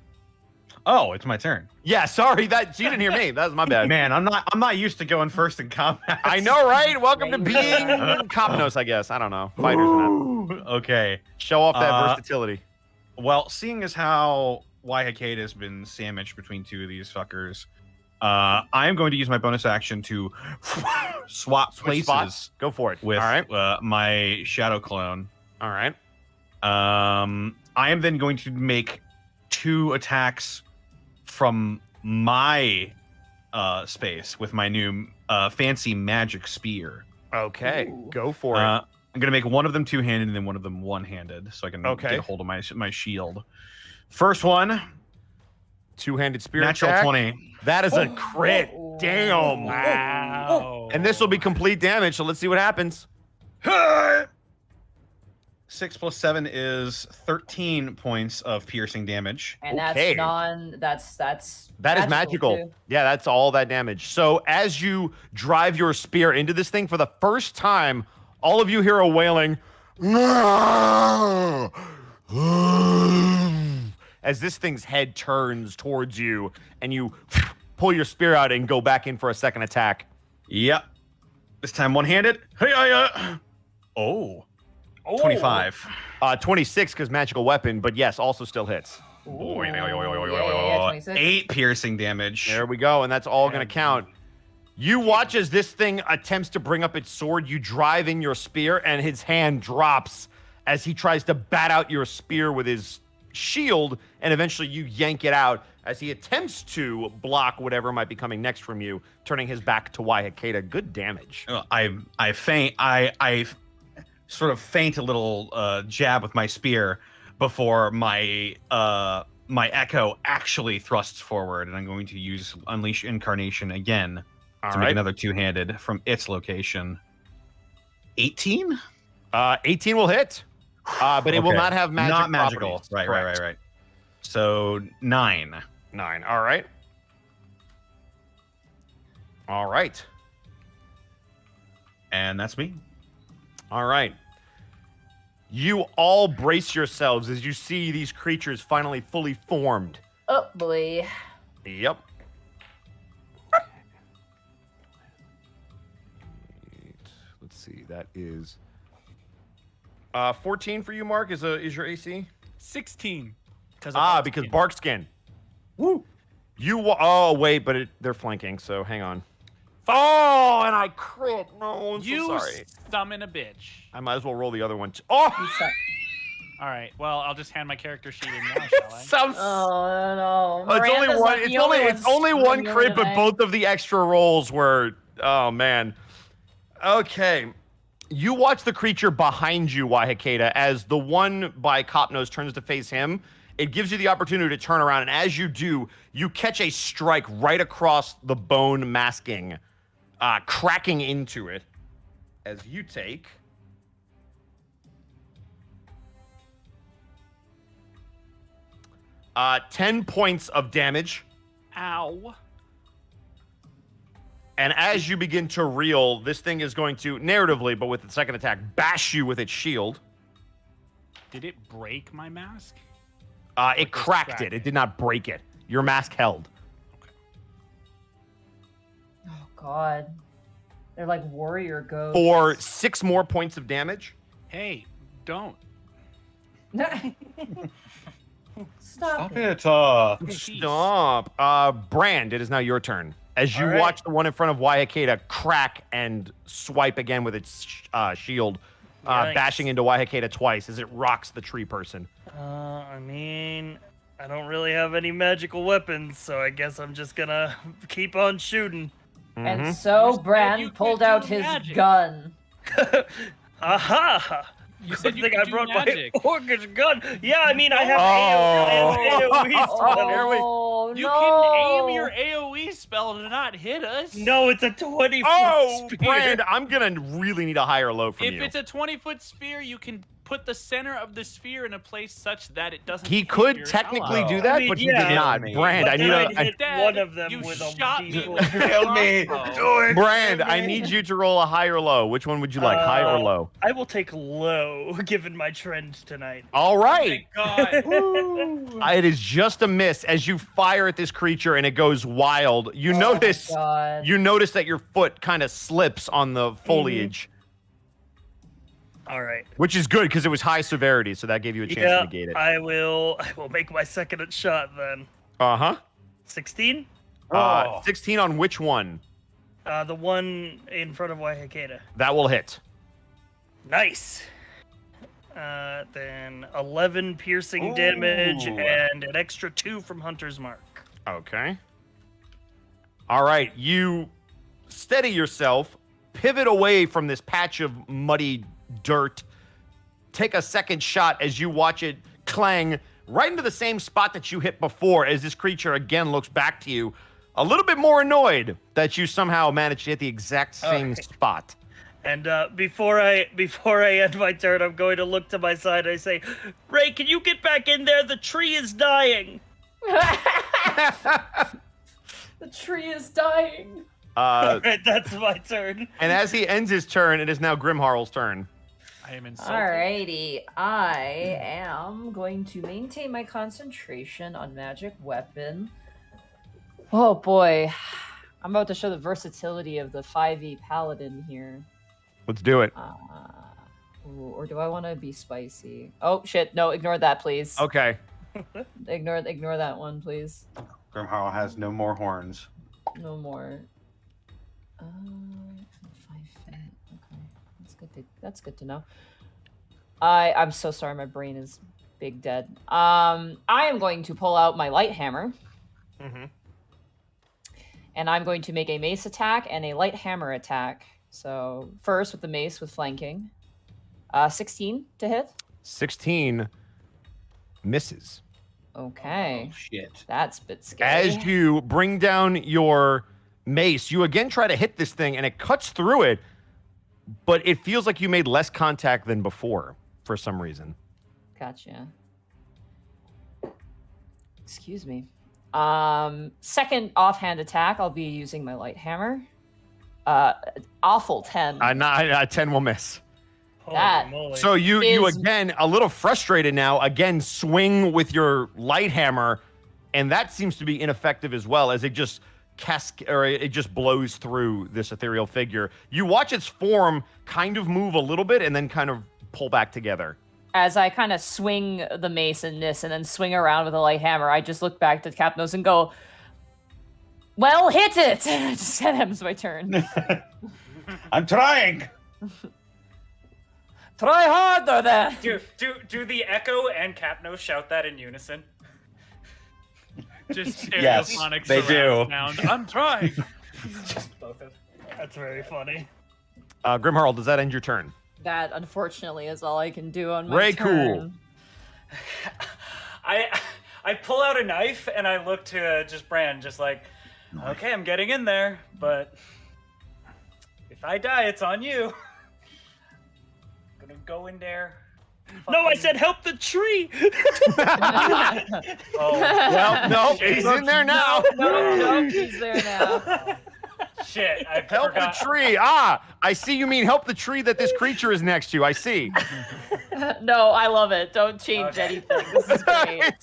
Oh, it's my turn. Yeah, sorry that you didn't hear me. That was my bad. Man, I'm not used to going first in combat. I know, right? Welcome to being Copnos, I guess. I don't know. Fighters or not. Okay. Show off that versatility. Well, seeing as how Waihakeda has been sandwiched between two of these fuckers, I am going to use my bonus action to swap Switch places spots. Go for it. with All right. my shadow clone. All right. I am then going to make 2 attacks from my space with my new fancy magic spear. Okay. Ooh. Go for it. I'm going to make one of them 2-handed and then one of them 1-handed so I can Okay. get a hold of my shield. First one, Two-handed spear natural attack. 20. That is a crit. Damn. Wow. And this will be complete damage, so let's see what happens. 6 plus 7 is 13 points of piercing damage. And Okay. that's That is magical. too. Yeah, that's all that damage. So as you drive your spear into this thing for the first time, all of you hear a wailing as this thing's head turns towards you, and you pull your spear out and go back in for a second attack. Yep. This time 1-handed. Oh. 25. 26 because magical weapon, but yes, also still hits. Yeah, 26. 8 piercing damage. There we go, and that's all going to count. You watch as this thing attempts to bring up its sword. You drive in your spear, and his hand drops as he tries to bat out your spear with his shield, and eventually you yank it out as he attempts to block whatever might be coming next from you, turning his back to Waihakeda. Good damage. I feint. I sort of feint a little jab with my spear before my my echo actually thrusts forward, and I'm going to use Unleash Incarnation again to make another 2-handed from its location. 18? 18 will hit, but it will not have magic. Not magical. properties. Right. Correct. So 9. 9. All right. All right. And that's me. All right. You all brace yourselves as you see these creatures finally fully formed. Oh boy. Yep. Let's see. That is 14 for you, Mark. Is your AC? 16. Because bark skin. Woo. Oh wait, but they're flanking. So hang on. Oh, and I crit. No, I'm You so sorry. summon a bitch. I might as well roll the other one. Oh. All right. Well, I'll just hand my character sheet in now, shall I? Some Oh no. It's only Miranda's one. not It's the only one one screwing crit, you but tonight. both of the extra rolls were. Oh man. Okay. You watch the creature behind you, Waihakeda, as the one by Copnose turns to face him. It gives you the opportunity to turn around, and as you do, you catch a strike right across the bone masking, cracking into it. As you take 10 points of damage. Ow. And as you begin to reel, this thing is going to, narratively, but with the second attack, bash you with its shield. Did it break my mask? It cracked it. It did not break it. Your mask held. Oh God, they're like warrior ghosts. For 6 more points of damage. Hey, don't. Stop it. Stop. Brand, it is now your turn. As you watch the one in front of Waihakeda crack and swipe again with its shield, bashing into Waihakeda twice as it rocks the tree person. I mean, I don't really have any magical weapons, so I guess I'm just gonna keep on shooting. And so Bran pulled out his gun. Aha! You said you think could I brought magic. my orcish gun. Yeah, I mean, I have AoE spell. You can aim your AoE spell to not hit us. No, it's a 20-foot sphere. Brand, I'm gonna really need a high or low from you. If it's a 20-foot sphere, you can put the center of the sphere in a place such that it doesn't. He hit could your technically ally. do that, I mean, but he yeah. did not. Brand, I need hit one of them you with a shot me D4. with Kill me. Do it. Brand, I need you to roll a high or low. Which one would you like, high or low? I will take low, given my trend tonight. All right. God. It is just a miss as you fire at this creature and it goes wild. You notice God. that your foot kind of slips on the foliage, All right. which is good because it was high severity, so that gave you a chance to negate it. I will make my second shot then. 16? 16 on which one? The one in front of Waihakeda. That will hit. Nice. Then 11 piercing damage and an extra 2 from Hunter's Mark. Okay. All right, you steady yourself, pivot away from this patch of muddy dirt, take a second shot as you watch it clang right into the same spot that you hit before as this creature again looks back to you, a little bit more annoyed that you somehow managed to hit the exact same spot. And before I end my turn, I'm going to look to my side. I say, Ray, can you get back in there? The tree is dying. The tree is dying. All right, that's my turn. And as he ends his turn, it is now Grimharl's turn. I am insulted. Alrighty, I am going to maintain my concentration on magic weapon. Oh boy, I'm about to show the versatility of the 5e paladin here. Let's do it. Or do I want to be spicy? Oh shit! No, ignore that, please. Okay. Ignore that one, please. Grimharl has no more horns. No more. 5 feet. Okay, that's good to know. I'm so sorry, my brain is big dead. I am going to pull out my light hammer. And I'm going to make a mace attack and a light hammer attack. So first with the mace with flanking. 16 to hit. 16 misses. Okay. Oh, shit. That's a bit scary. As you bring down your mace, you again try to hit this thing and it cuts through it, but it feels like you made less contact than before for some reason. Gotcha. Excuse me. Second offhand attack, I'll be using my light hammer. Awful 10. 10 will miss. That moly. So you is- again, a little frustrated now, again swing with your light hammer, and that seems to be ineffective as well as it just it just blows through this ethereal figure. You watch its form kind of move a little bit and then kind of pull back together. As I kind of swing the mace in this and then swing around with a light hammer, I just look back to Capnos and go, well, hit it! Just that ends my turn. I'm trying. Try harder then! Do the Echo and Capno shout that in unison? Just Yes, stereophonic they surround do. sound. I'm trying. Just both of them. That's very funny. Grimharl, does that end your turn? That, unfortunately, is all I can do on my Very turn. cool. I pull out a knife and I look to just Bran, just like, okay, I'm getting in there, but if I die, it's on you. I'm gonna go in there. No, I said help the tree. Oh, Well, no, he's in there now. No, he's there now. Shit, I Help forgot. the tree. Ah, I see you mean help the tree that this creature is next to. I see. No, I love it. Don't change Okay. anything. This is great.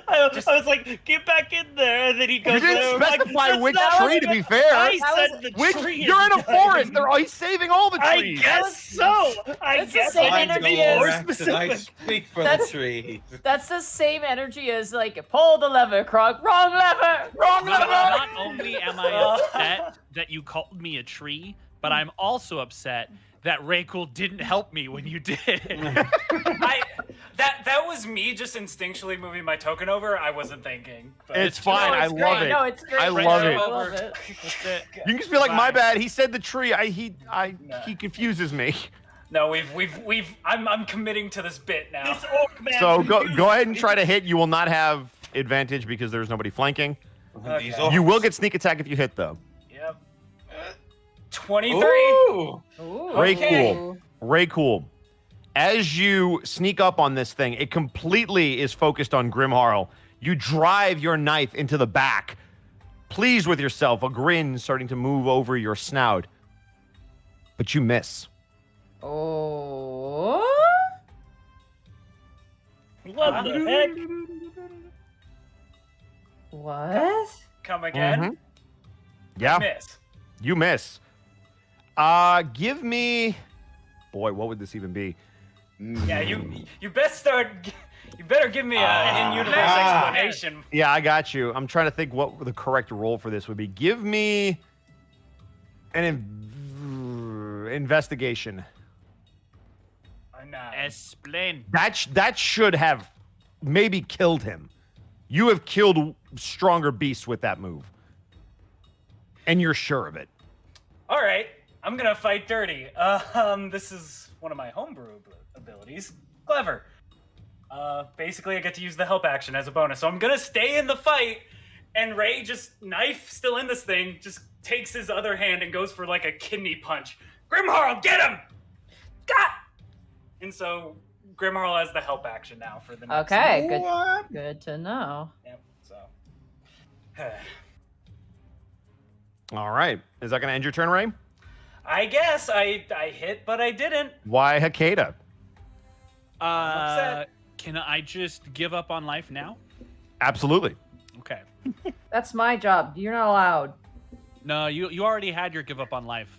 I was like, get back in there, and then he goes. You didn't "Oh, like, specify that's which not tree, what to I- be fair. I That said the Which tree. you're is in a dying. forest. He's saving all the I trees. guess so. I It's the guess same I need to energy be as- more Correct, and I specific. speak for That's- the tree. That's the same energy as like pull the lever, Krog. Wrong lever. Wrong lever. Not only am I upset that you called me a tree, but I'm also upset that Rayquel didn't help me when you did. That was me just instinctually moving my token over. I wasn't thinking. But It's fine. No, I it's love great. it. No, it's great. I Right love now, it. I love it. That's it. You can just be like, my Fine. bad. He said the tree. He Nah. confuses me. No, we've. I'm committing to this bit now. This orc man So confused go ahead and me. try to hit. You will not have advantage because there's nobody flanking. Okay. These orcs. You will get sneak attack if you hit though. Yep. 23. Ooh. Ooh. Ray Okay. cool. Ray cool. As you sneak up on this thing, it completely is focused on Grimharl. You drive your knife into the back, pleased with yourself, a grin starting to move over your snout. But you miss. Oh. What the heck? What? Come again. Mhm. Yeah, Miss. you miss. Give me. Boy, what would this even be? Yeah, you best start. You better give me an in-universe Ah. explanation. Yeah, I got you. I'm trying to think what the correct roll for this would be. Give me an investigation. Explain. That should have maybe killed him. You have killed stronger beasts with that move, and you're sure of it. All right, I'm gonna fight dirty. This is one of my homebrew abilities. Clever. Basically, I get to use the help action as a bonus, so I'm gonna stay in the fight. And Ray, just knife still in this thing, just takes his other hand and goes for like a kidney punch. Grimharl, get him! Got. And so Grimharl has the help action now for the next. Okay. What? Good to know. Yep. So. All right. Is that going to end your turn, Ray? I guess I hit, but I didn't. Why Hakeda? upset. Can I just give up on life now? Absolutely. Okay. That's my job. You're not allowed. No, you already had your give up on life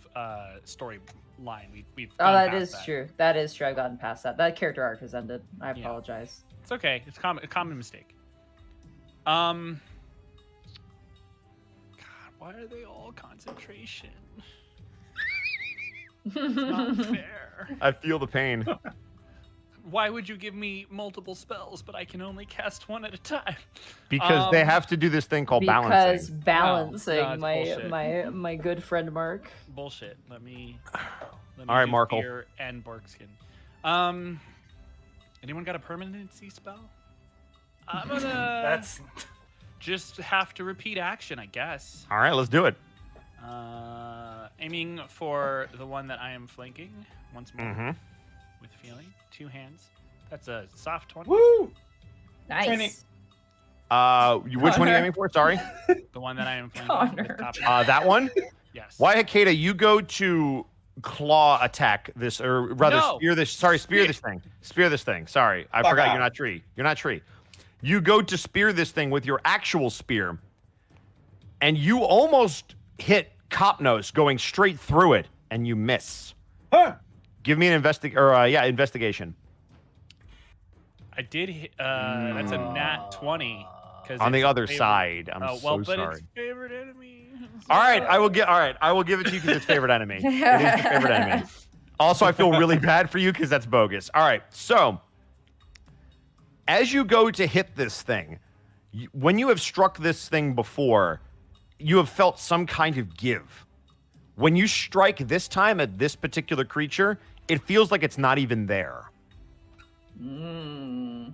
story line. We've Oh, gone that past is true. That is true. I've gotten past that. That character arc has ended. I Yeah. apologize. It's okay. It's a common mistake. God, why are they all concentration? It's not fair. I feel the pain. Why would you give me multiple spells, but I can only cast one at a time? Because they have to do this thing called Because balancing. balancing, No, it's bullshit. my good friend Mark. Bullshit. Let me All right, do Markle. Fear and Barkskin. Anyone got a permanency spell? I'm gonna That's just have to repeat action, I guess. All right, let's do it. Aiming for the one that I am flanking once more Mm-hmm. with feeling. 2 hands. That's a soft 20. Woo! Nice. Penny. Which one are you Connor. aiming for? Sorry. The one that I am flanking. Connor. With top That one? yes. Why Hakeda, you go to claw attack this, or rather No. spear this. Sorry, spear this thing. Spear this thing. Sorry, I Fuck forgot off. you're not tree. You're not tree. You go to spear this thing with your actual spear, and you almost hit Copnos going straight through it, and you miss. Huh. Give me an investigation. I did hit, that's a nat 20. 'Cause On the it's other favorite- side. I'm Oh, so well, but sorry. it's favorite enemy. All right, I will give it to you because it's favorite enemy. It is your favorite enemy. Also, I feel really bad for you because that's bogus. All right, so as you go to hit this thing, when you have struck this thing before, you have felt some kind of give. When you strike this time at this particular creature, it feels like it's not even there. Mm.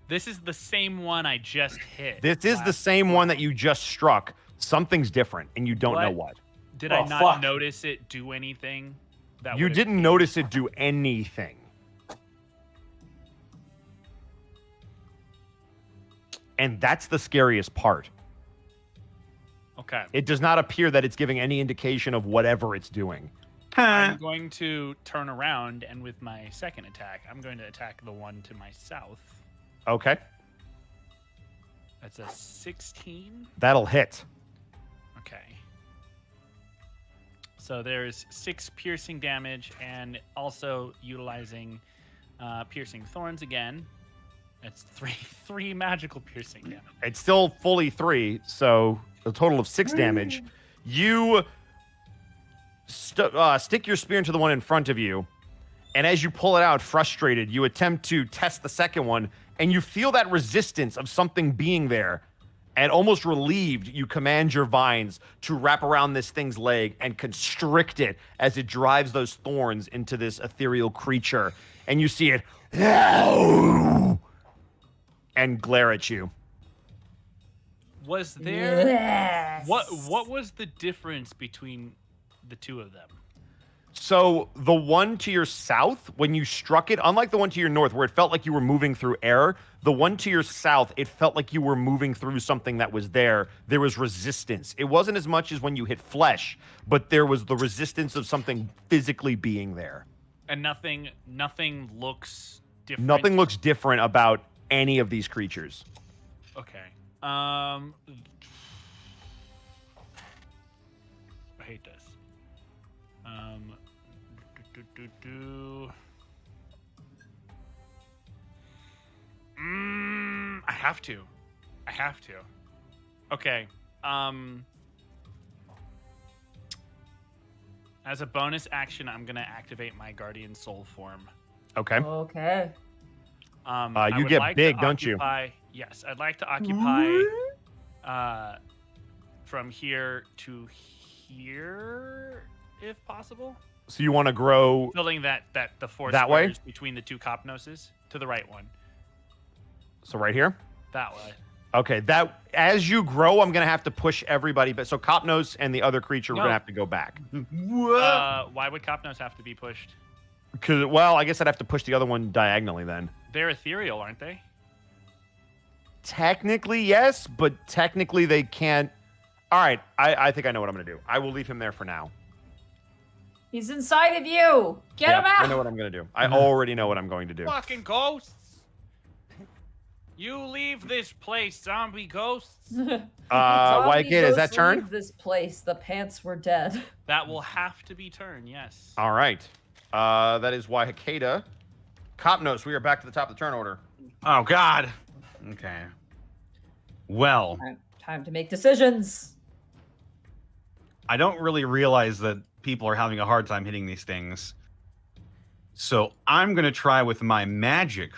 This is the same one I just hit. This is the last same one that round. you just struck. Something's different, and you don't know What? what. Did Oh, I not fuck. notice it do anything? That You would've- didn't notice it do anything. And that's the scariest part. Okay. It does not appear that it's giving any indication of whatever it's doing. I'm going to turn around, and with my second attack, I'm going to attack the one to my south. Okay. That's a 16. That'll hit. Okay. So there's 6 piercing damage, and also utilizing piercing thorns again. That's three magical piercing damage. It's still fully 3, so a total of 6 damage. You stick your spear into the one in front of you, and as you pull it out, frustrated, you attempt to test the second one, and you feel that resistance of something being there. And almost relieved, you command your vines to wrap around this thing's leg and constrict it as it drives those thorns into this ethereal creature. And you see it and glare at you. Was there Yes. what was the difference between the two of them? So the one to your south, when you struck it, unlike the one to your north, where it felt like you were moving through air, the one to your south, it felt like you were moving through something that was there. There was resistance. It wasn't as much as when you hit flesh, but there was the resistance of something physically being there. And nothing looks different. Nothing looks different about any of these creatures. Okay. I hate this. I have to. Okay. As a bonus action, I'm gonna activate my guardian soul form. Okay. Okay. I You would get like big, to don't you? Yes, I'd like to occupy from here to here, if possible. So you want to grow Filling that the 4 That way? squares between the 2 Copnoses to the right one. so right here? That way. Okay, that as you grow, I'm gonna have to push everybody. But so Copnos and the other creature, we're No. gonna have to go back. Why would Copnos have to be pushed? Because well, I guess I'd have to push the other one diagonally then. They're ethereal, aren't they? Technically, yes, but technically they can't. All right, I think I know what I'm gonna do. I will leave him there for now. He's inside of you. Get him I out. know what I'm gonna do. I already know what I'm going to do. Fucking ghosts! You leave this place, zombie ghosts. Why, kid? Is that turn? Leave this place. The pants were dead. That will have to be turn, yes. All right. That is why Hakeda. Copnos, we are back to the top of the turn order. Oh God. Okay. Well, Time to make decisions. I don't really realize that people are having a hard time hitting these things. So I'm gonna try with my magic,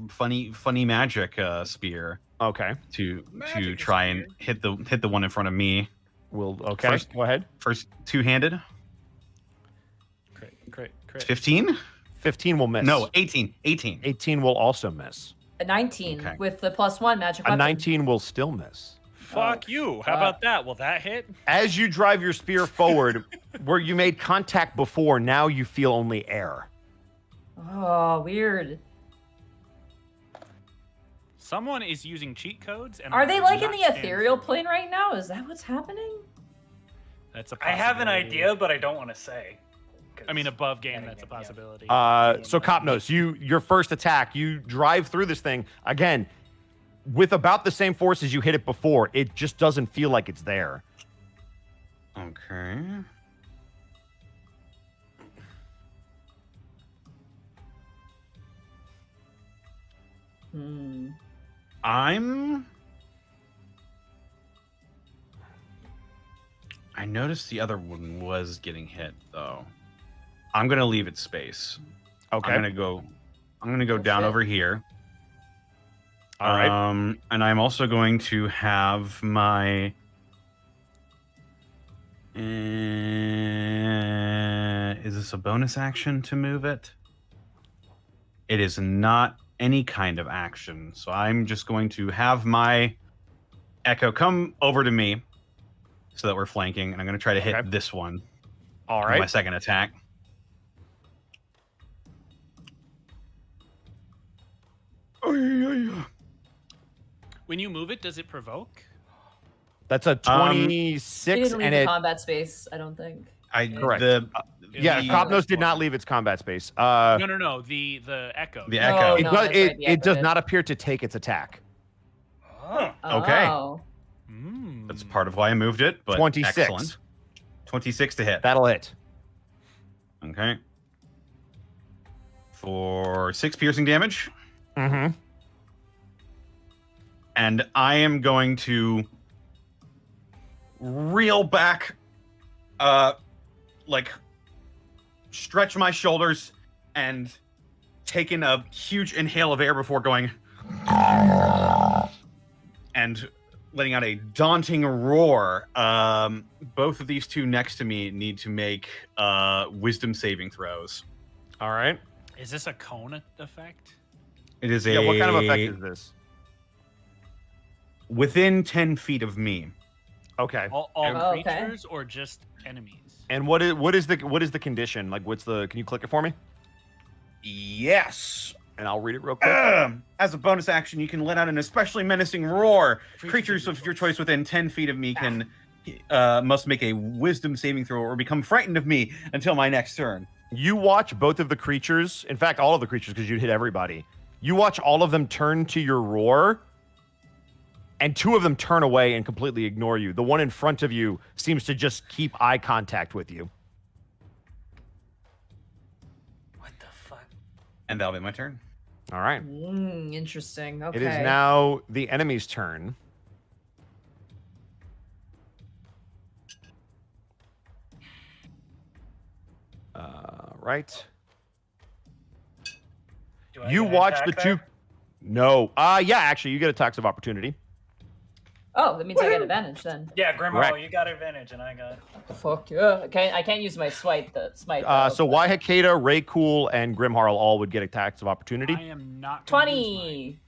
funny magic spear Okay. to Magic try spear. and hit the one in front of me. Okay. First- Go ahead. First two-handed. Crit. 15? 15 will miss. No, 18. 18 will also miss. A 19 Okay. with the +1 magic A weapon. 19 will still miss. Fuck you. How about that? Will that hit? As you drive your spear forward, where you made contact before, now you feel only air. Oh, weird. Someone is using cheat codes. And Are I they do like in not the stand ethereal for it. plane right now? Is that what's happening? That's a I have an possibility. idea, but I don't want to say. I mean, above game, Yeah, that's a yeah. possibility. So Copnos, your first attack, you drive through this thing again with about the same force as you hit it before. It just doesn't feel like it's there. Okay. I noticed the other one was getting hit though. I'm gonna leave it space. Okay. I'm gonna go down shit. over here. All right. And I'm also going to have my. Is this a bonus action to move it? It is not any kind of action. So I'm just going to have my Echo come over to me so that we're flanking. And I'm going to try to hit Okay. this one. All with right. My second attack. When you move it, does it provoke? That's a He 26, didn't leave and the it. combat space, I don't think. Correct. Yeah, The- Copnos did not leave its combat space. No. The echo. The No, echo. It no, does. that's right, the It echo does did. not appear to take its attack. Huh. Okay. Oh. That's part of why I moved it. But 26. Excellent. 26 to hit. That'll hit. Okay. For 6 piercing damage. Mm-hmm. And I am going to reel back, like stretch my shoulders and take in a huge inhale of air before going and letting out a daunting roar. Both of these two next to me need to make wisdom saving throws. All right. Is this a cone effect? It is Yeah. What kind of effect is this? within 10 feet of me. Okay. All Oh, okay. creatures or just enemies? And what is the condition? Like, what's the? Can you click it for me? Yes. And I'll read it real quick. As a bonus action, you can let out an especially menacing roar. Creatures of your choice within 10 feet of me can must make a wisdom saving throw or become frightened of me until my next turn. You watch both of the creatures. In fact, all of the creatures, because you'd hit everybody. You watch all of them turn to your roar, and 2 of them turn away and completely ignore you. The one in front of you seems to just keep eye contact with you. What the fuck? And that'll be my turn. All right. Interesting. Okay. It is now the enemy's turn. Right. Do I You get an watch attack the there? two. No. Yeah, actually, you get attacks of opportunity. Oh, that means I get advantage then. Yeah, Grimhall, Correct. you got advantage, and I got. Fuck yeah. Okay, I can't use my smite. The smite. So Waihakeda, Ray Cool, and Grimharl all would get attacks of opportunity. I am not gonna use mine.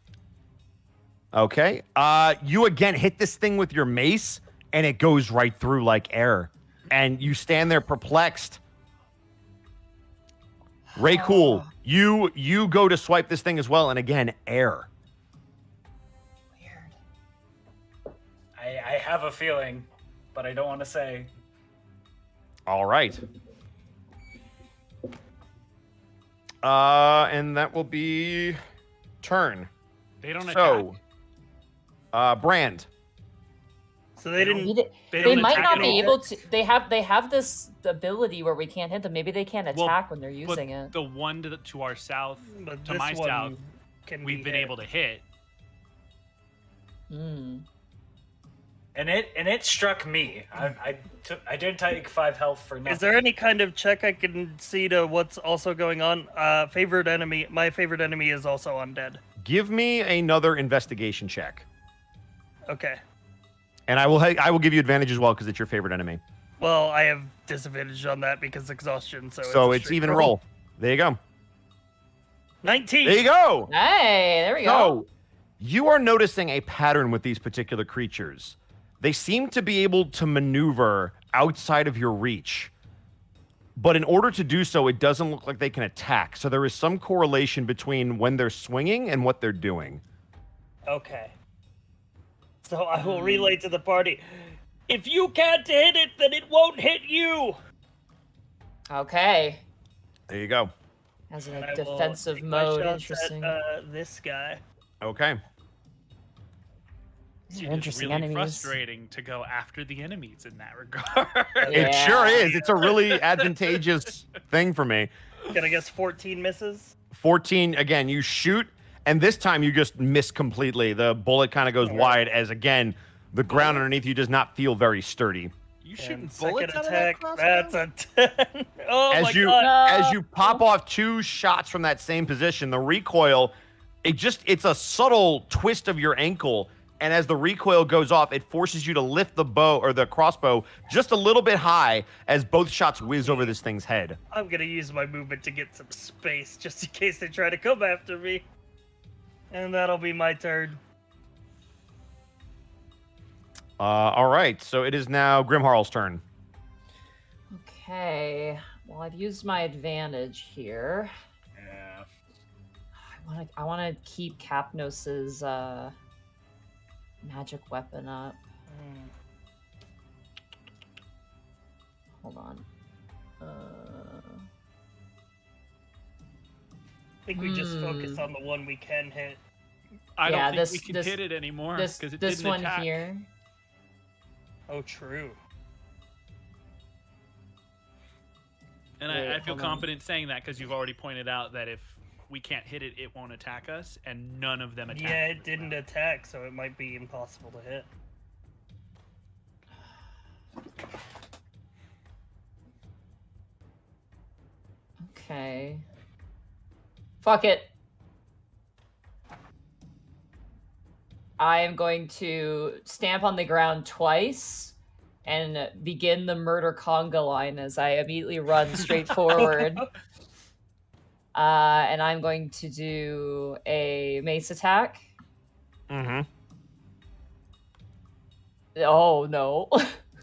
20. Okay. You again hit this thing with your mace, and it goes right through like air. And you stand there perplexed. Ray Cool, you go to swipe this thing as well, and again, air. I have a feeling, but I don't want to say. All right. And that will be turn. They don't So, attack. Brand. So they didn't. They They don't might attack not at be all. able to. They have this ability where we can't hit them. Maybe they can't Well, attack when they're But using it. the one to our south, But to this my one south, can we've be been hit. able to hit. Hmm. And it struck me. I didn't take 5 health for nothing. Is there any kind of check I can see to what's also going on? Favorite enemy. My favorite enemy is also undead. Give me another investigation check. Okay. And I will give you advantage as well because it's your favorite enemy. Well, I have disadvantage on that because exhaustion. So So a it's straight even roll. There you go. 19. There you go. Hey, there we go. So you are noticing a pattern with these particular creatures. They seem to be able to maneuver outside of your reach. But in order to do so, it doesn't look like they can attack. So there is some correlation between when they're swinging and what they're doing. Okay. So I will relay to the party. If you can't hit it, then it won't hit you. Okay. There you go. As in And a I will defensive take my mode. shots Interesting. At, this guy. Okay. These are It is interesting really enemies. frustrating to go after the enemies in that regard. It sure Yeah. is. It's a really advantageous thing for me. Can I guess 14 misses? 14, again, you shoot, and this time you just miss completely. The bullet kind of goes wide as, again, the ground underneath you does not feel very sturdy. You shooting And bullets second out of that attack. crossbow? That's a 10. Oh my As you god. as you pop off 2 shots from that same position, the recoil, it's a subtle twist of your ankle, and as the recoil goes off, it forces you to lift the bow or the crossbow just a little bit high as both shots whiz over this thing's head. I'm gonna use my movement to get some space just in case they try to come after me. And that'll be my turn. All right, so it is now Grimharl's turn. Okay. Well, I've used my advantage here. Yeah. I want to keep Capnos's magic weapon up. hold on. I think we just focus on the one we can hit. I Yeah, don't think we can hit it anymore This because it this didn't one attack. here. Oh, true. And Wait, I feel hold on. confident saying that because you've already pointed out that if we can't hit it, it won't attack us, and none of them attack. Yeah, it didn't attack, so it might be impossible to hit. Okay. Fuck it. I am going to stamp on the ground twice and begin the murder conga line as I immediately run straight forward. And I'm going to do a mace attack. Mm-hmm. Oh, no.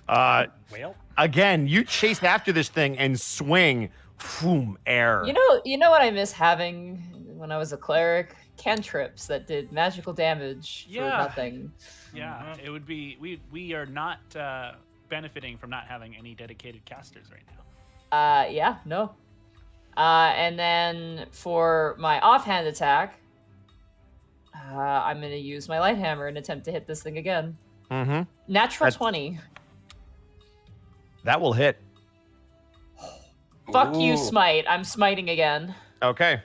Well, Again, you chase after this thing and swing, boom, air. You know what I miss having when I was a cleric? Cantrips that did magical damage for Yeah. nothing. yeah, it would be. We are not benefiting from not having any dedicated casters right now. Yeah, no. And then for my offhand attack, I'm going to use my light hammer and attempt to hit this thing again. Mm-hmm. Natural 20. That will hit. Fuck you, Ooh. smite. I'm smiting again. Okay.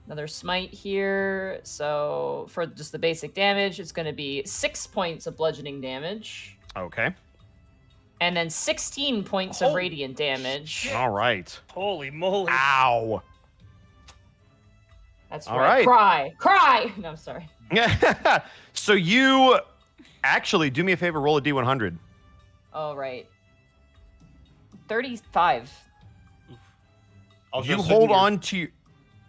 Another smite here. So for just the basic damage, it's going to be 6 points of bludgeoning damage. Okay. And then 16 points of radiant damage. All right. Holy moly. Ow. That's All right. right. Cry! No, I'm sorry. So you actually do me a favor, roll a D100. Oh, right. 35. Also, You shouldn't hold your- on to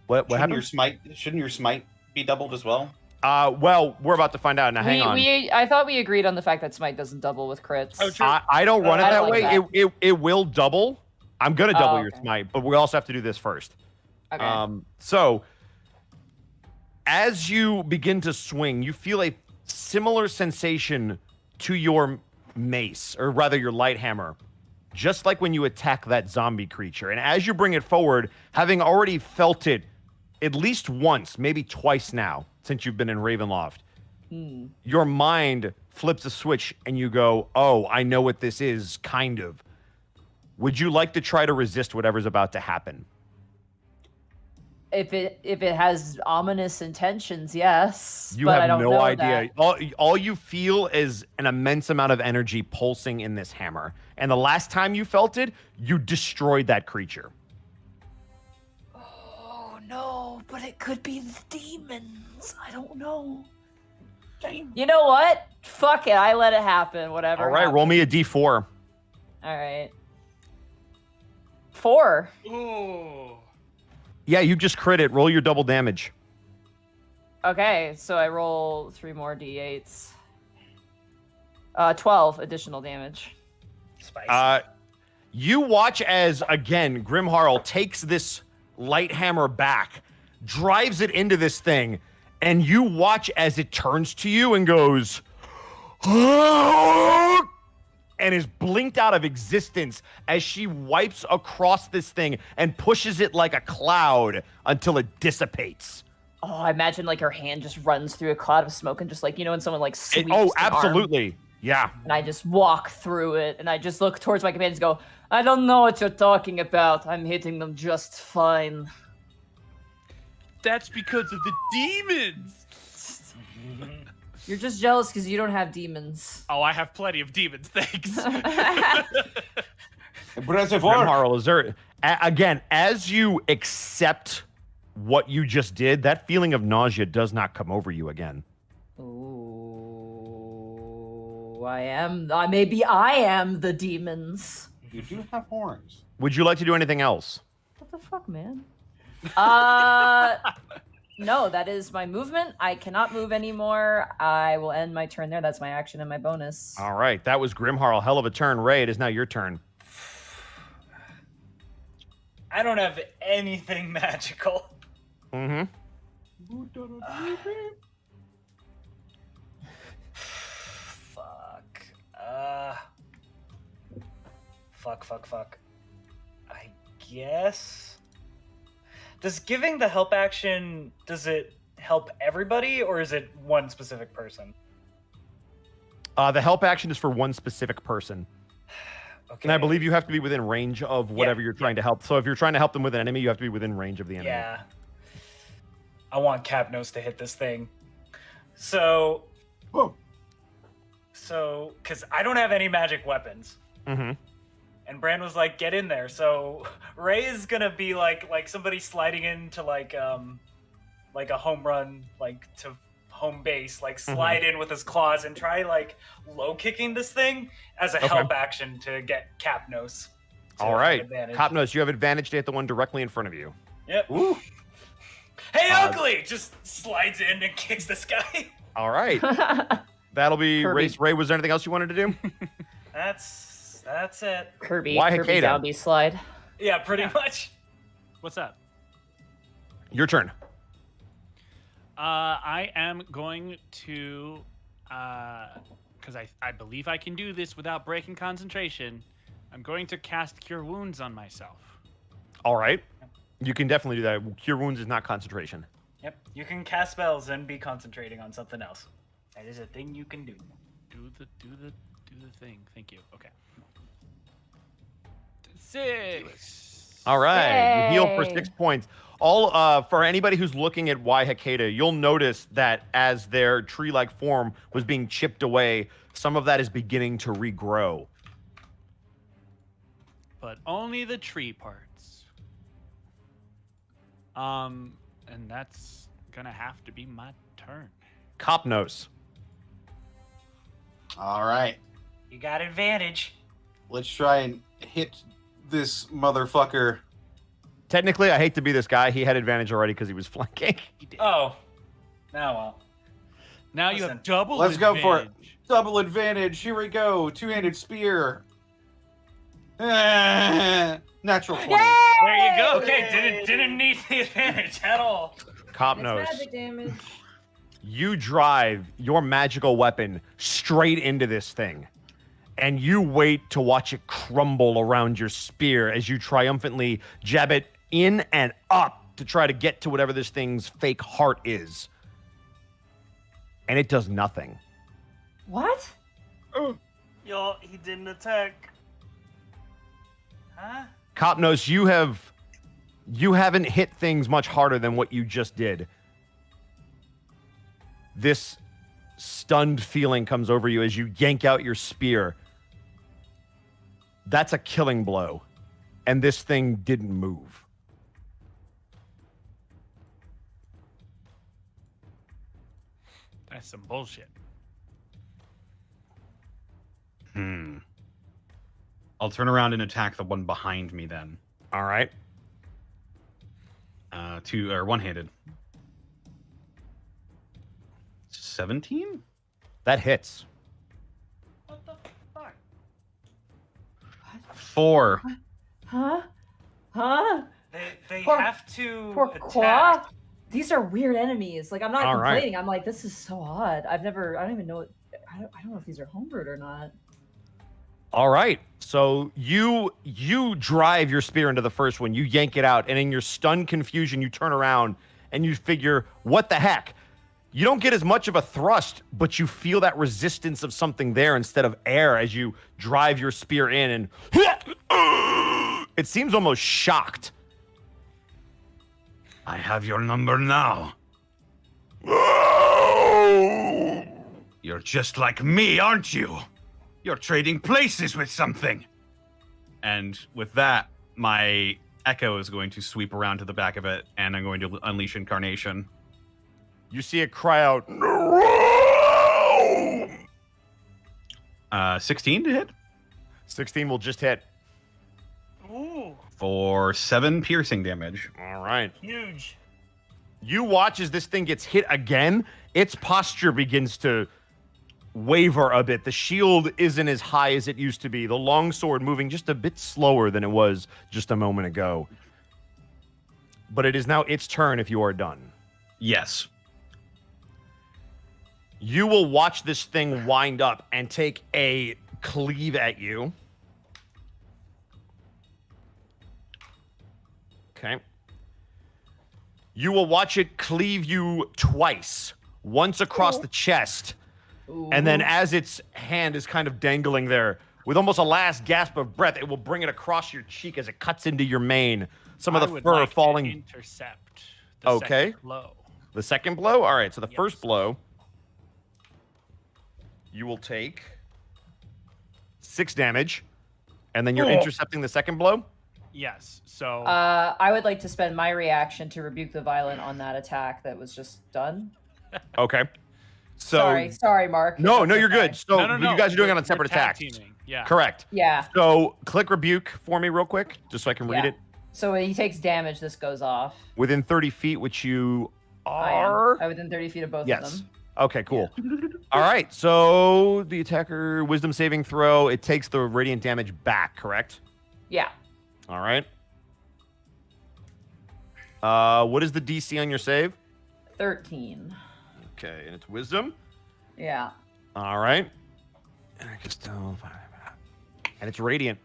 what happened? Shouldn't your smite be doubled as well? Well, we're about to find out. Now, hang on. I thought we agreed on the fact that smite doesn't double with crits. Oh, true. I don't run it I that don't way. like that. It will double. I'm gonna double your okay. smite, but we also have to do this first. Okay. So as you begin to swing, you feel a similar sensation to your mace, or rather your light hammer, just like when you attack that zombie creature. And as you bring it forward, having already felt it at least once, maybe twice now, since you've been in Ravenloft, your mind flips a switch and you go, oh, I know what this is, kind of. Would you like to try to resist whatever's about to happen? If it has ominous intentions, yes. You but I have don't no know idea. that. All you feel is an immense amount of energy pulsing in this hammer. And the last time you felt it, you destroyed that creature. Oh no, but it could be the demons. I don't know. You know what? Fuck it. I let it happen. Whatever. All right, roll me a d4. All right. 4. Ooh. Yeah, you just crit it. Roll your double damage. Okay, so I roll 3 more d8s. 12 additional damage. Spicy. You watch as, again, Grimharl takes this light hammer back, drives it into this thing, and you watch as it turns to you and goes, and is blinked out of existence as she wipes across this thing and pushes it like a cloud until it dissipates. Oh, I imagine like her hand just runs through a cloud of smoke and just like, you know, when someone like sweeps Oh, an arm, absolutely. Yeah. and I just walk through it and I just look towards my companions and go, I don't know what you're talking about. I'm hitting them just fine. That's because of the demons. You're just jealous because you don't have demons. Oh, I have plenty of demons. Thanks. Grimharl, is there again, as you accept what you just did, that feeling of nausea does not come over you again. Ooh, maybe I am the demons. You do have horns. Would you like to do anything else? What the fuck, man? No, that is my movement. I cannot move anymore. I will end my turn there. That's my action and my bonus. All right, that was Grimharl. Hell of a turn. Ray, it is now your turn. I don't have anything magical. Mm-hmm. Fuck. Fuck. I guess. Does giving the help action, does it help everybody or is it one specific person? The help action is for one specific person. Okay. And I believe you have to be within range of whatever you're trying to help. So if you're trying to help them with an enemy, you have to be within range of the enemy. Yeah. I want Capnos to hit this thing. So, because I don't have any magic weapons. Mm-hmm. And Bran was like, get in there. So Ray is going to be like somebody sliding into like a home run, like to home base, like slide in with his claws and try like low kicking this thing as a help action to get Capnos. All right. Capnos, you have advantage to hit the one directly in front of you. Yep. Ooh. Hey, Ugly! Just slides in and kicks this guy. All right. That'll be Kirby. race. Ray, was there anything else you wanted to do? That's it. Kirby. Why Kirby Hikeda? zombie slide. Yeah, pretty much. What's up? Your turn. I am going to, because I believe I can do this without breaking concentration. I'm going to cast Cure Wounds on myself. All right. You can definitely do that. Cure Wounds is not concentration. Yep. You can cast spells and be concentrating on something else. That is a thing you can do. Do the thing. Thank you. Okay. 6. All right. You heal for Yay. 6 points. All for anybody who's looking at Why Hikeda, you'll notice that as their tree-like form was being chipped away, some of that is beginning to regrow. But only the tree parts. And that's gonna have to be my turn. Copnos. All right. You got advantage. Let's try and hit this motherfucker. Technically, I hate to be this guy. He had advantage already because he was flanking. He did. Oh. Now well. Now you listen. have double. Let's go for it. advantage. Double advantage. Here we go. Two-handed spear. Natural 20. There you go. Okay, didn't need the advantage at all. Copnos. Magic damage. You drive your magical weapon straight into this thing, and you wait to watch it crumble around your spear as you triumphantly jab it in and up to try to get to whatever this thing's fake heart is. And it does nothing. What? Y'all, he didn't attack. Huh? Copnos, you haven't hit things much harder than what you just did. This stunned feeling comes over you as you yank out your spear. That's a killing blow. And this thing didn't move. That's some bullshit. I'll turn around and attack the one behind me then. All right. One-handed. 17? That hits. What the fuck? 4. Huh? They Poor- have to Poor attack. Qua. These are weird enemies. Like, I'm not All right. complaining. I'm like, this is so odd. I don't even know. I don't know if these are homebrewed or not. All right. So you drive your spear into the first one. You yank it out, and in your stunned confusion, you turn around and you figure, what the heck? You don't get as much of a thrust, but you feel that resistance of something there instead of air as you drive your spear in, and it seems almost shocked. I have your number now. You're just like me, aren't you? You're trading places with something. And with that, my echo is going to sweep around to the back of it, and I'm going to unleash Incarnation. You see it cry out, 16 to hit 16 will just hit. Ooh, for 7 piercing damage. All right. huge. You watch as this thing gets hit again. Its posture begins to waver a bit. The shield isn't as high as it used to be. The longsword moving just a bit slower than it was just a moment ago. But it is now its turn if you are done. Yes. You will watch this thing wind up and take a cleave at you. Okay. You will watch it cleave you twice. Once across the chest, and then as its hand is kind of dangling there, with almost a last gasp of breath, it will bring it across your cheek as it cuts into your mane. Some of the fur like falling. To intercept the second blow. The second blow? All right, so the first blow, you will take 6 damage, and then you're intercepting the second blow? Yes, so... I would like to spend my reaction to rebuke the violent on that attack that was just done. Okay. So sorry, Mark. No, you're good. So No. you guys are doing it on separate tag attacks. teaming. Yeah. Correct. Yeah. So click rebuke for me real quick, just so I can read it. So when he takes damage, this goes off. Within 30 feet, which you I are. am within 30 feet of both of Yes. them. Okay, cool. All right. So the attacker wisdom saving throw, it takes the radiant damage back, correct? Yeah. All right. What is the DC on your save? 13. Okay, and it's wisdom. Yeah. All right. And it's radiant.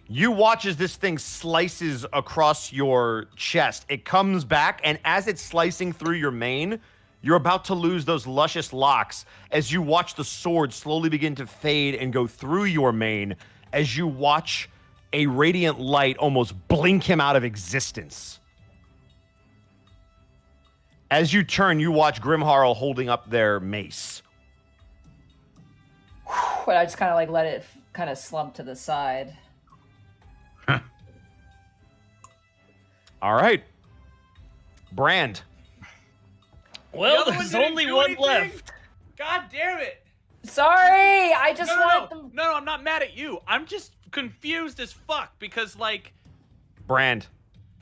You watch as this thing slices across your chest. It comes back, and as it's slicing through your mane, you're about to lose those luscious locks as you watch the sword slowly begin to fade and go through your mane as you watch a radiant light almost blink him out of existence. As you turn, you watch Grimharl holding up their mace. But I just kind of like let it kind of slump to the side. All right. Brand. Well, The other there's one didn't only do one anything? left. God damn it! Sorry, I just want them. No, I'm not mad at you. I'm just confused as fuck because, like... Brand.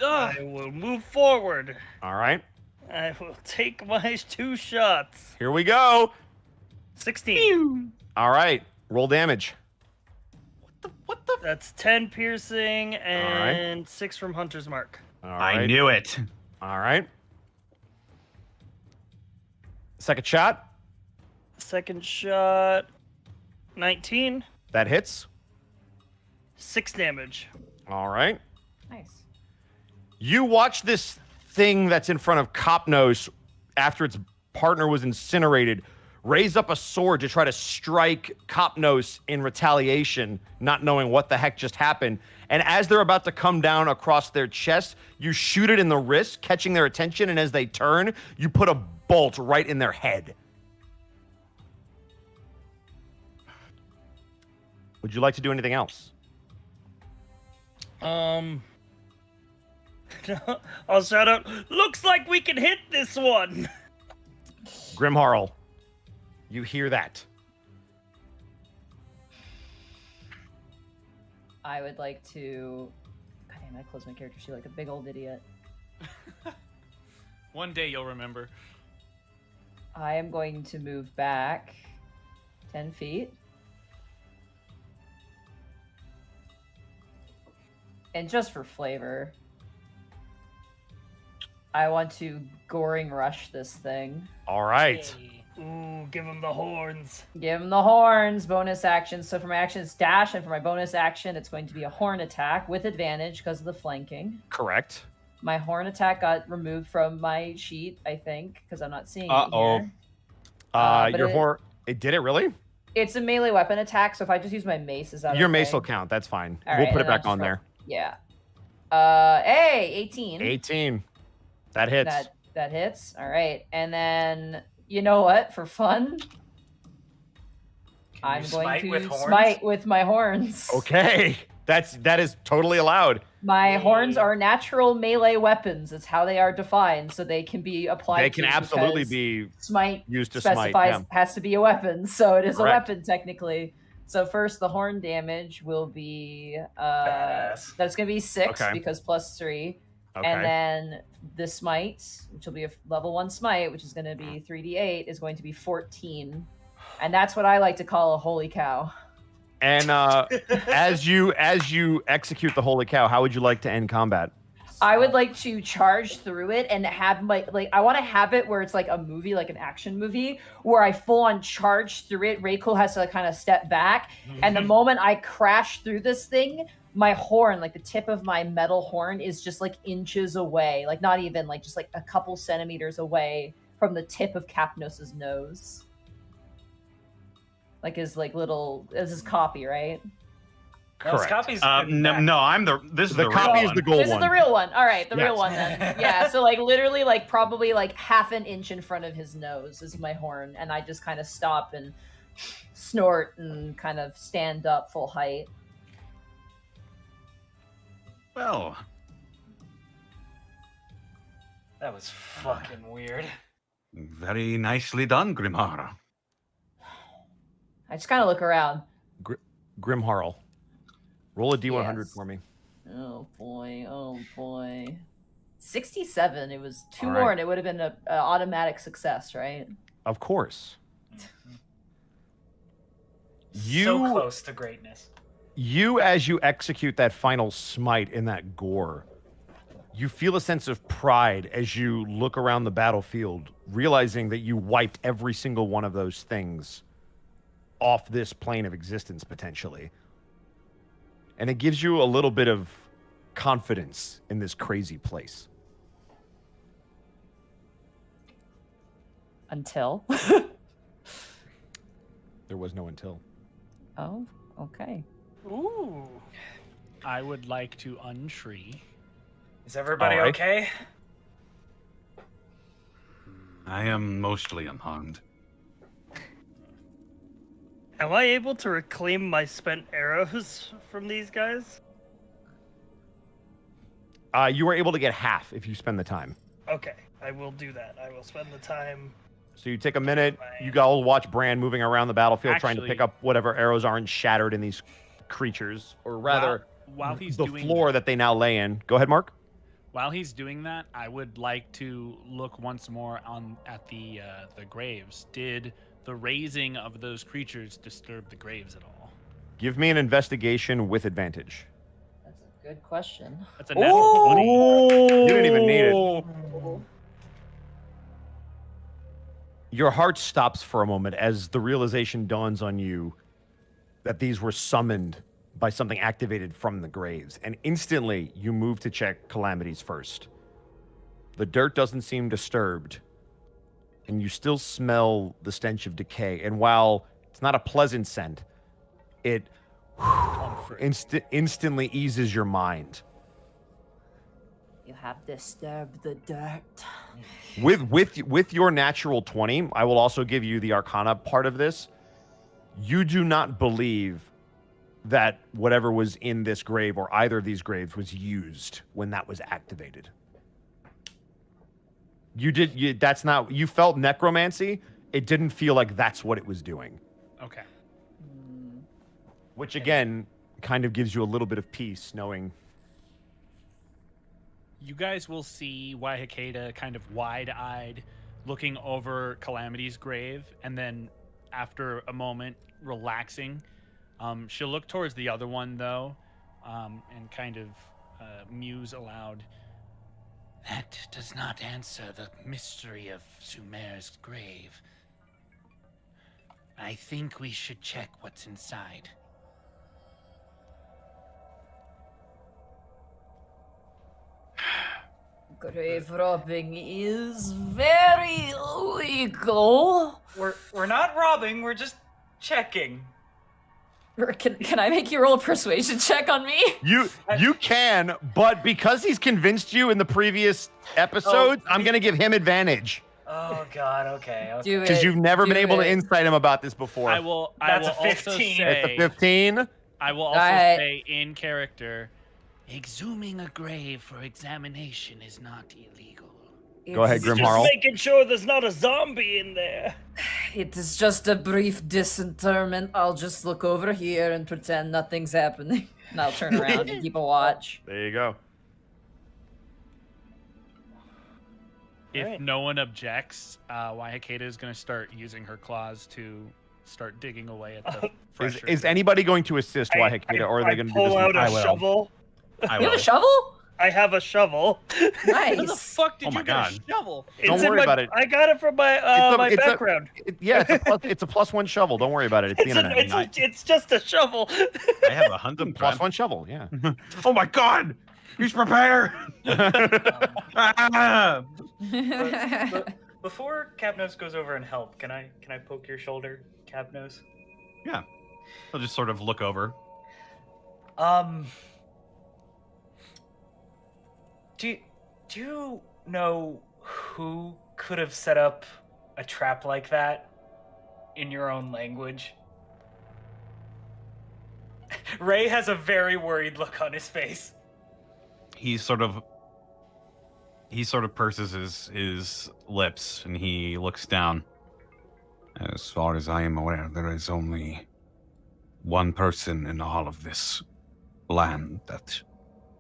I will move forward. All right. I will take my 2 shots. Here we go. 16. All right. Roll damage. What the... That's 10 piercing and 6 from Hunter's Mark. All right. I knew it. All right. Second shot. Second shot, 19. That hits. 6 damage. All right. Nice. You watch this thing that's in front of Copnose after its partner was incinerated raise up a sword to try to strike Copnose in retaliation, not knowing what the heck just happened. And as they're about to come down across their chest, you shoot it in the wrist, catching their attention, and as they turn, you put a bolt right in their head. Would you like to do anything else? I'll shout out, looks like we can hit this one. Grimharl, you hear that. I would like to... God damn, I closed my character sheet like a big old idiot. One day you'll remember. I am going to move back 10 feet. And just for flavor, I want to goring rush this thing. All right. Ooh, give him the horns. Give him the horns. Bonus action. So for my action, it's dash, and for my bonus action, it's going to be a horn attack with advantage because of the flanking. Correct. My horn attack got removed from my sheet, I think, because I'm not seeing it Uh-oh. here. Your horn... It did it really? It's a melee weapon attack, so if I just use my mace, is that Your okay? mace will count. That's fine. All We'll right, put it and then back I'll on just there. Yeah. Hey, 18. 18. That hits. That hits. All right. And then, you know what? For fun, I'm you going smite to with horns? smite with my horns. Okay. That is totally allowed. My horns are natural melee weapons. It's how they are defined, so they can be applied. They can to absolutely because be smite used to smite. specifies Yeah. has to be a weapon, so it is Correct. a weapon technically. So first, the horn damage will be Badass. that's going to be 6 Okay. because +3. Okay. And then the smite, which will be a level 1 smite, which is going to be 3d8, is going to be 14. And that's what I like to call a holy cow. And as you execute the holy cow, how would you like to end combat? I would like to charge through it and have I want to have it where it's like a movie, like an action movie, where I full on charge through it. Reiko has to kind of step back. And the moment I crash through this thing, my horn, like the tip of my metal horn, is just like inches away, like not even like just like a couple centimeters away from the tip of Capnos's nose. Like his like little, as his copy, right? Correct. Copies No, this is the copy real is the one. gold This one. is the real one. All right, the real Yes. one then. Yeah, so like literally like probably like half an inch in front of his nose is my horn, and I just kind of stop and snort and kind of stand up full height. Well, That was fucking weird. very nicely done, Grimhara. I just kind of look around. Grimharl. Roll a D100 Yes. for me. Oh boy, oh boy. 67. It was two All more right. and it would have been an automatic success, right? Of course. So close to greatness. You, as you execute that final smite in that gore, you feel a sense of pride as you look around the battlefield, realizing that you wiped every single one of those things off this plane of existence, potentially. And it gives you a little bit of confidence in this crazy place. Until. There was no until. Oh, okay. Ooh. I would like to untree. Is everybody All right. okay? I am mostly unharmed. Am I able to reclaim my spent arrows from these guys? You are able to get half if you spend the time. Okay, I will do that. I will spend the time. So you take a minute, you all watch Bran moving around the battlefield trying to pick Actually- up whatever arrows aren't shattered in these creatures, or rather, while he's the doing floor that they now lay in. Go ahead, Mark. While he's doing that, I would like to look once more at the graves. Did the raising of those creatures disturb the graves at all? Give me an investigation with advantage. That's a good question. That's a natural 20. You didn't even need it. Your heart stops for a moment as the realization dawns on you that these were summoned by something activated from the graves. And instantly, you move to check calamities first. The dirt doesn't seem disturbed, and you still smell the stench of decay. And while it's not a pleasant scent, it instantly eases your mind. You have disturbed the dirt. With your natural 20, I will also give you the Arcana part of this. You do not believe that whatever was in this grave or either of these graves was used when that was activated. You felt necromancy. It didn't feel like that's what it was doing. Okay. Which again kind of gives you a little bit of peace knowing. You guys will see Waihakeda kind of wide-eyed looking over Calamity's grave, and then after a moment relaxing. She'll look towards the other one though, and kind of muse aloud. That does not answer the mystery of Sumer's grave. I think we should check what's inside. Grave robbing is very illegal. We're not robbing, we're just checking. Can I make you roll a persuasion check on me? You can, but because he's convinced you in the previous episodes, I'm going to give him advantage. Oh god, okay. Do it. Because you've never been do able to it. insight him about this before. I will That's a also 15. say, It's a 15. I will also Alright. say in character, Exhuming a grave for examination is not illegal. Go ahead, It's Grim Just Harl. making sure there's not a zombie in there. It is just a brief disinterment. I'll just look over here and pretend nothing's happening. And I'll turn around and keep a watch. There you go. if Alright. no one objects, Waihakeda is going to start using her claws to start digging away at the fresher. Is anybody going to assist Waihakeda, or are they going to do this? pull out I a will. shovel? I You have will. a shovel? I have a shovel. Where the Nice. fuck did Oh my you get God. a shovel? Don't worry about it. I got it from my my It's background. it's a +1 shovel. Don't worry about it. It's the internet. It's just a shovel. I have a It's a hunting trap. +1 shovel. Yeah. Oh my God! He's prepared. Ah! Before Capnose goes over and help, can I poke your shoulder, Capnose? Yeah. I'll just sort of look over. Do you know who could have set up a trap like that in your own language? Ray has a very worried look on his face. He sort of purses his lips and he looks down. As far as I am aware, there is only one person in all of this land that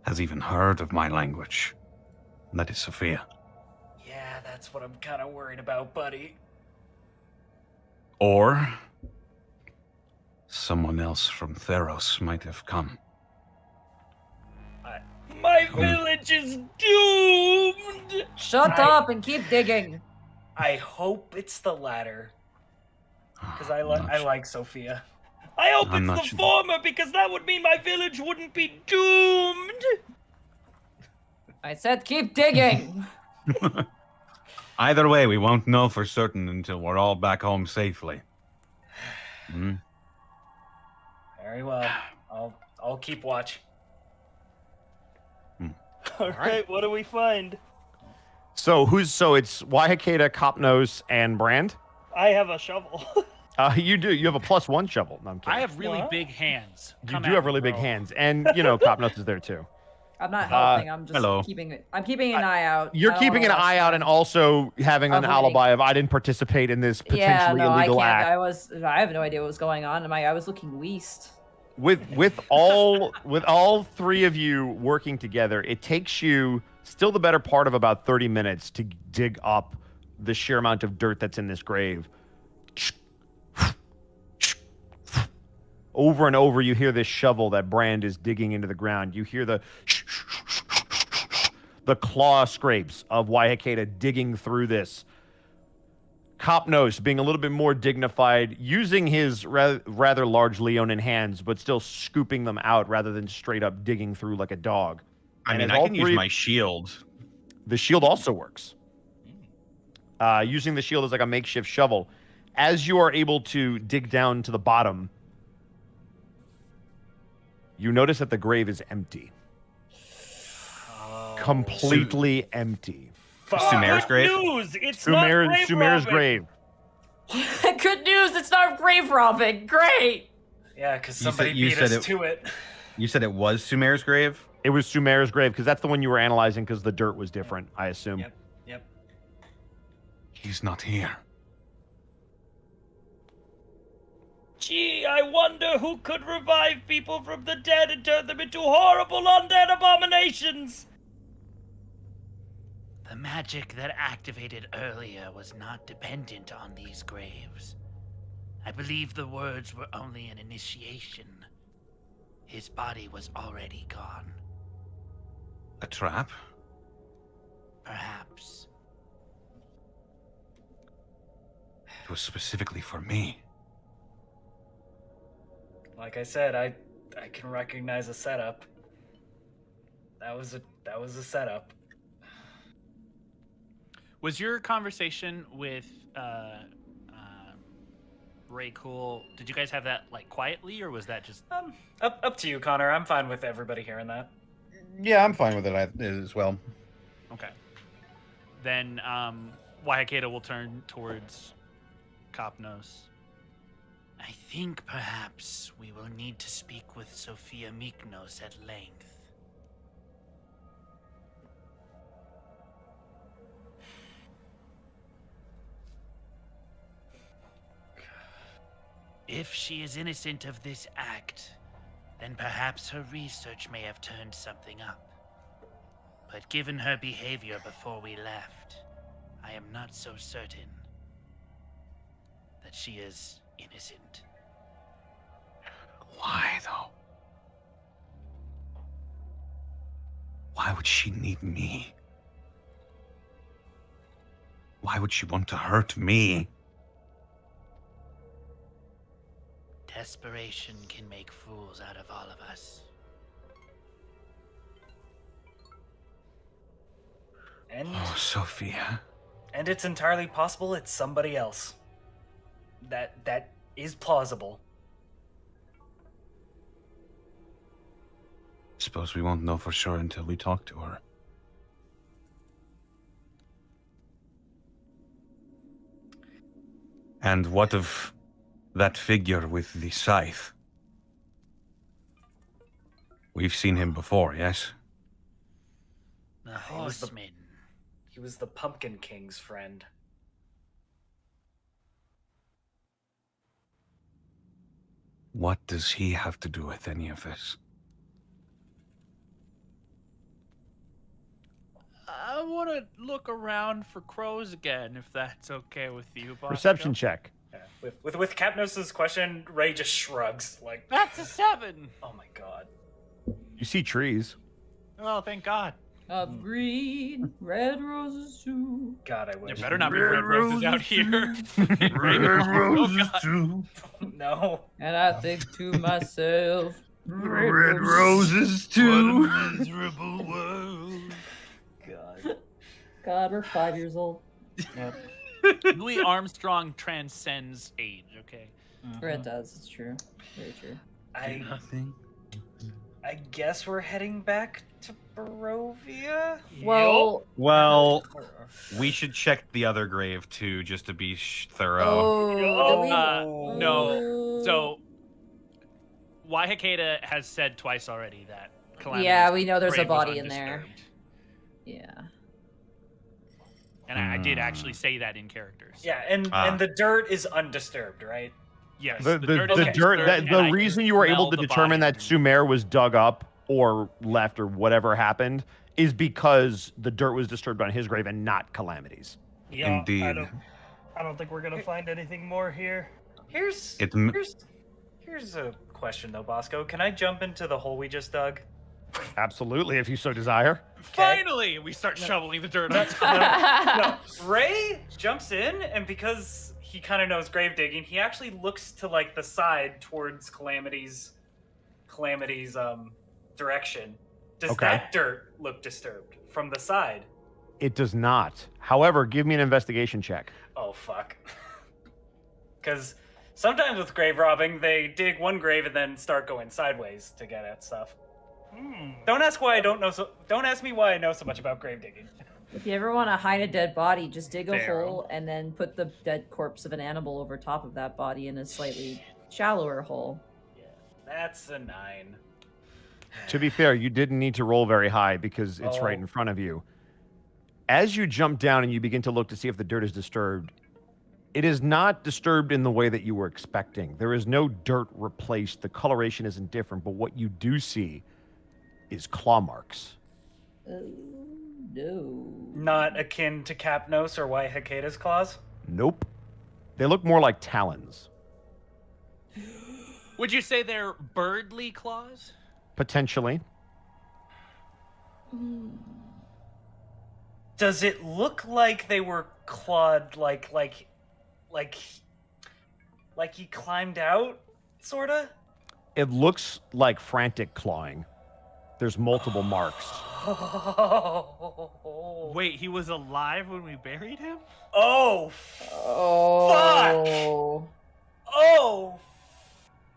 has even heard of my language. And that is Sophia. Yeah, that's what I'm kind of worried about, buddy. Or someone else from Theros might have come. My village is doomed. Shut up and keep digging. I hope it's the latter, because I I'm not like Sophia. I hope I'm it's not the sure. former because that would mean my village wouldn't be doomed. I said keep digging. Either way, we won't know for certain until we're all back home safely. Hmm? Very well. I'll keep watch. All right, what do we find? So it's Waihakeda, Copnose, and Brand. I have a shovel. You do. You have a +1 shovel. No, I'm kidding. I have really What? big hands. You Come do at have me, really big bro. hands, and Copnose is there too. I'm not helping. I'm just hello. keeping. I'm keeping an eye out. You're I don't keeping an wanna eye out and also having an I'm alibi of I didn't participate in this potentially yeah, no, I illegal can't. act. I have no idea what was going on. I was looking west. With all three of you working together, it takes you still the better part of about 30 minutes to dig up the sheer amount of dirt that's in this grave. Over and over, you hear this shovel that Brand is digging into the ground. You hear the claw scrapes of Waihakeda digging through this. Copnose being a little bit more dignified, using his rather large Leonin hands, but still scooping them out rather than straight up digging through like a dog. I And mean, as I all can use three- my shield. The shield also works. Using the shield as like a makeshift shovel. As you are able to dig down to the bottom, you notice that the grave is empty. Completely empty. Sumer's Good grave? news! It's not grave Sumer's robbing. grave. Good news! It's not grave robbing. Great. Yeah, because You somebody said- you beat said us it- to it. You said it was Sumer's grave? It was Sumer's grave because that's the one you were analyzing because the dirt was different, I assume. Yep. He's not here. Gee, I wonder who could revive people from the dead and turn them into horrible undead abominations. The magic that activated earlier was not dependent on these graves. I believe the words were only an initiation. His body was already gone. A trap? Perhaps. It was specifically for me. Like I said, I can recognize a setup. That was a setup. Was your conversation with Ray cool? Did you guys have that like quietly, or was that just? Up to you, Connor. I'm fine with everybody hearing that. Yeah, I'm fine with it as well. Okay. Then Waihakeda will turn towards Copnose. I think perhaps we will need to speak with Sophia Mykonos at length. If she is innocent of this act, then perhaps her research may have turned something up. But given her behavior before we left, I am not so certain that she is innocent. Why, though? Why would she need me? Why would she want to hurt me? Desperation can make fools out of all of us. And Oh, Sophia. and it's entirely possible it's somebody else. That is plausible. Suppose we won't know for sure until we talk to her. And what of that figure with the scythe? We've seen him before, yes? The was the- horseman. He was the Pumpkin King's friend. What does he have to do with any of this? I want to look around for crows again, if that's okay with you, Bosco. Perception check. Yeah. With Capnos' question, Ray just shrugs like, That's a 7. "Oh my god." You see trees. Oh, thank God. Of green, red roses too. God, I There wish. better not be red roses out here. Ravenloft. too. No. And I think to myself, Red roses too. Miserable world. God. God, we're 5 years old. Louis Armstrong transcends age, okay? Or it does, it's true. Very true. I guess we're heading back to Barovia? Well, Well, we should check the other grave too, just to be thorough. did we? No. So, Waihakeda has said twice already that Calamity's Yeah, we know there's a grave was body in there. undisturbed. Yeah. And I did actually say that in characters. Yeah, and the dirt is undisturbed, right? Yes. The dirt is dirt. undisturbed, and The I reason can you were smell able to the determine body. that Sumer was dug up or left or whatever happened is because the dirt was disturbed on his grave and not Calamity's. Yeah, Indeed. I don't think we're gonna find anything more here. Here's a question though, Bosco. Can I jump into the hole we just dug? Absolutely, if you so desire. Finally, we start shoveling the dirt on No, Ray jumps in, and because he kind of knows grave digging, he actually looks to like the side towards Calamity's direction. Does Okay. that dirt look disturbed from the side? It does not. However, give me an investigation check. Oh fuck. Because sometimes with grave robbing, they dig one grave and then start going sideways to get at stuff. Don't ask why I don't know. Don't ask me why I know so much about grave digging. If you ever want to hide a dead body, just dig a Pharaoh. hole and then put the dead corpse of an animal over top of that body in a slightly shallower hole. Yeah, that's a 9. To be fair, you didn't need to roll very high because it's right Oh. in front of you. As you jump down and you begin to look to see if the dirt is disturbed, it is not disturbed in the way that you were expecting. There is no dirt replaced. The coloration isn't different, but what you do see is claw marks. Oh, no. Not akin to Capnos or Waihakeda's claws. Nope. They look more like talons, Would you say they're birdly claws? potentially. Does it look like they were clawed like he climbed out, sorta? It looks like frantic clawing. There's multiple marks. Oh. Wait, he was alive when we buried him? Oh. Oh. Oh.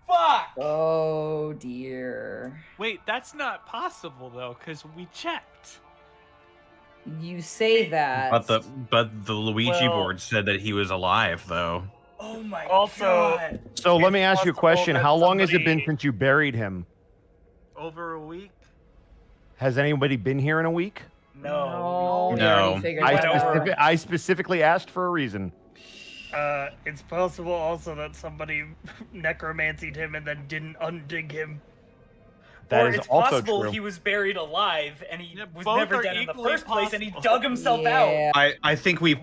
Fuck. Oh, dear. Wait, that's not possible though, because we checked. You say that. But the Luigi Well- board said that he was alive though. Oh my Also- god. So let me It's ask you a possible question. that How long has it been somebody- since you buried him? Over a week? Has anybody been here in a week? No. we No. already figured I that don't- out. I specifically asked for a reason. It's possible also that somebody necromancied him and then didn't undig him. That or is it's also possible true. he was buried alive and he Yeah, was both never are dead in the equally first place and he possible. dug himself out. Yeah. I think we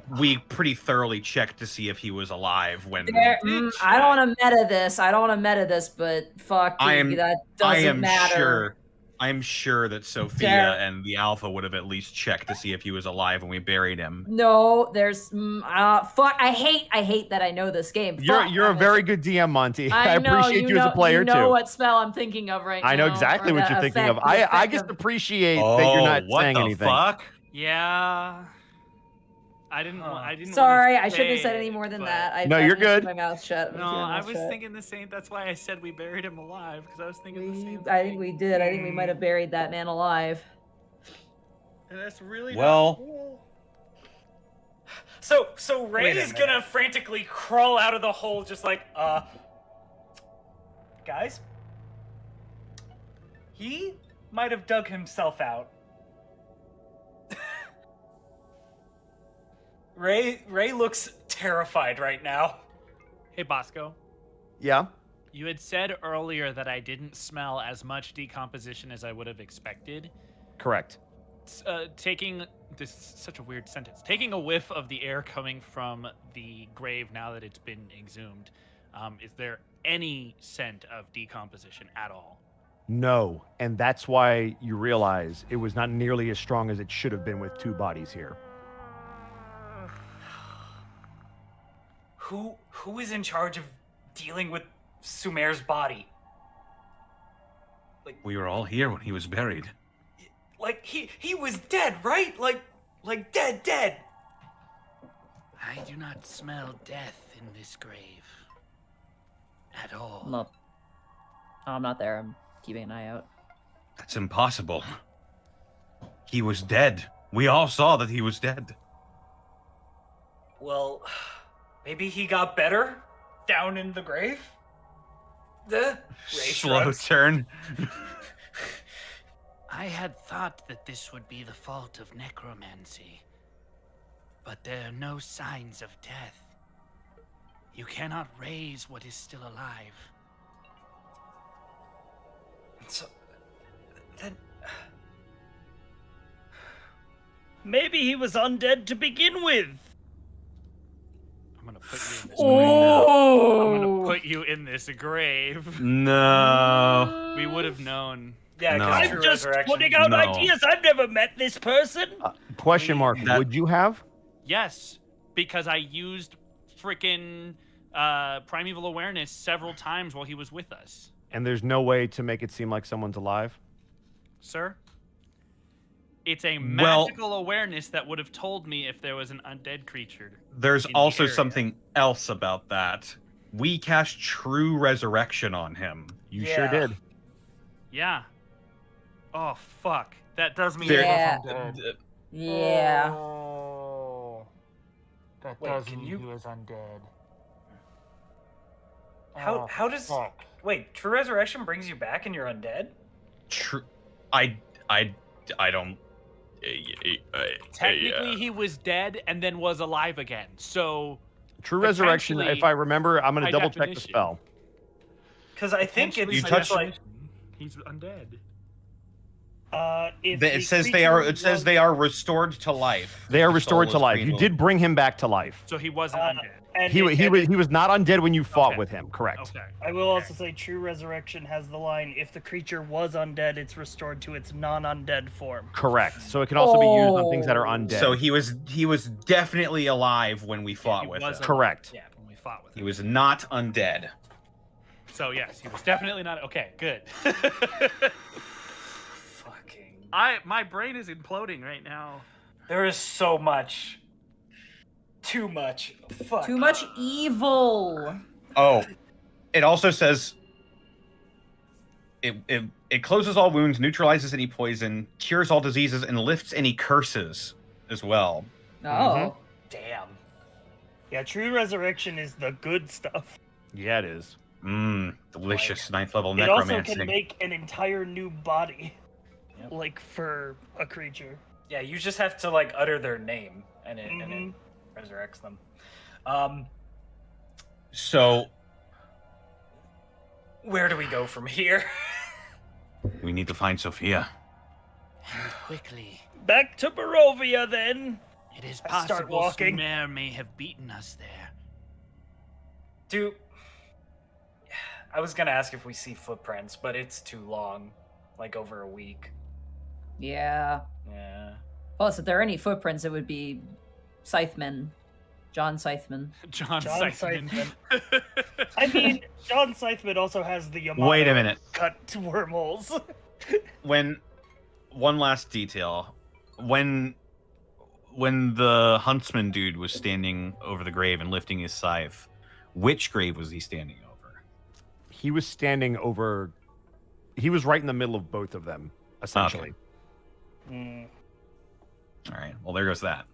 pretty thoroughly checked to see if he was alive when I don't want to meta this. But fuck, I dude, am- that I doesn't am matter. sure I'm sure that Sophia Sarah. and the Alpha would have at least checked to see if he was alive when we buried him. No, there's fuck. I hate that I know this game. You're a very good DM, Monty. I know, appreciate you as a player you know too. what spell I'm thinking of right now. I know exactly or what the you're thinking of. effect- the I effect just of- appreciate that you're not what saying the anything. fuck? Yeah. I didn't. I didn't. Sorry, wanna I shouldn't have say said it, any more than but- that. No, you're good. My mouth shut. No, I was thinking the same. That's why I said we buried him alive, because I was thinking the same thing. I think we did. I think we might have buried that man alive. And that's really Well- not cool. So Ray is gonna frantically crawl out of the hole, just like, guys, he might have dug himself out. Ray looks terrified right now. Hey, Bosco. Yeah. You had said earlier that I didn't smell as much decomposition as I would have expected. Correct. Taking this is such a weird sentence. Taking a whiff of the air coming from the grave now that it's been exhumed, is there any scent of decomposition at all? No, and that's why you realize it was not nearly as strong as it should have been with two bodies here. Who is in charge of dealing with Sumer's body? We were all here when he was buried. Like he was dead, right? Like dead. I do not smell death in this grave. At all. No, I'm not there. I'm keeping an eye out. That's impossible. He was dead. We all saw that he was dead. Well, maybe he got better down in the grave. Ray Slow shrugs. turn. I had thought that this would be the fault of necromancy. But there are no signs of death. You cannot raise what is still alive. So then Maybe he was undead to begin with. I'm gonna put you in this. Oh! I'm gonna put you in this grave. No. We would have known. yeah, No. 'cause I'm true just resurrection. putting out No. ideas. I've never met this person. Question mark. That- Would you have? Yes, because I used freaking primeval awareness several times while he was with us, And there's no way to make it seem like someone's alive? sir. It's a Well- magical awareness that would have told me if there was an undead creature. There's in the also area. something else about that. We cast True Resurrection on him. You Yeah. sure did. Yeah. Oh fuck. That does mean Yeah. he wasn't dead. Yeah. Oh. That Wait, does can mean you- he was undead. How does fuck. wait? True resurrection brings you back and you're undead. True. I don't. Technically, he was dead and then was alive again. So True resurrection, Potentially, if I remember, I'm going by to double check the definition. spell. Because I think potentially, it's You by touched- like definition, he's undead. If It the says they are. creature It says was- they are restored to life. They are The restored soul to is life. You created. did bring him back to life. So he wasn't undead. and He it- was not undead when you fought Okay. with him, correct? Okay. I will also say True Resurrection has the line, if the creature was undead, it's restored to its non-undead form. Correct. So it can also be used on things that are undead. So he was definitely alive when we fought he with was him. alive. Correct. Yeah, when we fought with He him. was not undead. So yes, he was definitely not. Okay, good. fucking. My brain is imploding right now. There is so much. Too much. Fuck. Too much evil. Oh, it also says it closes all wounds, neutralizes any poison, cures all diseases, and lifts any curses as well. Oh. Damn. Yeah, True Resurrection is the good stuff. Yeah, it is. Delicious ninth level It also necromancy. can make an entire new body, Yep. like for a creature. Yeah, you just have to like utter their name and it Mhm. resurrects them. So Where do we go from here? We need to find Sophia. And quickly. Back to Barovia, then. It is I start possible walking. Sumer may have beaten us there. I was gonna ask if we see footprints, but it's too long. like over a week. Yeah. Yeah. Plus, if there are any footprints, it would be Scytheman. John Scytheman. John Scytheman. Scytheman. I mean, John Scytheman also has the Yamato Wait a minute. cut wormholes. When one last detail, when the huntsman dude was standing over the grave and lifting his scythe, which grave was he standing over? He was standing over. He was right in the middle of both of them, essentially. Mm. All right. Well, there goes that.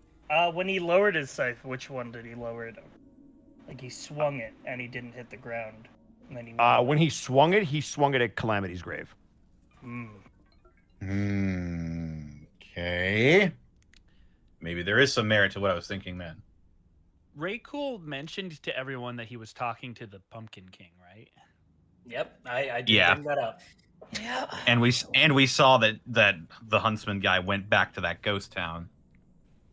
When he lowered his scythe, which one did he lower it on? Like he swung it and he didn't hit the ground. And then he When he swung it at Calamity's grave. Okay. Maybe there is some merit to what I was thinking then. Ray Cool mentioned to everyone that he was talking to the Pumpkin King, right? Yep, I did bring that up. Yeah. And we saw that the huntsman guy went back to that ghost town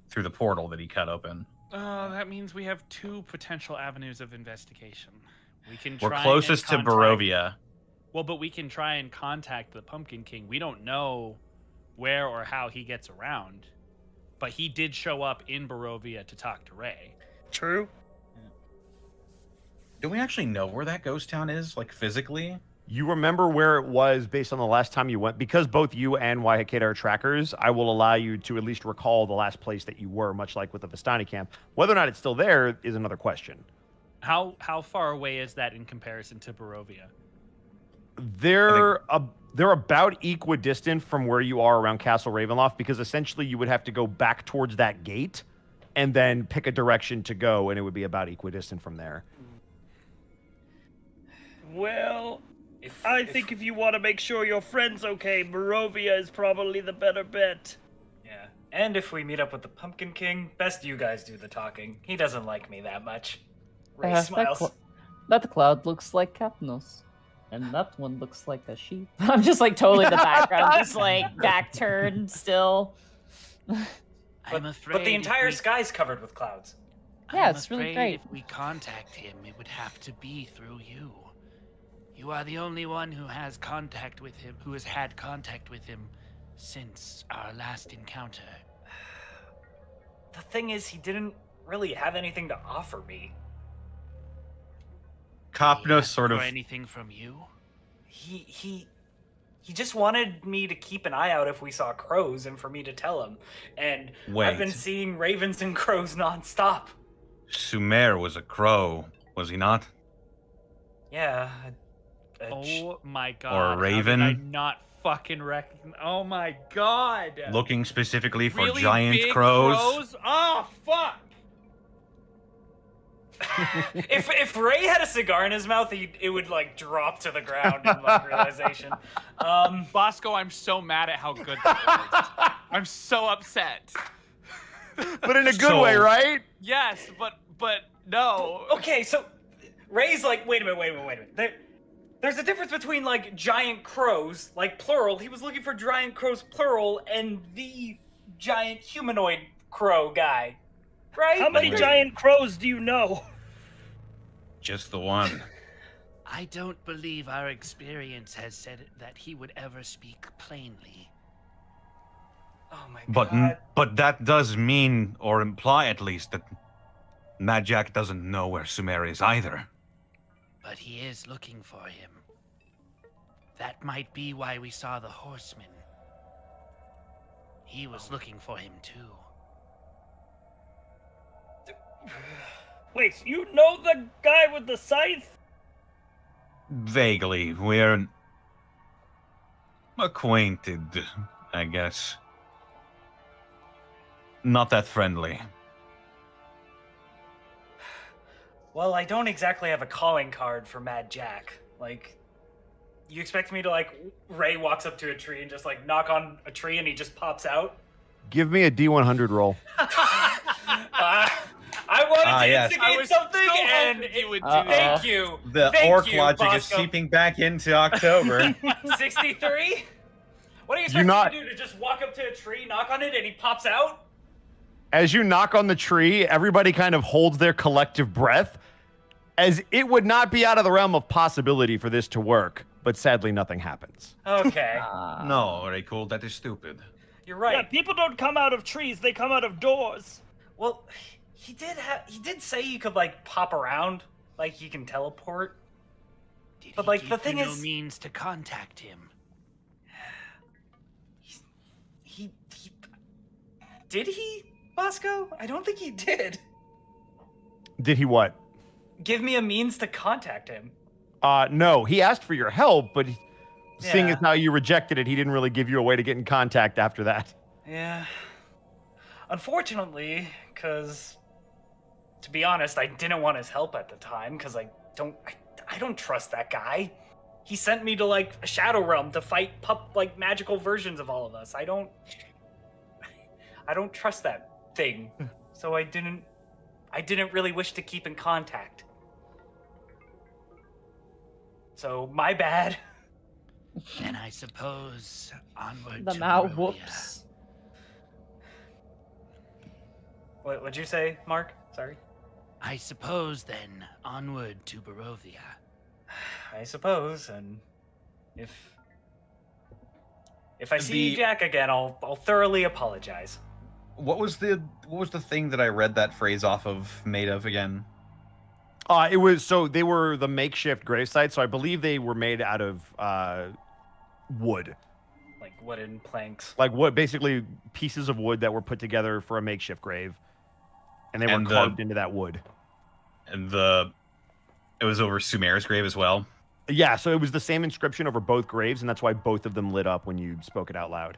through the portal that he cut open. That means we have 2 potential avenues of investigation. We can try We're closest to and contact... Barovia. Well, but we can try and contact the Pumpkin King. We don't know where or how he gets around, but he did show up in Barovia to talk to Ray. True. Do we actually know where that ghost town is, like physically? You remember where it was based on the last time you went? Because both you and Waihakeda are trackers, I will allow you to at least recall the last place that you were, much like with the Vistani camp. Whether or not it's still there is another question. How far away is that in comparison to Barovia? They're about equidistant from where you are around Castle Ravenloft, because essentially you would have to go back towards that gate and then pick a direction to go, and it would be about equidistant from there. Well, I think if you want to make sure your friend's okay, Barovia is probably the better bet. Yeah. And if we meet up with the Pumpkin King, best you guys do the talking. He doesn't like me that much. Ray smiles. That cloud looks like Capnos. And that one looks like a sheep. I'm just like totally in the background, just like back turned still. I'm afraid. But the entire sky's covered with clouds. Yeah, it's really great. If we contact him, it would have to be through you. You are the only one who has contact with him, who has had contact with him since our last encounter. The thing is, he didn't really have anything to offer me. Kopnos sort of... Or anything from you? He just wanted me to keep an eye out if we saw crows and for me to tell him. And I've been seeing ravens and crows nonstop. Sumer was a crow, was he not? Yeah. Oh my god. Or a raven. How did I not fucking recognize? Oh my god. Looking specifically for really giant big crows? Oh fuck. if Ray had a cigar in his mouth, it would like drop to the ground in like realization. Bosco, I'm so mad at how good that was. I'm so upset. But in a good way, right? Yes, but no. Okay, so Ray's like, wait a minute. There's a difference between like giant crows, like plural. He was looking for giant crows plural, and the giant humanoid crow guy. Right? How many giant crows do you know? Just the one. I don't believe our experience has said that he would ever speak plainly. Oh my god. But that does mean, or imply at least, that Mad Jack doesn't know where Sumer is either. But he is looking for him. That might be why we saw the horseman. He was looking for him too. Wait, you know the guy with the scythe? Vaguely. We're acquainted, I guess. Not that friendly. Well, I don't exactly have a calling card for Mad Jack. Like, you expect me to, like, Ray walks up to a tree and just, like, knock on a tree and he just pops out? Give me a D100 roll. I wanted to yes. instigate something, so and you would do thank you. The Thank orc you, logic is Bosco. seeping back into October. 63? What do you expect me to do? To just walk up to a tree, knock on it, and he pops out? As you knock on the tree, everybody kind of holds their collective breath, as it would not be out of the realm of possibility for this to work. but sadly nothing happens. Okay, No, Reiko, that is stupid. you're Yeah, right. people don't come out of trees; they come out of doors. Well, he did say you could like pop around, like you can teleport. Did But, he like, give the thing you no is- means to contact him? He did he, Bosco? I don't think he did. Did he what? Give me a means to contact him. No, he asked for your help, but seeing Yeah. as how you rejected it, he didn't really give you a way to get in contact after that. Yeah. Unfortunately, because to be honest, I didn't want his help at the time because I don't trust that guy. He sent me to like a shadow realm to fight magical versions of all of us. I don't trust that thing. So I didn't really wish to keep in contact. So my bad. Then I suppose onward The to Mao Barovia. whoops. What'd you say, Mark? Sorry. I suppose then onward to Barovia. I suppose, and if I see Jack again, I'll thoroughly apologize. What was the thing that I read that phrase off of made of again? It was they were the makeshift gravesite, so I believe they were made out of wood. Like wooden planks. Like wood, basically pieces of wood that were put together for a makeshift grave. And they were And carved into that wood. And it was over Sumer's grave as well. Yeah, so it was the same inscription over both graves, and that's why both of them lit up when you spoke it out loud.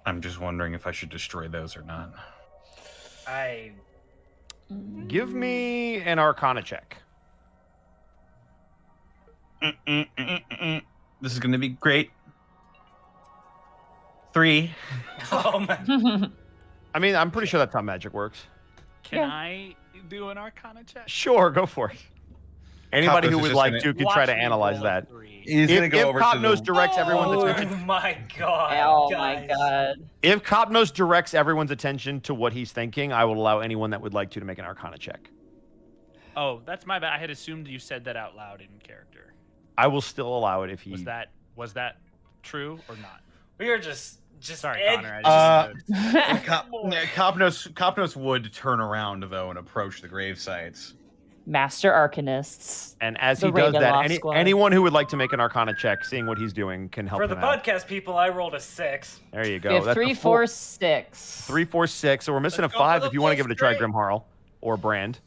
I'm just wondering if I should destroy those or not. Give me an Arcana check. This is going to be great. 3. Oh my. I mean, I'm pretty sure that's how magic works. Can I do an Arcana check? Sure, go for it. Anybody Copnos who is would just like gonna- to can try to Watch me analyze roll a that. 3. He's going to go If over to Copnos the... directs everyone's Oh attention, my god. Oh guys. my god. if Copnos directs everyone's attention to what he's thinking, I will allow anyone that would like to make an Arcana check. Oh, that's my bad. I had assumed you said that out loud in character. I will still allow it if he. Was that true or not? We are just Sorry, Ed- Connor. I just Copnos would turn around, though, and approach the grave sites. Master Arcanists. And as The he does that, Ravenloft squad. anyone who would like to make an Arcana check, seeing what he's doing, can help for the him out. podcast people, I rolled a 6. There you We go. have That's 3, a 4, 6. 3, 4, 6. So we're missing Let's a go for 5 the if you want to full give it a try, straight. Grimharl or Brand.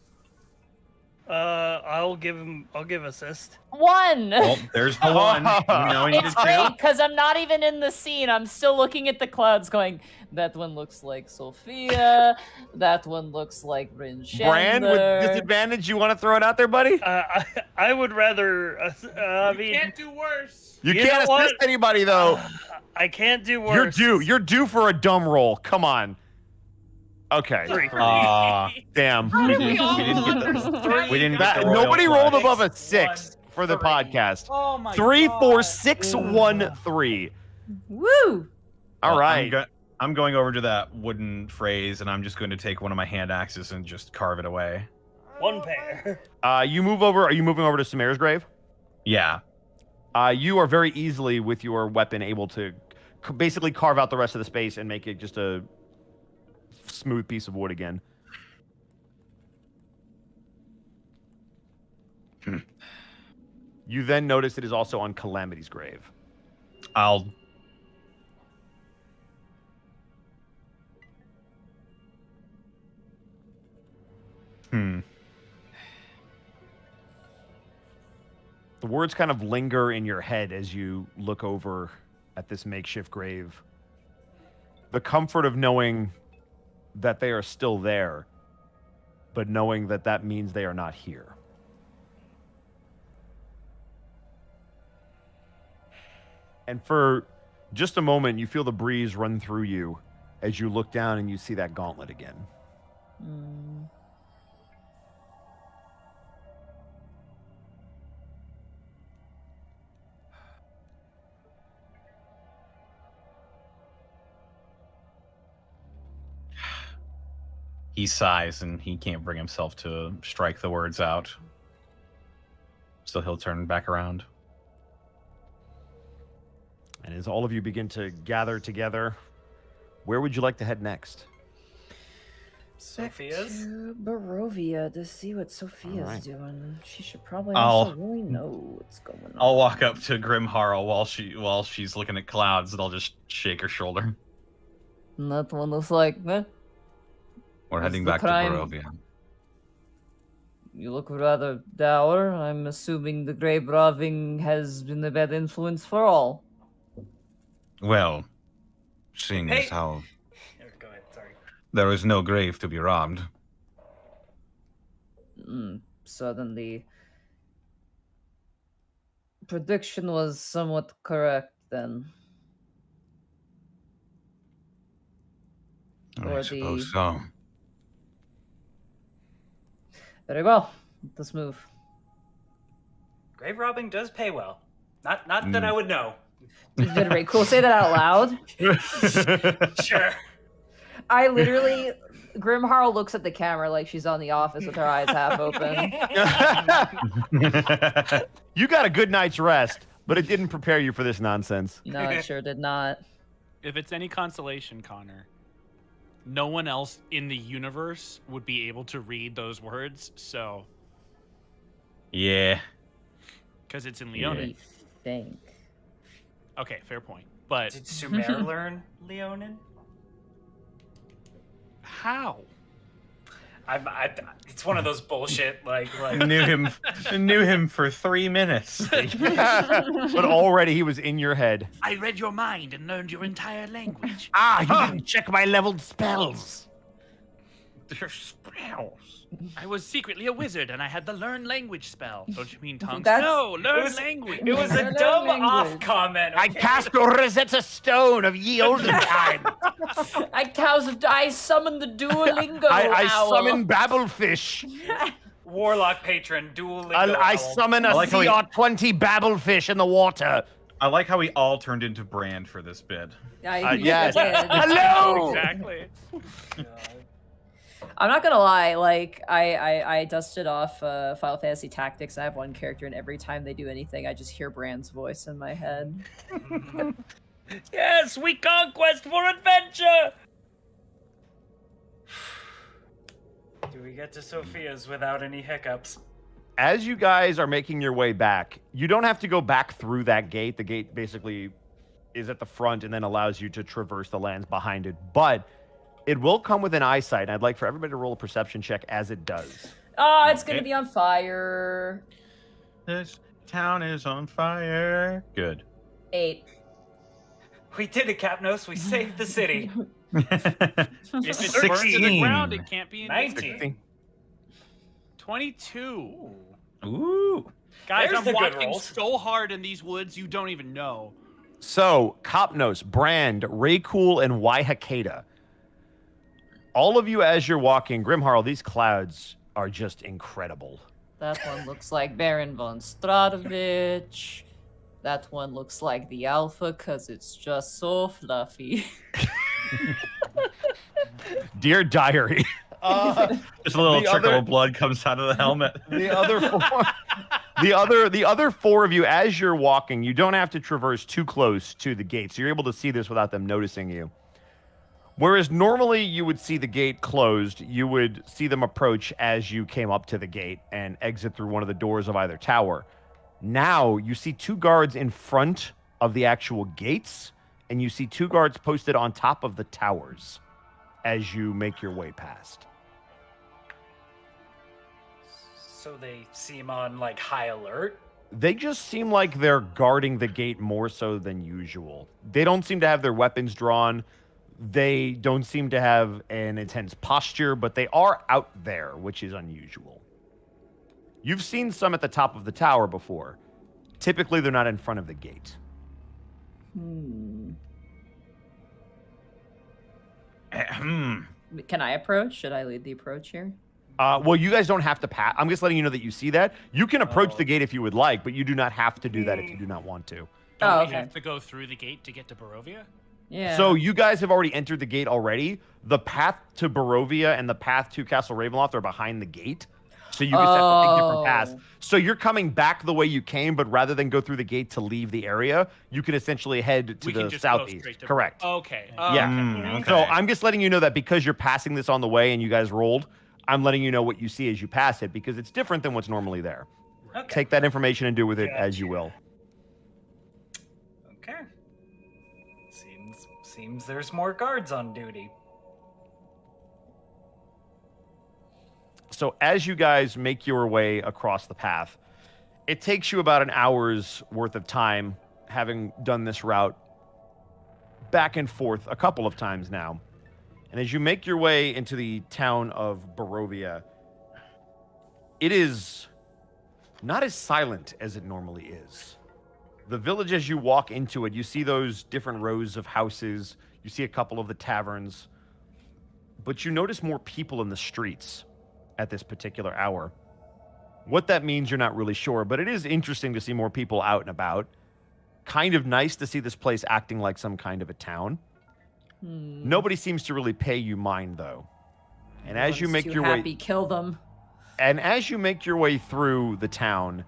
I'll give assist. 1. Well, there's the one. We know he It's needed great two. because I'm not even in the scene. I'm still looking at the clouds going, that one looks like Sophia. That one looks like Bryn Brand with disadvantage, you want to throw it out there, buddy? I would rather. I mean, can't do worse. You You can't know assist what? anybody though. I can't do worse. You're due for a dumb roll. Come on. Okay. 3. Damn. We didn't get the... We didn't get the royal Nobody rolled flush. above a 6 for the 3. podcast. Oh my 3, God. 4, 6, 1, 3. Woo! All Well, right. I'm going over to that wooden phrase, and I'm just going to take one of my hand axes and just carve it away. One pair. You move over. Are you moving over to Sumer's grave? Yeah. You are very easily with your weapon able to basically carve out the rest of the space and make it just a smooth piece of wood again. You then notice it is also on Calamity's grave. I'll... The words kind of linger in your head as you look over at this makeshift grave. The comfort of knowing that they are still there, but knowing that that means they are not here. And for just a moment, you feel the breeze run through you as you look down and you see that gauntlet again. Mm. he sighs and he can't bring himself to strike the words out. So he'll turn back around. And as all of you begin to gather together, where would you like to head next? Sophia's? To Barovia to see what Sophia's Alright. doing. She should probably I'll- also really know what's going on. I'll walk up to Grimharl while she's looking at clouds, and I'll just shake her shoulder. And that one looks like, We're What's heading the back crime? to Barovia. you look rather dour. I'm assuming the Grey Braving has been a bad influence for all. Well, seeing Hey. as how Go ahead, sorry. there is no grave to be robbed. So then the prediction was somewhat correct then. I Or suppose the- so. Very well. Let's move. Grave robbing does pay well. Not that I would know. Very cool. Say that out loud. Sure. I literally, Grimharl looks at the camera like she's on The Office with her eyes half open. You got a good night's rest, but it didn't prepare you for this nonsense. No, it sure did not. If it's any consolation, Connor, no one else in the universe would be able to read those words, so Yeah. because it's in What Leonin. do you think? Okay, fair point. But Did Sumer learn Leonin? how? It's one of those bullshit like knew him for 3 minutes. But already he was in your head. I read your mind and learned your entire language. Ah, you didn't check my leveled spells. They're spells. I was secretly a wizard and I had the learn language spell. Don't you mean tongues? That's- No, learn was- language. it was a Learn dumb language. off comment. I okay? cast a Rosetta Stone of ye olden time. I summoned the Duolingo I owl. summon Babblefish. Warlock patron Duolingo. I owl. summon I a like how he- CR20 Babblefish in the water. I like how we all turned into Brand for this bid. Yes. did. Hello. Exactly. I'm not gonna lie, like I dusted off Final Fantasy Tactics. I have one character, and every time they do anything, I just hear Brand's voice in my head. Yes, we conquest for adventure. Do we get to Sophia's without any hiccups? As you guys are making your way back, you don't have to go back through that gate. The gate basically is at the front and then allows you to traverse the lands behind it. But it will come within eyesight, and I'd like for everybody to roll a perception check as it does. Oh, it's gonna be on fire. This town is on fire. Good. 8. We did it, Capnos. We saved the city. If it's burned to the 16. ground, it can't be in 19. 22. Ooh. Guys, There's I'm the good walking rolls. so hard in these woods, you don't even know. So, Copnos, Brand, Raycool, and Waihakeda. All of you, as you're walking, Grimharl, these clouds are just incredible. That one looks like Baron von Stradovich. That one looks like the Alpha, cause it's just so fluffy. Dear Diary. Just a little The trickle other- of blood comes out of the helmet. The other four of you, as you're walking, you don't have to traverse too close to the gate, so you're able to see this without them noticing you. Whereas normally you would see the gate closed, you would see them approach as you came up to the gate and exit through one of the doors of either tower. Now you see two guards in front of the actual gates, and you see two guards posted on top of the towers as you make your way past. So they seem on like high alert. They just seem like they're guarding the gate more so than usual. They don't seem to have their weapons drawn. They don't seem to have an intense posture, but they are out there, which is unusual. You've seen some at the top of the tower before. Typically, they're not in front of the gate. Can I approach? Should I lead the approach here? Well, you guys don't have to pass. I'm just letting you know that you see that. You can approach the gate if you would like, but you do not have to do that if you do not want to. Don't Oh, we okay. have to go through the gate to get to Barovia? Yeah. So you guys have already entered the gate already. The path to Barovia and the path to Castle Ravenloft are behind the gate. So you just have to take different paths. So you're coming back the way you came, but rather than go through the gate to leave the area, you can essentially head to the southeast. Correct. Okay. Yeah. Okay. So I'm just letting you know that because you're passing this on the way and you guys rolled, I'm letting you know what you see as you pass it because it's different than what's normally there. Okay. Take that information and do with it as you will. Okay. Seems there's more guards on duty. So as you guys make your way across the path, it takes you about an hour's worth of time, having done this route back and forth a couple of times now. And as you make your way into the town of Barovia, it is not as silent as it normally is. The village, as you walk into it, you see those different rows of houses. You see a couple of the taverns. But you notice more people in the streets at this particular hour. What that means, you're not really sure, but it is interesting to see more people out and about. Kind of nice to see this place acting like some kind of a town. Nobody seems to really pay you mind, though. And as you make your way, kill them. And as you make your way through the town,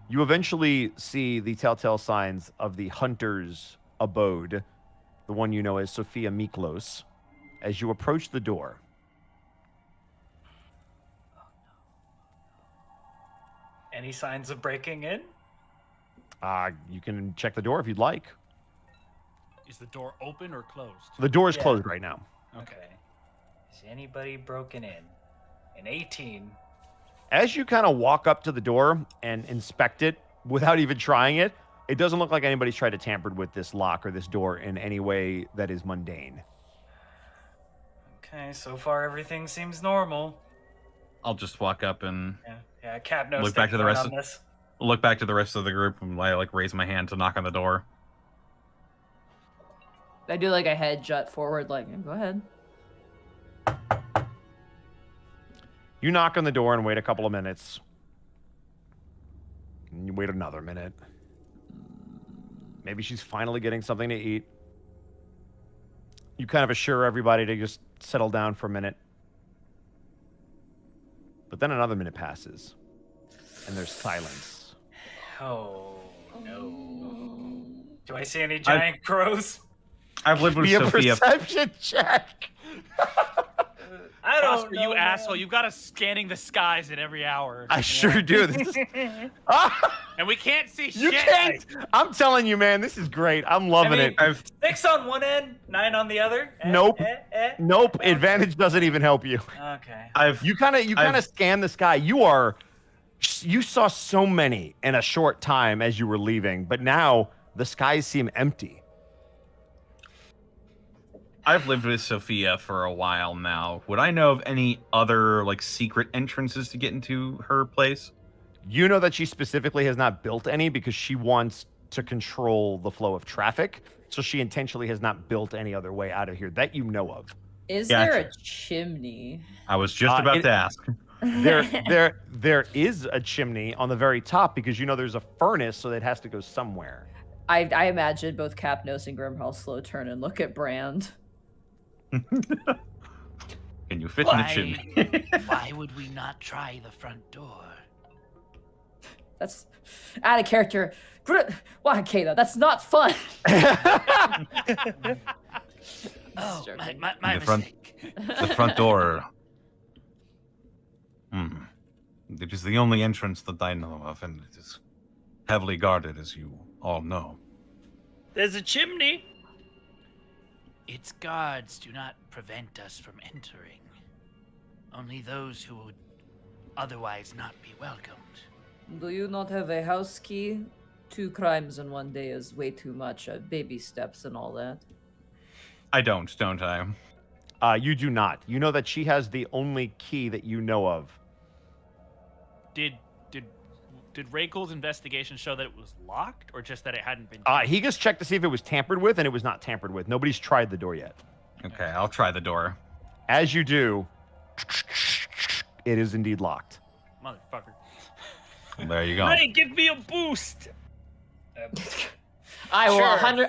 you eventually see the telltale signs of the hunter's abode, the one you know as Sophia Miklos, as you approach the door. Any signs of breaking in? You can check the door if you'd like. Is the door open or closed? The door is closed right now. Okay. Is anybody broken in? An 18. As you kind of walk up to the door and inspect it without even trying it, it doesn't look like anybody's tried to tamper with this lock or this door in any way that is mundane. Okay, so far everything seems normal. I'll just walk up and Yeah, Cap knows. look back to the rest of the group and I raise my hand to knock on the door. I do a head jut forward, go ahead. You knock on the door and wait a couple of minutes. And you wait another minute. Maybe she's finally getting something to eat. You kind of assure everybody to just settle down for a minute. But then another minute passes. And there's silence. Oh, no. Do I see any giant crows? I've lived with Be a Sophia. perception check. I don't Prosper, know. you asshole. You've got us scanning the skies at every hour. I sure do. This is... And we can't see You shit. can't. I'm telling you, man, this is great. I'm loving it. 6 on one end, 9 on the other. Nope. Nope. Advantage doesn't even help you. Okay. You kind of scan the sky. You saw so many in a short time as you were leaving, but now the skies seem empty. I've lived with Sophia for a while now. Would I know of any other secret entrances to get into her place? You know that she specifically has not built any because she wants to control the flow of traffic. So she intentionally has not built any other way out of here that you know of. Is there a chimney? I was just about to ask. There is a chimney on the very top because there's a furnace, so it has to go somewhere. I imagine both Capnos and Grimhall slow turn and look at Brand. Can you fit in the chimney? Why would we not try the front door? That's out of character. Why, Kayla? That's not fun. Oh, my mistake. The front door. It is the only entrance that I know of, and it is heavily guarded, as you all know. There's a chimney. Its guards do not prevent us from entering. Only those who would otherwise not be welcomed. Do you not have a house key? 2 crimes in one day is way too much. Baby steps and all that. I don't I? You do not. You know that she has the only key that you know of. Did Raykul's investigation show that it was locked, or just that it hadn't been? He just checked to see if it was tampered with, and it was not tampered with. Nobody's tried the door yet. Okay, I'll try the door. As you do, it is indeed locked. Motherfucker. There you go. Hey, give me a boost. I will Sure.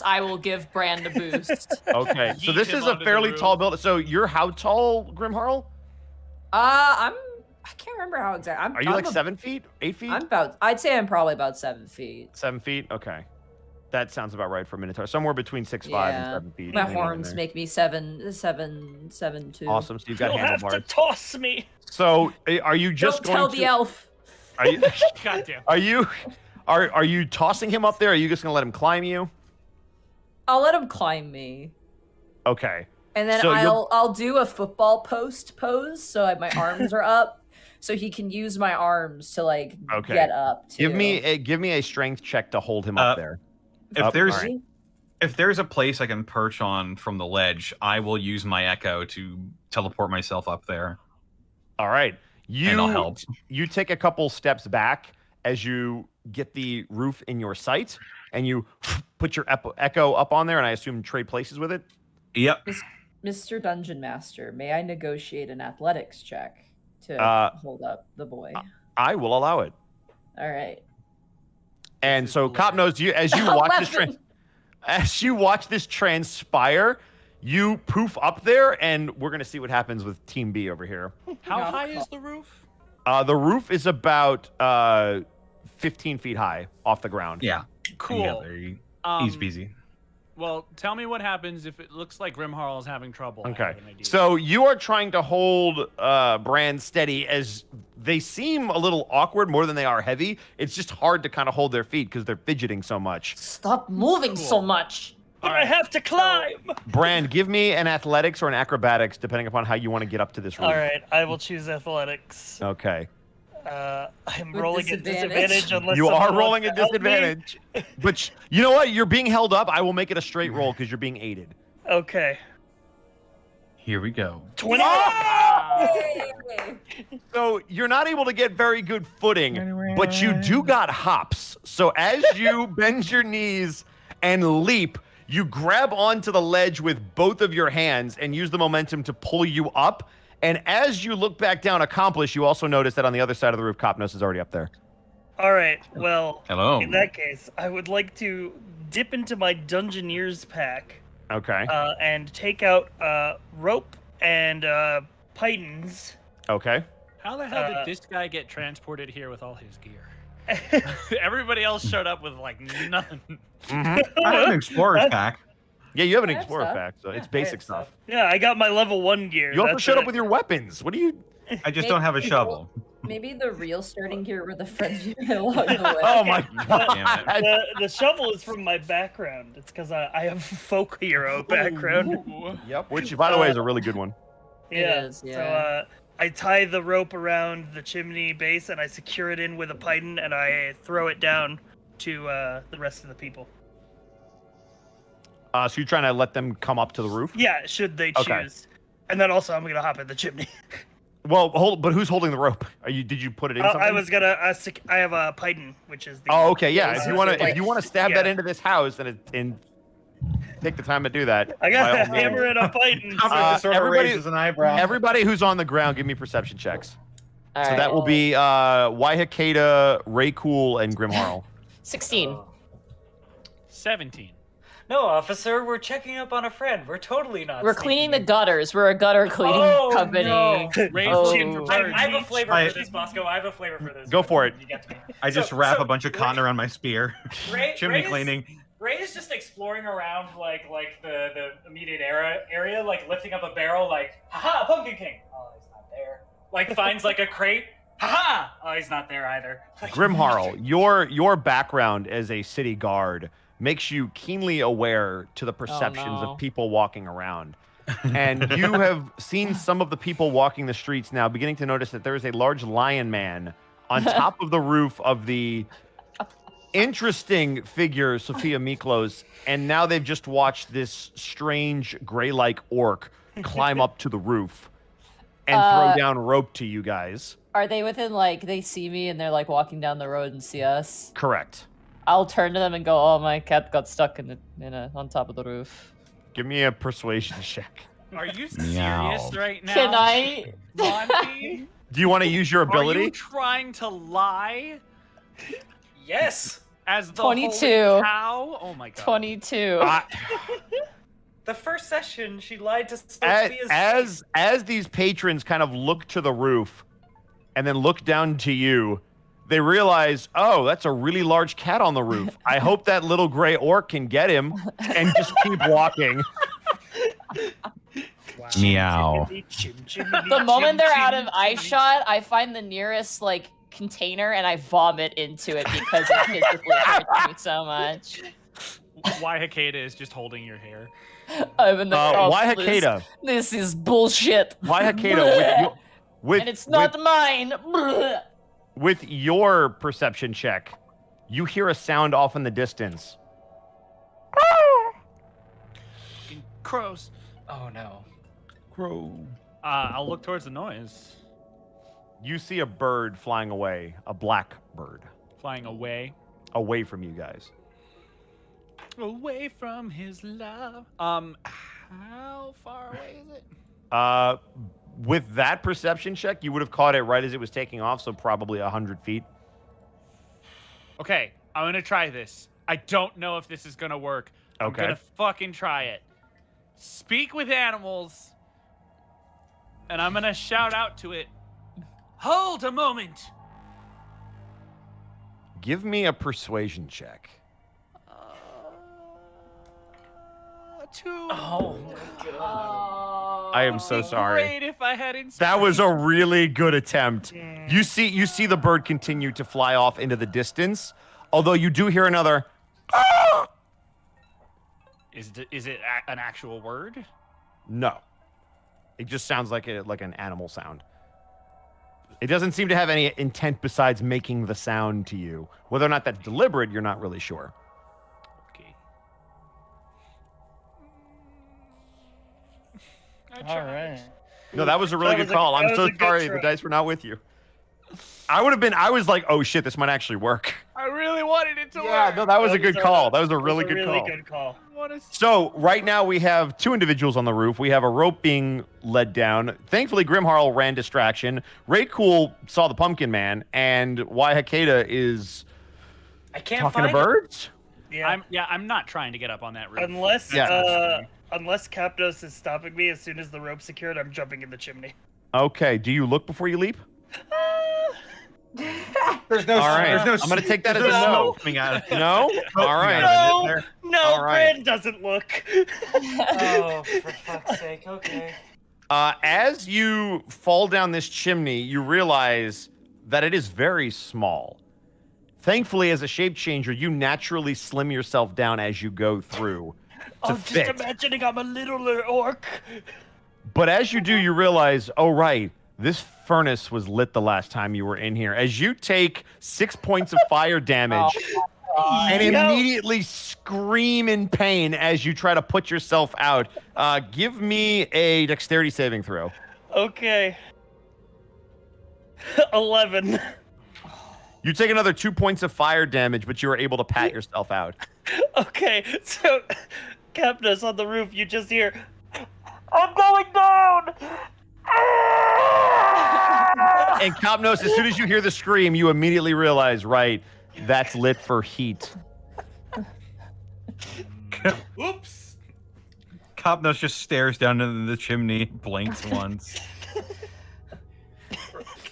I will give Brand a boost. Okay, so this Yeet him is a onto the fairly roof. tall building. So you're how tall, Grimharl? I can't remember how exact. Are you like 7 feet, 8 feet? I'd say I'm probably about 7 feet. 7 feet. Okay, that sounds about right for a Minotaur. Somewhere between 6'5" and 7 feet. My anywhere in horns there. make me 7'2". Awesome. So you've got You'll have handlebars. to toss me. So are you just Don't tell going the elf. Are you? Goddamn. Are you tossing him up there? Or are you just gonna let him climb you? I'll let him climb me, Okay. and then So you'll- I'll do a football post pose, so my arms are up, so he can use my arms to like Okay. get up. Too. Give me a strength check to hold him up there. If Up, there's alright. if there's a place I can perch on from the ledge, I will use my echo to teleport myself up there. All right. And I'll help. You take a couple steps back as you get the roof in your sight, and you put your echo up on there, and I assume trade places with it. Yep. Mr. Dungeon Master, may I negotiate an athletics check to hold up the boy? I will allow it. All right. And This is so, Cop knows you as you watch this transpire. You poof up there, and we're gonna see what happens with Team B over here. How No. high is the roof? The roof is about 15 feet high off the ground. Yeah. Cool. Yeah, there you, easy peasy. Well, tell me what happens if it looks like Grimharl is having trouble. I Okay. have an idea. So you are trying to hold Brand steady as they seem a little awkward more than they are heavy. It's just hard to kind of hold their feet because they're fidgeting so much. Stop moving so much. But I have to climb. Brand, give me an athletics or an acrobatics, depending upon how you want to get up to this roof. All right, I will choose athletics. Okay. I'm With rolling at disadvantage. disadvantage unless You someone are wants rolling to a help me. disadvantage. But you know what? You're being held up. I will make it a straight roll because you're being aided. Okay. Here we go. 20. So you're not able to get very good footing, but you do got hops. So as you bend your knees and leap, you grab onto the ledge with both of your hands and use the momentum to pull you up. And as you look back down, accomplish, you also notice that on the other side of the roof, Copnos is already up there. All right. Well, Hello. in that case, I would like to dip into my Dungeoneer's pack Okay. and take out rope and pythons. Okay. How the hell did this guy get transported here with all his gear? Everybody else showed up with like nothing. Mhm. I have an explorer's pack. Yeah, you have an I have explorer stuff. pack, so it's I have basic stuff. Yeah, I got my level 1 gear. You also That's showed it. up with your weapons. What do you? I just don't have a shovel. Maybe the real starting gear were the friends you made along the way. Oh my Damn god! The shovel is from my background. It's because I have folk hero background. Yep. Which, by the way, is a really good one. Yeah. is, yeah. So I tie the rope around the chimney base and I secure it in with a python and I throw it down to the rest of the people. So you're trying to let them come up to the roof? Yeah, should they Okay. choose. And then also I'm gonna hop in the chimney. Well, but who's holding the rope? Did you put it in something? I was gonna. I have a python, which is the. Oh, okay, yeah. Yeah, If so you want it's to, like- if you want to stab that yeah. into this house and take the time to do that. I by got all a hammer and a python. Sort of everybody- raises an eyebrow. Everybody who's on the ground, give me perception checks. All So right. that will be Waihakeda, Raycool, and Grimharl. 16. 17. No, officer, we're checking up on a friend. We're totally not. We're cleaning the gutters. We're a gutter cleaning Oh, company. no. Raise Oh. chin for birds. I have a flavor I- for this, Bosco. I have a flavor for this. Go for it. You get to me. I just So- wrap so a bunch of cotton around my spear. Chimney cleaning. Ray is just exploring around like the immediate area, like lifting up a barrel, like haha, Pumpkin King. Oh, he's not there. Like finds like a crate. Haha. Oh, he's not there either. Like, Grimharl, your background as a city guard makes you keenly aware to the perceptions no. of people walking around. And you have seen some of the people walking the streets now beginning to notice that there is a large lion man on top of the roof of the interesting figure Sophia Miklos, and now they've just watched this strange gray-like orc climb up to the roof and throw down rope to you guys. Are they within, like, they see me and they're, like, walking down the road and see us? Correct. I'll turn to them and go, oh, my cat got stuck on top of the roof. Give me a persuasion check. Are you Meow. serious right now? Can I? Monty? Do you want to use your Are ability? you trying to lie? yes. As the 22. holy cow? Oh my god. 22. The first session, she lied to Sophia's as these patrons kind of look to the roof and then look down to you, they realize, oh, that's a really large cat on the roof. I hope that little gray orc can get him, and just keep walking. Wow. Meow. The moment they're out of eye shot, I find the nearest like container and I vomit into it because it physically hurts me so much. Why Hakeda is just holding your hair. I'm in the why conflict. Hakeda? This is bullshit. Why Hakeda? And it's not mine. With your perception check, you hear a sound off in the distance. Crows. Oh no. Crow. I'll look towards the noise. You see a bird flying away, a black bird, Flying away. away from you guys. Away from his love. How far away is it? With that perception check, you would have caught it right as it was taking off, so probably 100 feet. Okay, I'm gonna try this. I don't know if this is gonna work. I'm Okay. gonna fucking try it. Speak with animals, and I'm gonna shout out to it. Hold a moment. Give me a persuasion check. 2. Oh my god. I am so sorry. Great if I had inspiration. That was a really good attempt. You see the bird continue to fly off into the distance, although you do hear another. Is it an actual word? No, it just sounds like an animal sound. It doesn't seem to have any intent besides making the sound to you. Whether or not that's deliberate, you're not really sure. Okay. All right. No, that was a really That good was a- call. that I'm was so a good sorry the try. dice were not with you. I was like, oh shit, this might actually work. I really wanted it to Yeah, work. no, that was a good call. That was a That was really a good really call. good call. So right now we have two individuals on the roof. We have a rope being led down. Thankfully, Grimharl ran distraction. Ray Cool saw the Pumpkin Man, and why Hakeda is I can't talking to find it. birds. Yeah. I'm not trying to get up on that roof. Unless Yeah. unless Capdos is stopping me, as soon as the rope's secured, I'm jumping in the chimney. Okay, do you look before you leap? There's no. All right, There's no. I'm gonna take that as a There's no. smoke coming out of it. No. All right. No, no, All right. Brand doesn't look. Oh, for fuck's sake. Okay. As you fall down this chimney, you realize that it is very small. Thankfully, as a shape changer, you naturally slim yourself down as you go through to I'm fit. just imagining I'm a littler orc. But as you do, you realize, oh, right, this furnace was lit the last time you were in here. As you take 6 points of fire damage and immediately scream in pain as you try to put yourself out, give me a dexterity saving throw. Okay. 11. You take another 2 points of fire damage, but you are able to pat yourself out. Okay, so Captus on the roof, you just hear, I'm going down! And Copnos, as soon as you hear the scream, you immediately realize, right, that's lit for heat. Oops. Copnos just stares down into the chimney, blinks once.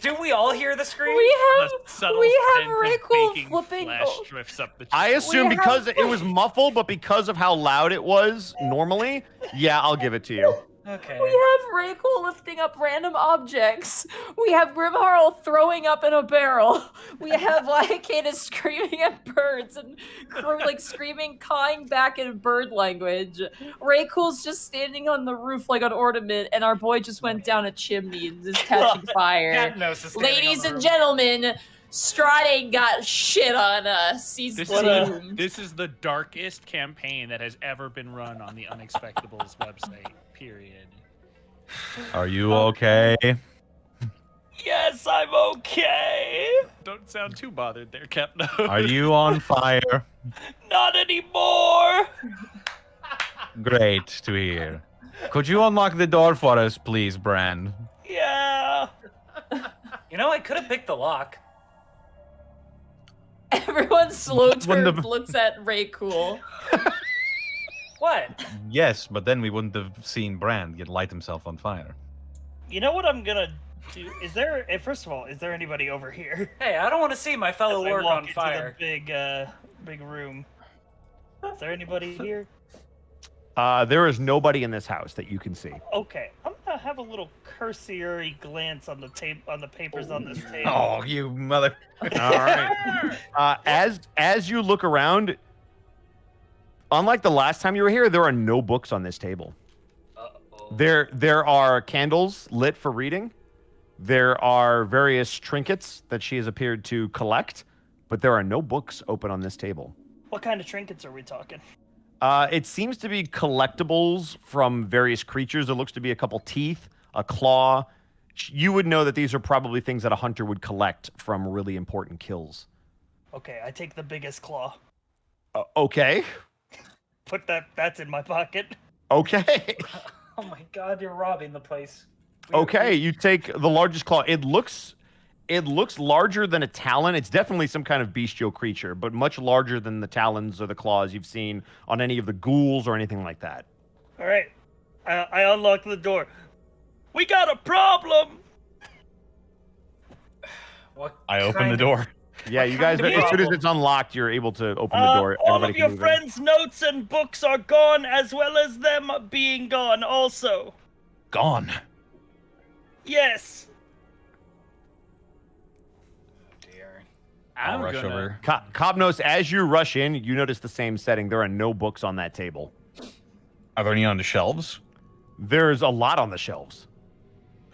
Do we all hear the scream? We have The subtle we have scent of Rakel baking flipping. flesh drifts up the I chimney. assume We because have- it was muffled, but because of how loud it was normally, yeah, I'll give it to you. Okay. We have Rakel lifting up random objects. We have Grimharl throwing up in a barrel. We have Lycana screaming at birds and like screaming, cawing back in bird language. Rakel's just standing on the roof like an ornament, and our boy just went down a chimney and is catching fire. Catnos is standing Ladies on the and roof. gentlemen, Strahd ain't got shit on us. He's doomed. This is the darkest campaign that has ever been run on the Unexpectables website. Period. Are you okay? Yes, I'm okay. Don't sound too bothered there, Capno. Are you on fire? Not anymore. Great to hear. Could you unlock the door for us, please, Bran? Yeah. You know, I could have picked the lock. Everyone slow When the- turns looks at Ray Cool. What? Yes, but then we wouldn't have seen Brand light himself on fire. You know what I'm gonna do? Is there? First of all, is there anybody over here? Hey, I don't want to see my fellow As I orc walk on into fire. the big room. Is there anybody here? There is nobody in this house that you can see. Okay, I'm gonna have a little cursory glance on the papers on this table. Oh, you mother! All right. As you look around, unlike the last time you were here, there are no books on this table. There are candles lit for reading. There are various trinkets that she has appeared to collect, but there are no books open on this table. What kind of trinkets are we talking? It seems to be collectibles from various creatures. It looks to be a couple teeth, a claw. You would know that these are probably things that a hunter would collect from really important kills. Okay, I take the biggest claw. Okay. That's in my pocket. Okay. Oh my god, you're robbing the place. Okay, you take the largest claw. It looks larger than a talon. It's definitely some kind of bestial creature, but much larger than the talons or the claws you've seen on any of the ghouls or anything like that. All right, I unlock the door. We got a problem. What I open kind the of- door. Yeah, you guys, kind of as soon as problem? it's unlocked, you're able to open the door. All Everybody of can your move in. friends' notes and books are gone, as well as them being gone also. Gone. Yes. Dear. I'll I'm rush gonna, over. Cobnos, as you rush in, you notice the same setting. There are no books on that table. Are there any on the shelves? There's a lot on the shelves.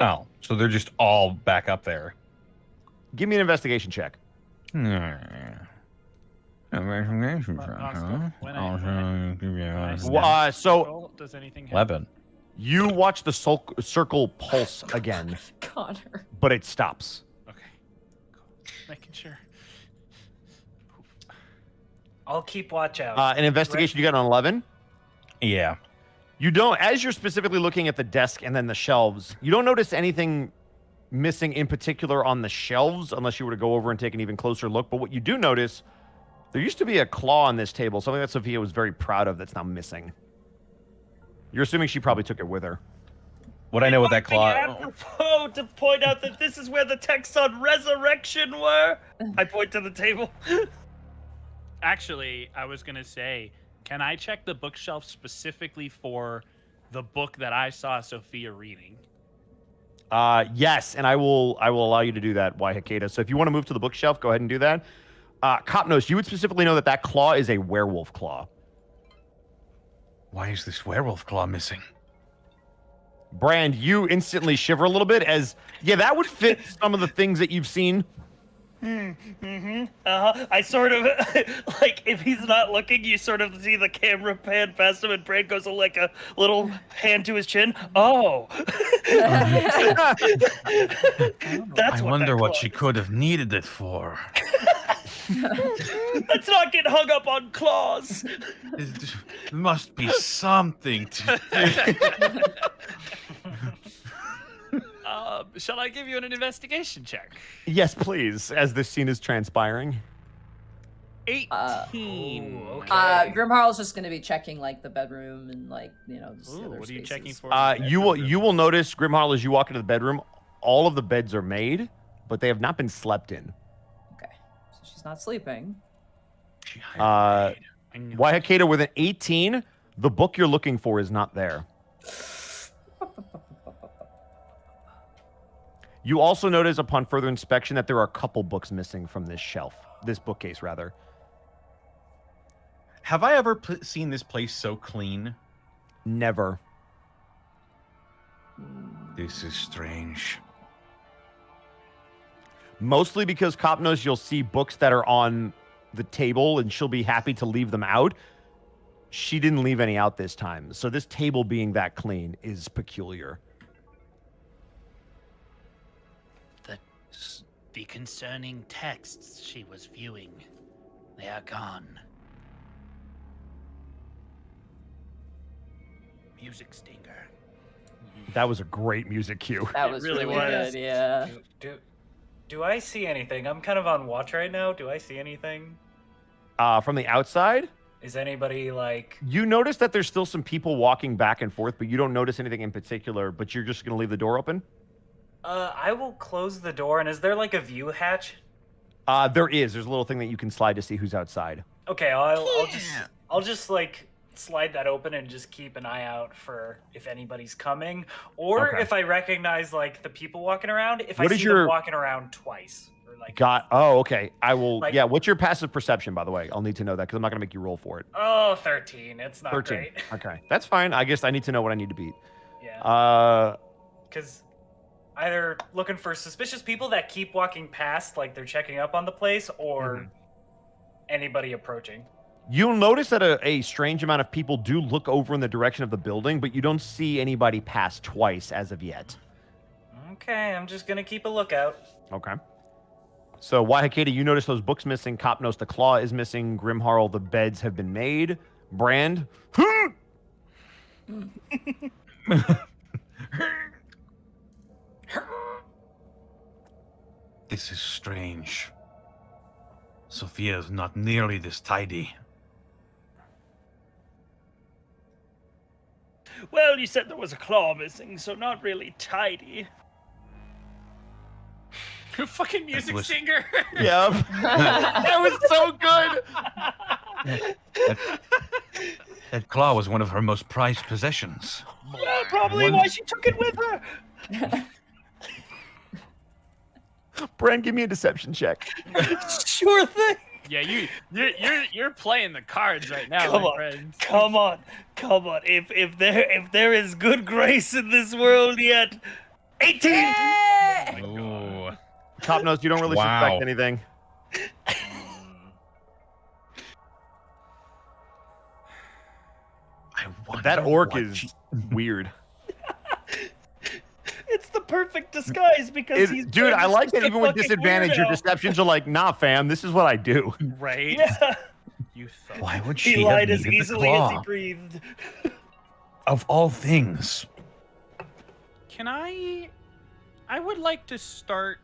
Oh, so they're just all back up there. Give me an investigation check. Investigation But check, Bosco, huh? when I'll give you I a- snap- So roll, does anything happen? 11. you watch the circle pulse again, Connor. but it stops. Okay, cool. Making sure. I'll keep watch out. An investigation, you got an 11. Yeah. You don't, as you're specifically looking at the desk and then the shelves, you don't notice anything missing in particular on the shelves unless you were to go over and take an even closer look. But what you do notice, there used to be a claw on this table, something that Sophia was very proud of that's now missing. You're assuming she probably took it with her. Would I know what that Might be claw? apropos to point out that this is where the texts on resurrection were. I point to the table. Actually, I was gonna say, can I check the bookshelf specifically for the book that I saw Sophia reading? Yes, and I will allow you to do that, Waihakeda. So if you want to move to the bookshelf, go ahead and do that. Copnos, you would specifically know that that claw is a werewolf claw. Why is this werewolf claw missing? Brand, you instantly shiver a little bit as, yeah, that would fit some of the things that you've seen. I sort of like if he's not looking, you sort of see the camera pan past him, and Brand goes like a little hand to his chin. Oh, that's I what wonder that what claw she is. could have needed it for. Let's not get hung up on claws. There must be something to. Shall I give you an investigation check? Yes, please, as this scene is transpiring. 18. Ooh, okay. Grimharl's just gonna be checking like the bedroom and like just the Ooh, other what are you spaces. checking for? You will notice, Grimharl, as you walk into the bedroom, all of the beds are made, but they have not been slept in. Okay, so she's not sleeping. Uh, Waihakeda with an 18, the book you're looking for is not there. You also notice upon further inspection that there are a couple books missing from this shelf, this bookcase rather. Have I ever seen this place so clean? Never. This is strange. Mostly because Copnos, you'll see books that are on the table and she'll be happy to leave them out. She didn't leave any out this time. So this table being that clean is peculiar. The concerning texts she was viewing, they are gone. Music stinger. That was a great music cue. That was really really was. good. Yeah. Do I see anything? I'm kind of on watch right now. Do I see anything? From the outside, Is anybody like? you notice that there's still some people walking back and forth, but you don't notice anything in particular. But you're just gonna leave the door open. I will close the door. And is there like a view hatch? There is. There's a little thing that you can slide to see who's outside. Okay, I'll just like slide that open and just keep an eye out for if anybody's coming, or Okay. if I recognize like the people walking around. If What I is see your- them walking around twice, or like Oh, okay. I will. Like- Yeah. What's your passive perception, by the way? I'll need to know that because I'm not gonna make you roll for it. 13. It's not 13. great. Okay, that's fine. I guess I need to know what I need to beat. Yeah. Because either looking for suspicious people that keep walking past, like they're checking up on the place, or anybody approaching. You'll notice that a strange amount of people do look over in the direction of the building, but you don't see anybody pass twice as of yet. Okay, I'm just gonna keep a lookout. Okay. So, Waihakeda, you notice those books missing. Copnos, the claw is missing. Grimharl, the beds have been made. Brand. This is strange. Sophia is not nearly this tidy. Well, you said there was a claw missing, so not really tidy. Fucking music was- singer. Yep. That was so good. That claw was one of her most prized possessions. Well, probably why she took it with her. Brand, give me a deception check. Sure thing. Yeah, you're playing the cards right now, Come my on. friend. Come on. If there is good grace in this world yet, 18. Ooh. Copnos, you don't really Wow. suspect anything. I wonder That orc what is she- weird. It's the perfect disguise because he's Dude, I like that just a even with fucking disadvantage, your weirdo. deceptions are like, nah, fam, this is what I do. Right? Yeah. You thought. Why would she He have lied as needed the easily as he claw? breathed. Of all things. Can I would like to start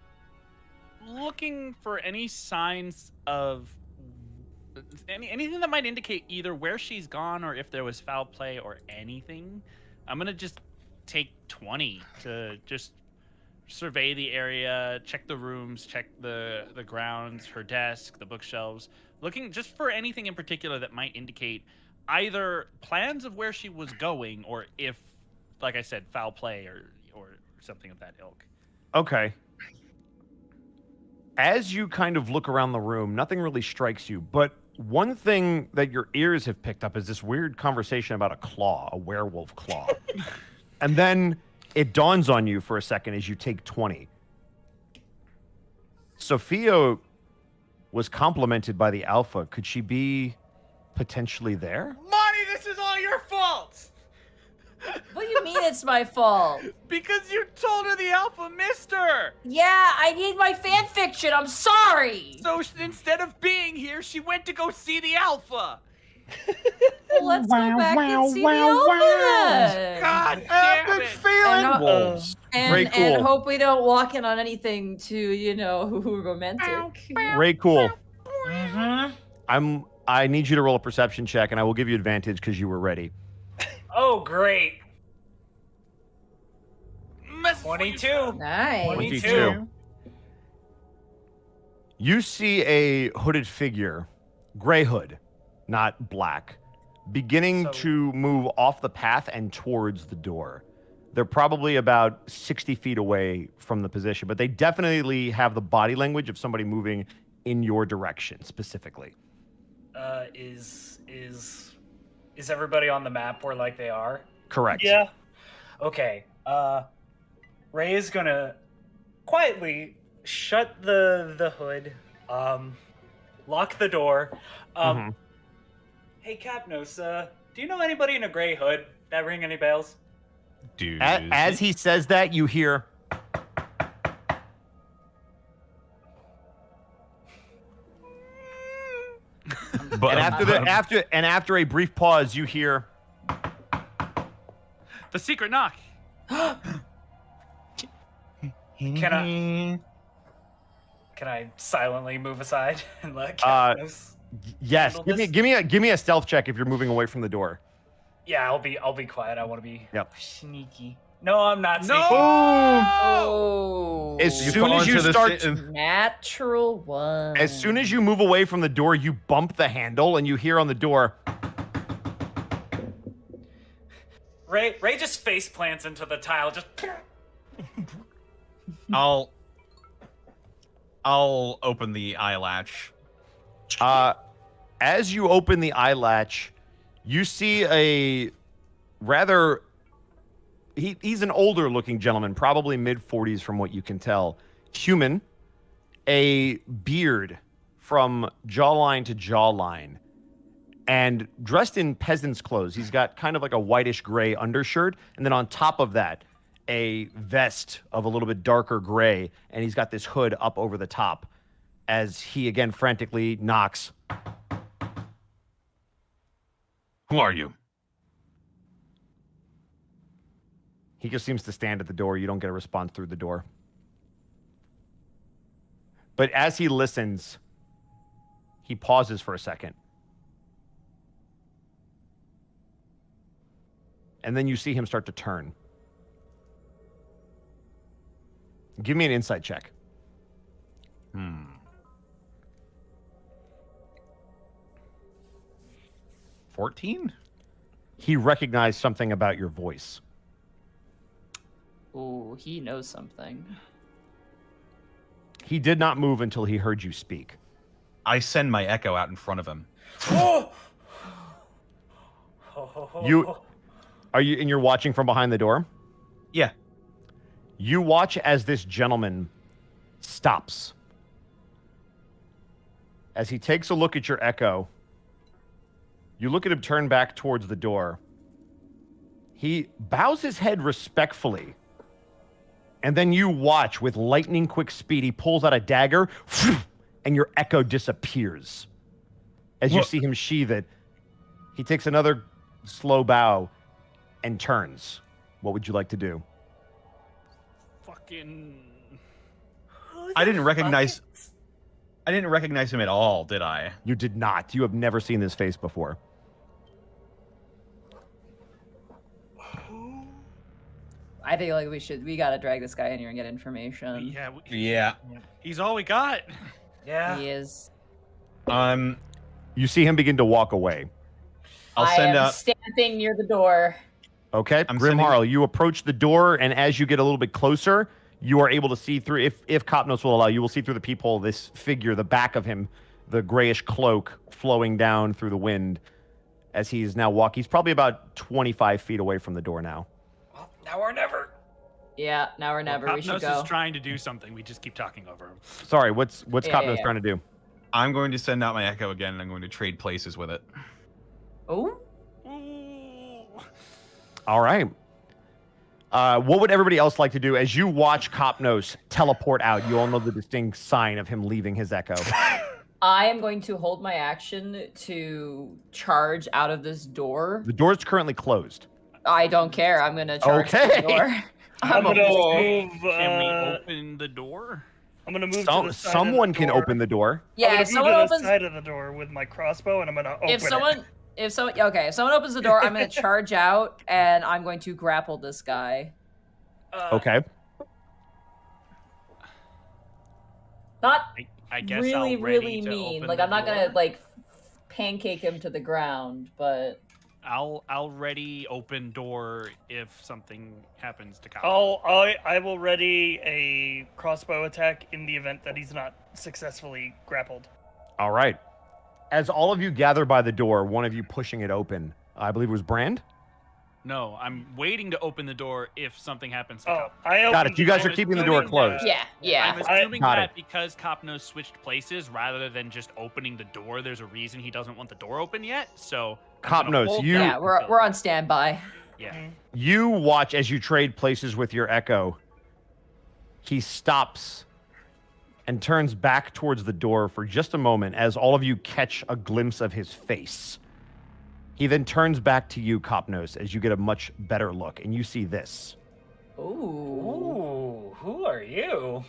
looking for any signs of anything that might indicate either where she's gone or if there was foul play or anything. I'm gonna just take 20 to just survey the area, check the rooms, check the grounds, her desk, the bookshelves, looking just for anything in particular that might indicate either plans of where she was going or if, like I said, foul play or something of that ilk. Okay. As you kind of look around the room, nothing really strikes you, but one thing that your ears have picked up is this weird conversation about a claw, a werewolf claw. And then it dawns on you for a second as you take 20. Sophia was complimented by the Alpha. Could she be potentially there? Monty, this is all your fault! What do you mean it's my fault? Because you told her the Alpha missed her! Yeah, I need my fan fiction. I'm sorry. So instead of being here, she went to go see the Alpha! Well, let's go back and see the Alpha then. God damn it! And, Wolves. Very and cool. hope we don't walk in on anything too, romantic. Very cool. Mm-hmm. I need you to roll a perception check, and I will give you advantage because you were ready. Oh, great. Mess 22. Nice. 22. You see a hooded figure, gray hood, not black, beginning So- to move off the path and towards the door. They're probably about 60 feet away from the position, but they definitely have the body language of somebody moving in your direction specifically. Is everybody on the map where like they are? Correct. Yeah. Okay. Ray is gonna quietly shut the hood, lock the door. Mhm. Hey Capnos, do you know anybody in a gray hood? That ring any bells? Dude. As he says that, you hear. But, And after a brief pause, you hear. The secret knock. Can Can I silently move aside and let Katniss Yes. handle this? Give me a stealth check if you're moving away from the door. Yeah, I'll be quiet. I want to be Yep. sneaky. No, I'm not sneaky. Oh. As You soon fall as you into the start, Natural one. as soon as you move away from the door, you bump the handle and you hear on the door. Ray just face plants into the tile. Just I'll open the eye latch. As you open the eye latch, you see a rather. He's an older looking gentleman, probably mid 40s from what you can tell. Human, a beard from jawline to jawline, and dressed in peasant's clothes. He's got kind of like a whitish gray undershirt, and then on top of that, a vest of a little bit darker gray, and he's got this hood up over the top as he again frantically knocks. Who are you? He just seems to stand at the door. You don't get a response through the door. But as he listens, he pauses for a second. And then you see him start to turn. Give me an insight check. 14? He recognized something about your voice. Ooh, he knows something. He did not move until he heard you speak. I send my echo out in front of him. You're watching from behind the door? Yeah. You watch as this gentleman stops. As he takes a look at your echo, you look at him turn back towards the door. He bows his head respectfully. And then you watch with lightning quick speed. He pulls out a dagger, and your echo disappears. As you see him sheathe it, he takes another slow bow and turns. What would you like to do? Fucking. I didn't recognize him at all, did I? You did not. You have never seen this face before. I think like we gotta drag this guy in here and get information. Yeah. Yeah. He's all we got. Yeah. He is. You see him begin to walk away. I'll send I am out. standing near the door. Okay, I'm Grim sending- Harl, you approach the door, and as you get a little bit closer, you are able to see through, if Copnos will allow, you will see through the peephole this figure, the back of him, the grayish cloak flowing down through the wind as he's now walking. He's probably about 25 feet away from the door now. Well, now or never. Yeah, now or never. We should Copnos go. is trying to do something. We just keep talking over him. Sorry, what's Yeah, Copnos yeah. trying to do? I'm going to send out my echo again, and I'm going to trade places with it. Oh, Ooh. All right. What would everybody else like to do as you watch Copnos teleport out? You all know the distinct sign of him leaving his echo. I am going to hold my action to charge out of this door. The door's currently closed. I don't care. I'm gonna charge Okay. the door. I'm gonna move. Can we open the door? I'm gonna move to the side Someone of the can door. open the door. I'm Yeah, gonna if move someone to the opens, side of the door with my crossbow, and I'm gonna open it. if someone opens the door, I'm gonna charge out and I'm going to grapple this guy. Okay. Not I guess really, I'll ready really to mean. open Like the I'm not door. gonna like pancake him to the ground, but I'll ready open door if something happens to Kyle. I will ready a crossbow attack in the event that he's not successfully grappled. All right. As all of you gather by the door, one of you pushing it open, I believe it was Brand. No, I'm waiting to open the door if something happens to Oh, Kyle. I Got opened it. You guys are keeping the door closed. yeah. I'm assuming Got that it. because Copnos switched places rather than just opening the door, there's a reason he doesn't want the door open yet. So I'm gonna Copnos, hold you- that Yeah, we're until- on standby. Yeah. You watch as you trade places with your echo. He stops and turns back towards the door for just a moment as all of you catch a glimpse of his face. He then turns back to you, Copnos, as you get a much better look, and you see this. Ooh. Ooh, who are you?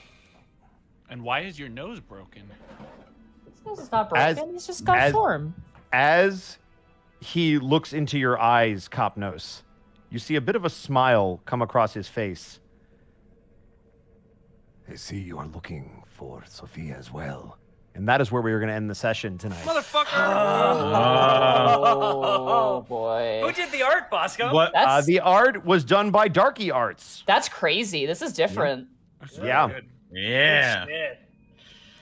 And why is your nose broken? His nose is not broken. He's just got form. As he looks into your eyes, Copnos, you see a bit of a smile come across his face. I see you are looking for Sophia as well. And that is where we are going to end the session tonight. Motherfucker! Oh boy. Who did the art, Bosco? What? The art was done by Darky Arts. That's crazy. This is different. Yeah. Yeah. Shit.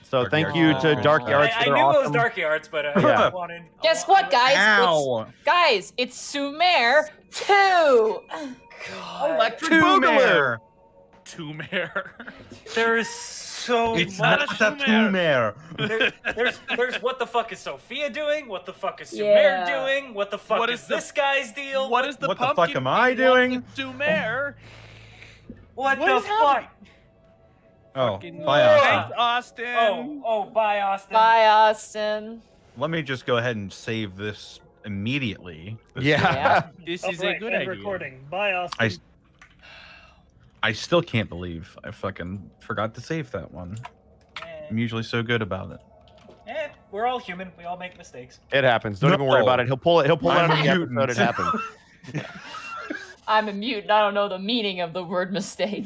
So thank you to Darky Arts for I their knew awesome... it was Darky Arts, but Yeah. I wanted. Guess what, guys? Ow. It's Sumer 2. Electric Tumor. Tumor. There is so It's much. not a tumor. There's what the fuck is Sophia doing? What the fuck is Sumer Yeah. doing? What the fuck What is is the- this guy's deal? What is the What the fuck pumpkin am I king wants doing? with Tumor? What What the is fuck? happening? Oh, Fucking- bye, Austin. Thanks, Austin. Bye, Austin. Bye, Austin. Let me just go ahead and save this immediately. Yeah. This is a Alright, good end idea. recording. Bye, Austin. I still can't believe I fucking forgot to save that one. I'm usually so good about it. We're all human. We all make mistakes. It happens. Don't even worry No. about it. He'll pull it out I'm of the a episode. mutant. It happened. I'm a mutant. I don't know the meaning of the word mistake.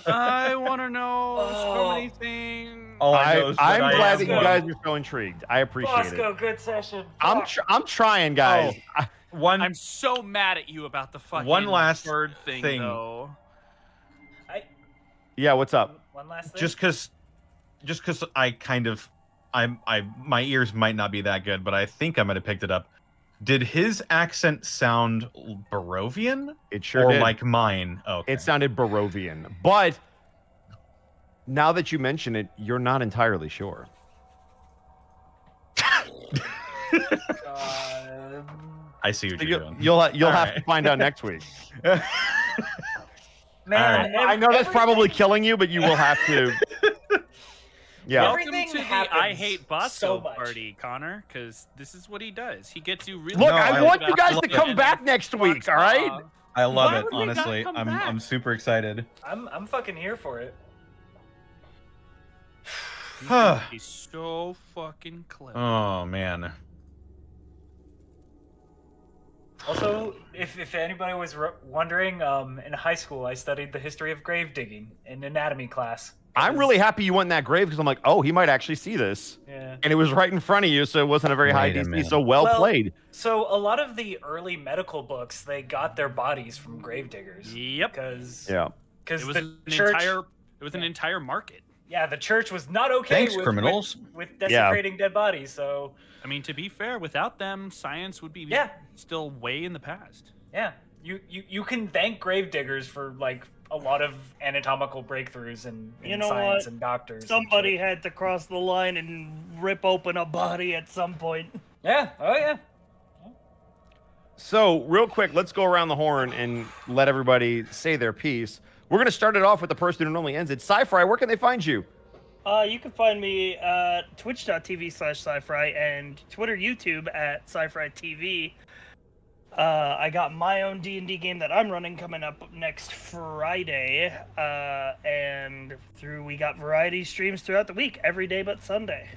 I want to know so Oh. many things. All I know is that I'm I glad am that you one. guys are so intrigued. I appreciate Bosco, it. good session. I'm trying, guys. One I'm so mad at you about the fucking One last bird thing, though. Yeah, what's up? One last thing. just because I kind of my ears might not be that good, but I think I might have picked it up. Did his accent sound Barovian? It sure or did. like mine? Oh, okay. It sounded Barovian, but now that you mention it, you're not entirely sure. I see what you're doing. You'll have Alright. to find out next week. Man, I know that's probably killing you, but you will have to. Yeah. Welcome Everything to the happens I Hate Bosco so much. party, Connor, because this is what he does. He gets you really. Look, No, I I want you love guys it. to come back next week. All right. I love Why it. would we not Honestly, come I'm back? super excited. I'm fucking here for it. He's so fucking clever. Oh man. Also, if anybody was wondering, in high school I studied the history of grave digging in anatomy class. I'm really happy you went in that grave because I'm like, oh, he might actually see this. Yeah. And it was right in front of you, so it wasn't a very high Wait a DC. minute. So well played. So a lot of the early medical books, they got their bodies from grave diggers. Yep. Because Yeah. It was the an church, entire. It was an entire market. yeah, the church was not okay Thanks, with, criminals. with desecrating dead bodies. So I mean, to be fair, without them, science would be Yeah. still way in the past. yeah, you can thank grave diggers for like a lot of anatomical breakthroughs in You know science what? and doctors. and Somebody shit. had to cross the line and rip open a body at some point. Yeah. Oh yeah. So, real quick, let's go around the horn and let everybody say their piece. We're going to start it off with the person who normally ends it. Sci-Fi, where can they find you? You can find me at twitch.tv/sci-fi and Twitter, YouTube at sci-fi TV. I got my own D&D game that I'm running coming up next Friday. And we got variety streams throughout the week, every day but Sunday.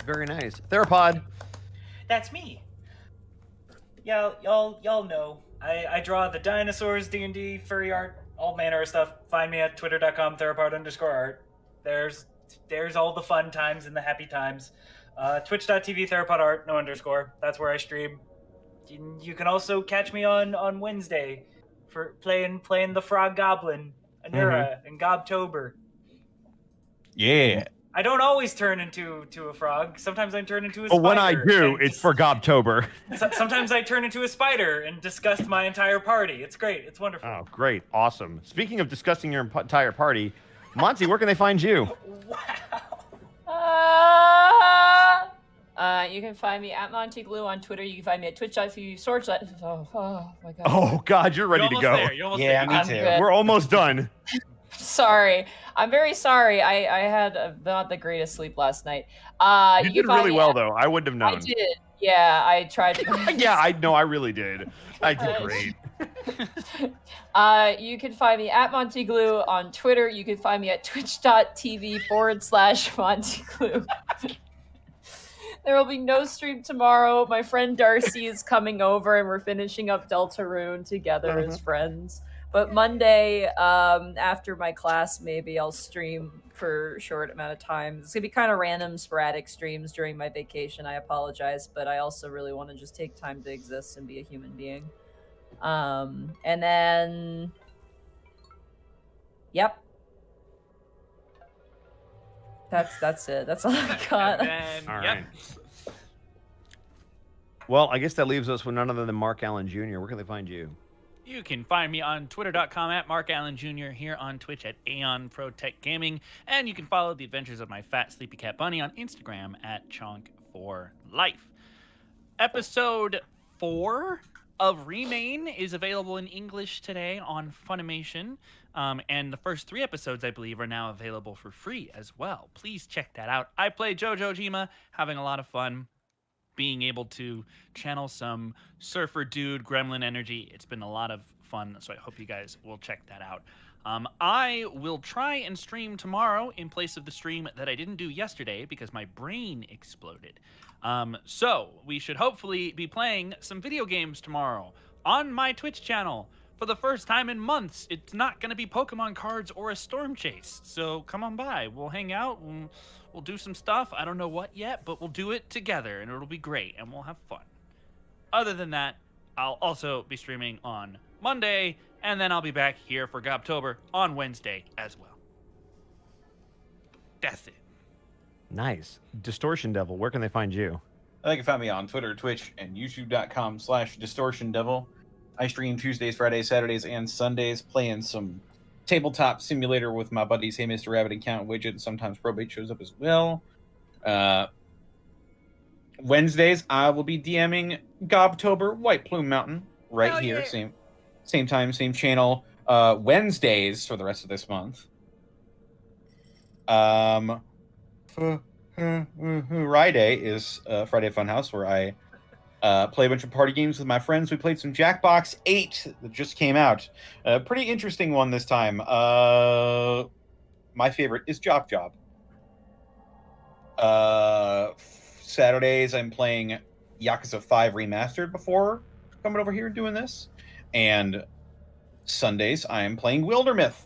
Very nice. Therapod. That's me. Yeah, y'all know. I draw the dinosaurs, D&D, furry art, all manner of stuff. Find me at twitter.com/therapod_art. There's all the fun times and the happy times. Twitch.tv therapodart, no underscore. That's where I stream. You can also catch me on Wednesday for playing the Frog Goblin, Anura, and Gobtober. Yeah. I don't always turn into a frog. Sometimes I turn into a But spider. when I do, and it's for Gobtober. Sometimes I turn into a spider and disgust my entire party. It's great. It's wonderful. Oh, great. Awesome. Speaking of discussing your entire party, Monty, where can they find you? You can find me at Monty Glue on Twitter. You can find me at twitch.tv Sword. Oh my god. Oh, God, you're ready You're to almost go. there. You're almost Yeah, there. me I'm too. good. We're almost done. Sorry. I'm very sorry. I had not the greatest sleep last night. You can did find really me well, at- though. I wouldn't have I known. did. Yeah, I tried to. Yeah, I know. I really did. I did great. You can find me at Montyglue on Twitter. You can find me at twitch.tv/Montyglue. There will be no stream tomorrow. My friend Darcy is coming over and we're finishing up Deltarune together as friends. But Monday, after my class, maybe I'll stream for a short amount of time. It's going to be kind of random, sporadic streams during my vacation. I apologize, but I also really want to just take time to exist and be a human being. And then... Yep. That's it. That's all I got. And then, All yep. right. Well, I guess that leaves us with none other than Mark Allen Jr. Where can they find you? You can find me on twitter.com at Mark Allen Jr., here on Twitch at Aeon Pro Tech Gaming, and you can follow the adventures of my fat sleepy cat bunny on Instagram at Chonk4Life. Episode 4 of Remain is available in English today on Funimation, and the first 3 episodes, I believe, are now available for free as well. Please check that out. I play Jojo Jima, having a lot of fun being able to channel some surfer dude gremlin energy. It's been a lot of fun, so I hope you guys will check that out. I will try and stream tomorrow in place of the stream that I didn't do yesterday because my brain exploded. So we should hopefully be playing some video games tomorrow on my Twitch channel. For the first time in months, it's not going to be Pokemon cards or a storm chase. So come on by. We'll hang out. We'll do some stuff. I don't know what yet, but we'll do it together, and it'll be great, and we'll have fun. Other than that, I'll also be streaming on Monday, and then I'll be back here for Gobtober on Wednesday as well. That's it. Nice. Distortion Devil, where can they find you? They can find me on Twitter, Twitch, and YouTube.com/DistortionDevil. I stream Tuesdays, Fridays, Saturdays, and Sundays, playing some tabletop simulator with my buddies. Hey, Mr. Rabbit and Count Widget, and sometimes Probate shows up as well. Wednesdays, I will be DMing Gobtober, White Plume Mountain, right here. Yeah. Same time, same channel. Wednesdays for the rest of this month. Friday is Friday Funhouse, where I play a bunch of party games with my friends. We played some Jackbox 8 that just came out. Pretty interesting one this time. My favorite is Job Job. Saturdays, I'm playing Yakuza 5 Remastered before coming over here and doing this. And Sundays, I am playing Wildermyth.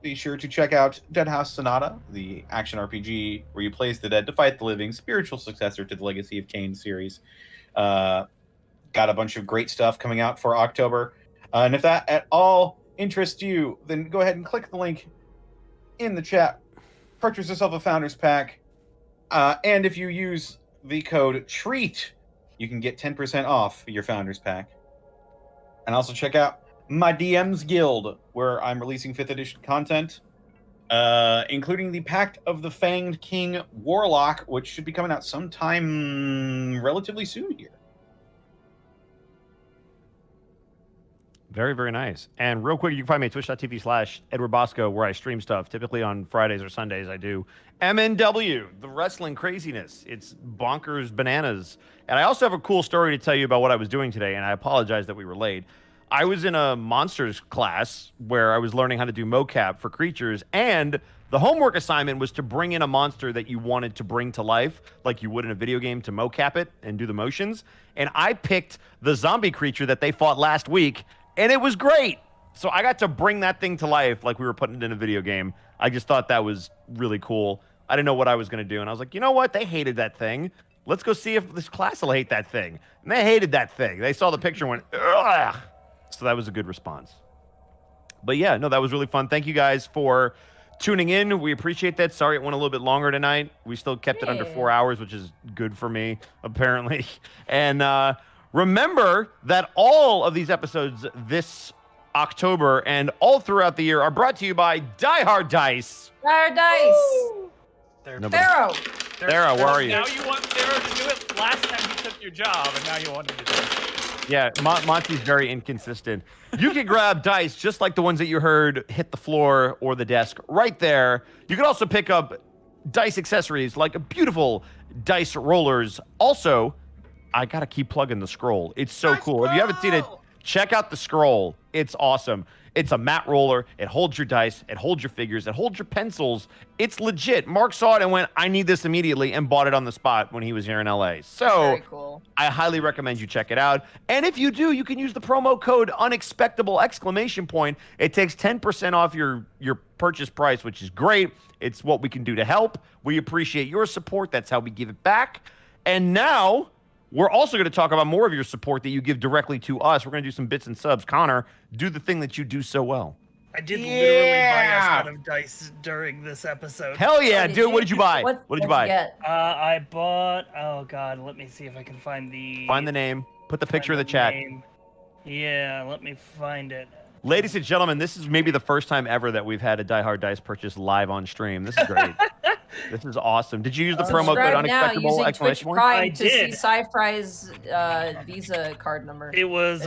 Be sure to check out Dead House Sonata, the action RPG where you play as the dead to fight the living, spiritual successor to the Legacy of Kain series. Got a bunch of great stuff coming out for October. And if that at all interests you, then go ahead and click the link in the chat. Purchase yourself a Founders Pack. And if you use the code TREAT, you can get 10% off your Founders Pack. And also check out my DM's Guild, where I'm releasing 5th edition content, including the Pact of the Fanged King Warlock, which should be coming out sometime relatively soon here. Very, very nice. And real quick, you can find me at twitch.tv/Edward Bosco, where I stream stuff. Typically on Fridays or Sundays, I do MNW, the wrestling craziness. It's bonkers bananas. And I also have a cool story to tell you about what I was doing today, and I apologize that we were late. I was in a monsters class where I was learning how to do mocap for creatures, and the homework assignment was to bring in a monster that you wanted to bring to life, like you would in a video game, to mocap it and do the motions. And I picked the zombie creature that they fought last week, and it was great. So I got to bring that thing to life like we were putting it in a video game. I just thought that was really cool. I didn't know what I was going to do, and I was like, you know what? They hated that thing. Let's go see if this class will hate that thing. And they hated that thing. They saw the picture and went, ugh. So that was a good response. But yeah, no, that was really fun. Thank you guys for tuning in. We appreciate that. Sorry it went a little bit longer tonight. We still kept it under 4 hours, which is good for me, apparently. And remember that all of these episodes this October and all throughout the year are brought to you by Die Hard Dice. Die Hard Dice. Pharaoh. Sarah, where are you? Now you want Sarah to do it? Last time you took your job, and now you want him to do it. Yeah, Monty's very inconsistent. You can grab dice just like the ones that you heard hit the floor or the desk right there. You can also pick up dice accessories like beautiful dice rollers. Also, I got to keep plugging the scroll. It's so cool. If you haven't seen it, check out the scroll. It's awesome. It's a mat roller. It holds your dice. It holds your figures. It holds your pencils. It's legit. Mark saw it and went, I need this immediately, and bought it on the spot when he was here in LA. So Very cool. I highly recommend you check it out. And if you do, you can use the promo code Unexpectable ! It takes 10% off your purchase price, which is great. It's what we can do to help. We appreciate your support. That's how we give it back. And now we're also going to talk about more of your support that you give directly to us. We're going to do some bits and subs. Connor, do the thing that you do so well. I did literally buy a set of dice during this episode. Hell yeah, did dude. you? What did you buy? What did you buy? get? I bought. Oh God, let me see if I can find the. Find the name. Put the picture in find the chat. name. Yeah, let me find it. Ladies and gentlemen, this is maybe the first time ever that we've had a Die Hard Dice purchase live on stream. This is great. This is awesome. Did you use the promo code Subscribe now Unexpectable! using Twitch Exclamation point? Prime I to see did. Sci-Fi's Visa card number. It was.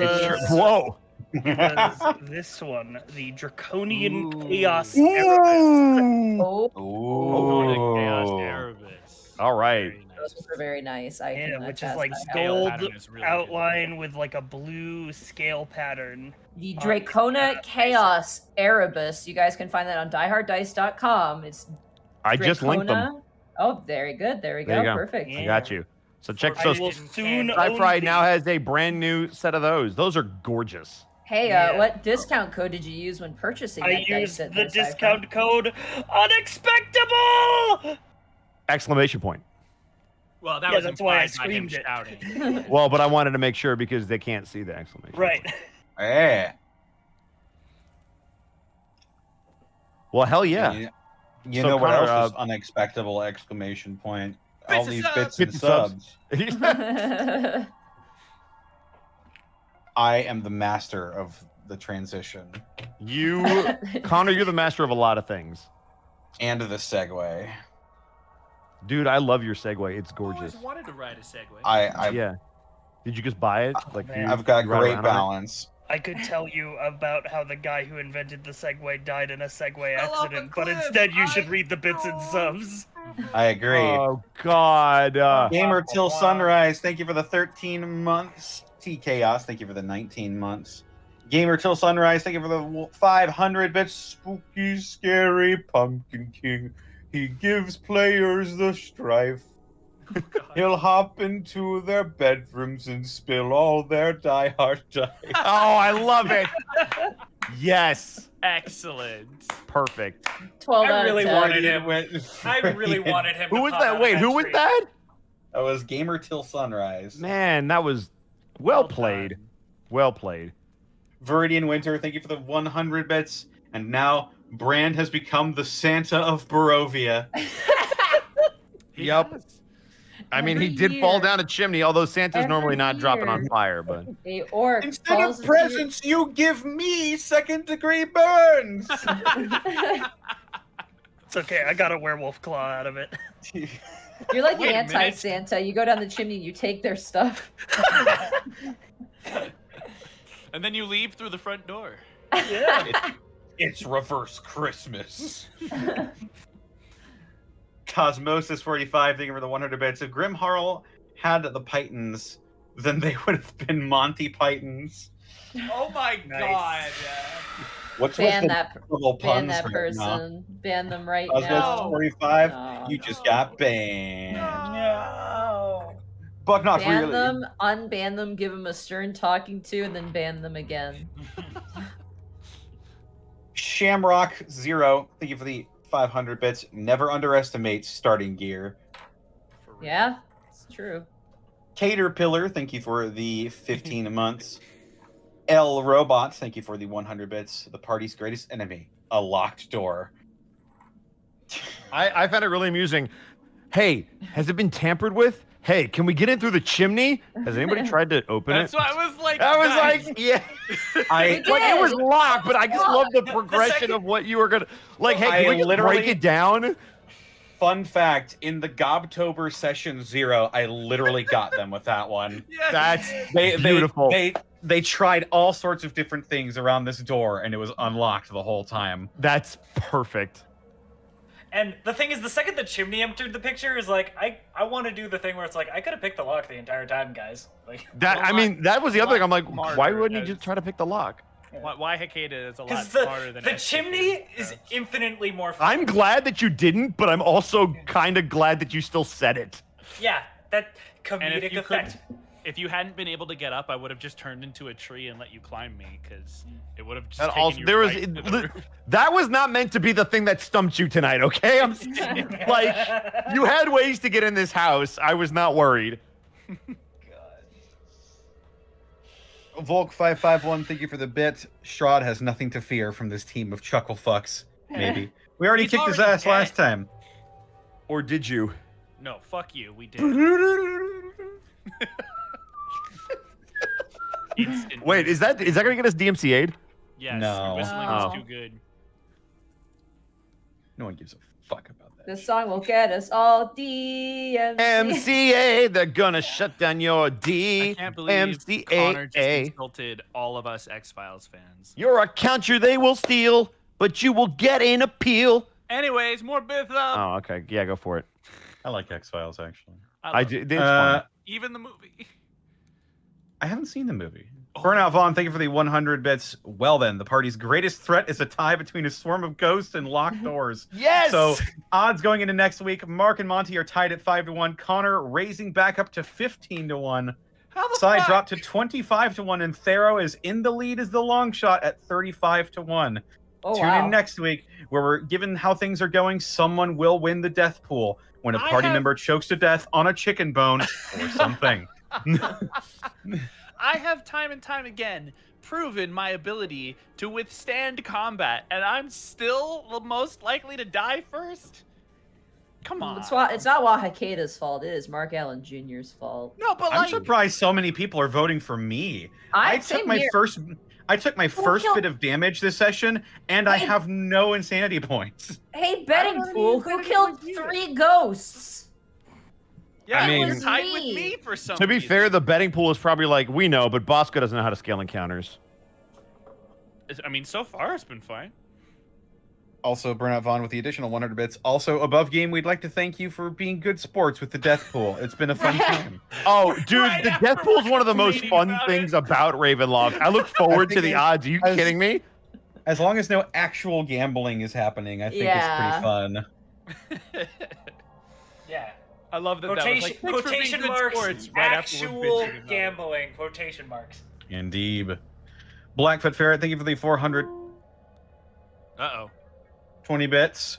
Whoa. It was this one, the Draconian Chaos Ooh. Erebus. Oh, Oh, Chaos Erebus. All right. Very nice. those are very nice. I Yeah, can which is attest like I have scale gold pattern is really good. outline with like a blue scale pattern. The Dracona Chaos Erebus. You guys can find that on dieharddice.com. It's I just linked them. Dracona. Oh, very good. There we There go. you go. Perfect. Yeah. I got you. So check. I So will soon Sci own Fry these. now has a brand new set of those. Those are gorgeous. Hey, Yeah. what discount code did you use when purchasing that I dice used set the there, Sci-Fi? discount code Unexpectable! Exclamation point. Well, that Yeah, was that's why I implied by him screamed it. shouting. Well, but I wanted to make sure because they can't see the exclamation. Right. point. Yeah. Well, hell yeah. You So know what Connor, else is unexpectable! Exclamation point. All Bits and these subs. bits and Bits and subs. I am the master of the transition You, Connor, you're the master of a lot of things. and the segue. Dude, I love your Segway. It's I gorgeous. always wanted to ride a Segway. I Yeah. Did you just buy it? Like man. you- I've got you ride great around on it? balance. I could tell you about how the guy who invented the Segway died in a Segway Fell off a accident, but cliff. instead you should I read the bits and subs. I agree. Oh God. Gamer till sunrise. Thank you for the 13 months. T Chaos. Thank you for the 19 months. Gamer till sunrise. Thank you for the 500 bits. Spooky, scary Pumpkin King. He gives players the strife. He'll hop into their bedrooms and spill all their die-hard dice. Oh, I love it. Yes. Excellent. Perfect. 12 I out really of 10. wanted him. Went- I really wanted him. Who to was pop that? out of Wait, who was tree. that? That was Gamer till sunrise. Man, that was well played. done. Well played. Viridian Winter, thank you for the 100 bits. And now Brand has become the Santa of Barovia. He Yep. does. I mean, he Every did fall year. down a chimney, although Santa's Every normally not dropping on year. fire, but A orc Instead falls of presents, you give me second-degree burns. It's okay, I got a werewolf claw out of it. You're like Wait the a minute. anti-Santa. You go down the chimney, you take their stuff. And then you leave through the front door. Yeah. It's reverse Christmas. Cosmosis 45, thank you for the 100 bits. If Grimharl had the Pythons, then they would have been Monty Pythons. Oh my Nice. god. What's Ban with that, the little ban puns that right person. now? Ban them right Cosmosis now. 45, No. you just got banned. No. But not Ban really. them, unban them, give them a stern talking to, and then ban them again. Shamrock 0, thank you for the 500 bits. Never underestimate starting gear. For real. Yeah, it's true. Caterpillar, thank you for the 15 months. L Robot, thank you for the 100 bits. The party's greatest enemy, a locked door. I found it really amusing. Hey, has it been tampered with? Hey, can we get in through the chimney? Has anybody tried to open That's it? why I was like. I was guys. like, yeah. I Like it was did. locked, but I just love the The progression second- of what you were gonna like. Hey, I can we just break literally- it down? Fun fact, in the Gobtober session 0, I literally got them with that one. Yes. That's They beautiful. They tried all sorts of different things around this door and it was unlocked the whole time. That's perfect. And the thing is, the second the chimney entered the picture is like, I want to do the thing where it's like, I could have picked the lock the entire time, guys. Like That I mean, that was the other thing. I'm like, Smarter why wouldn't he as- just try to pick the lock? Why Hikeda is a lot because smarter than the SJK chimney is so. infinitely more fun. I'm glad that you didn't, but I'm also kind of glad that you still said it. Yeah, that And comedic if you effect. if you hadn't been able to get up, I would have just turned into a tree and let you climb me, because it would have just That taken also you there was right to the roof. that was not meant to be the thing that stumped you tonight. Okay, I'm like, you had ways to get in this house. I was not worried. Volk551, thank you for the bit. Strahd has nothing to fear from this team of chuckle fucks. Maybe we already He's kicked his already ass dead. last time. Or did you? No, fuck you. We did. Instant Wait, is that gonna get us DMCA'd? Yes, No. your whistling Oh. is too good. No one gives a fuck about that. This song will get us all DMC. MCA, they're gonna shut down your I can't believe DMCA. Connor just insulted all of us X-Files fans. You're a counter they will steal, but you will get an appeal. Anyways, more Bith up. Oh, okay. Yeah, go for it. I like X-Files, actually. I love did. it. It's fun. Even the movie. I haven't seen the movie. Burnout Vaughn, thank you for the 100 bits. Well then, the party's greatest threat is a tie between a swarm of ghosts and locked doors. Yes! So, odds going into next week, Mark and Monty are tied at 5-1. Connor raising back up to 15-1. How the Side fuck? dropped to 25-1, and Thero is in the lead as the long shot at 35-1. Oh, Tune wow. in next week, where we're given how things are going. Someone will win the death pool when a I party have- member chokes to death on a chicken bone or something. I have time and time again proven my ability to withstand combat, and I'm still the most likely to die first? Come on. It's not Wahikada's fault. It is Mark Allen Jr.'s fault. No, but I'm like, surprised so many people are voting for me. I took same my here. first bit of damage this session, and I Hey. have no insanity points. Hey, betting don't fool, need who to killed do it. 3 ghosts? yeah, I it mean- was tied with me. me for some To be reason. fair, the betting pool is probably like, we know, but Bosco doesn't know how to scale encounters. I mean, so far it's been fine. Also, Burnout Vaughn with the additional 100 bits. Also, above game, we'd like to thank you for being good sports with the death pool. It's been a fun time. Oh, dude, Right the after death pool is one of the most reading fun about things it. about Ravenloft. I look forward to think the it- odds. Are you as- kidding me? As long as no actual gambling is happening, I think Yeah. it's pretty fun. Yeah. I love that. That was like, Quotation, "Thanks for being quotation good marks, sports," right after we're actual bitching about it. gambling, quotation marks. Indeed. Blackfoot Ferret, thank you for the 400 Uh-oh. 20 bits.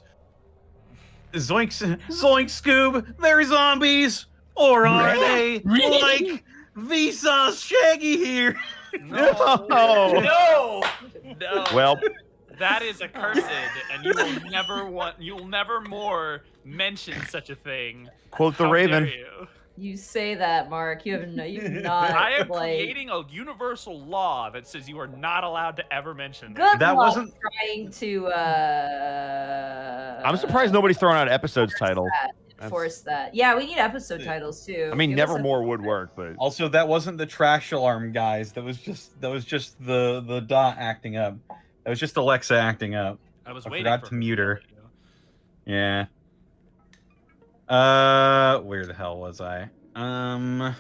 Zoink, zoink, Scoob, they're zombies! Or are they like Vsauce Shaggy here? No. No! No. Well, That is accursed, and you will never more mention such a thing. quote the How Raven. dare you? You say that, Mark. You've not. I am like, creating a universal law that says you are not allowed to ever mention Good That luck wasn't- trying to. I'm surprised nobody's throwing out episode's title. Enforce that. Yeah, we need episode titles too. I mean, Give us Nevermore would work, but Also, that wasn't the trash alarm, guys. That was just the dot acting up. That was just Alexa acting up. I was I waiting forgot for to her mute her. you know? Yeah. Where the hell was I? One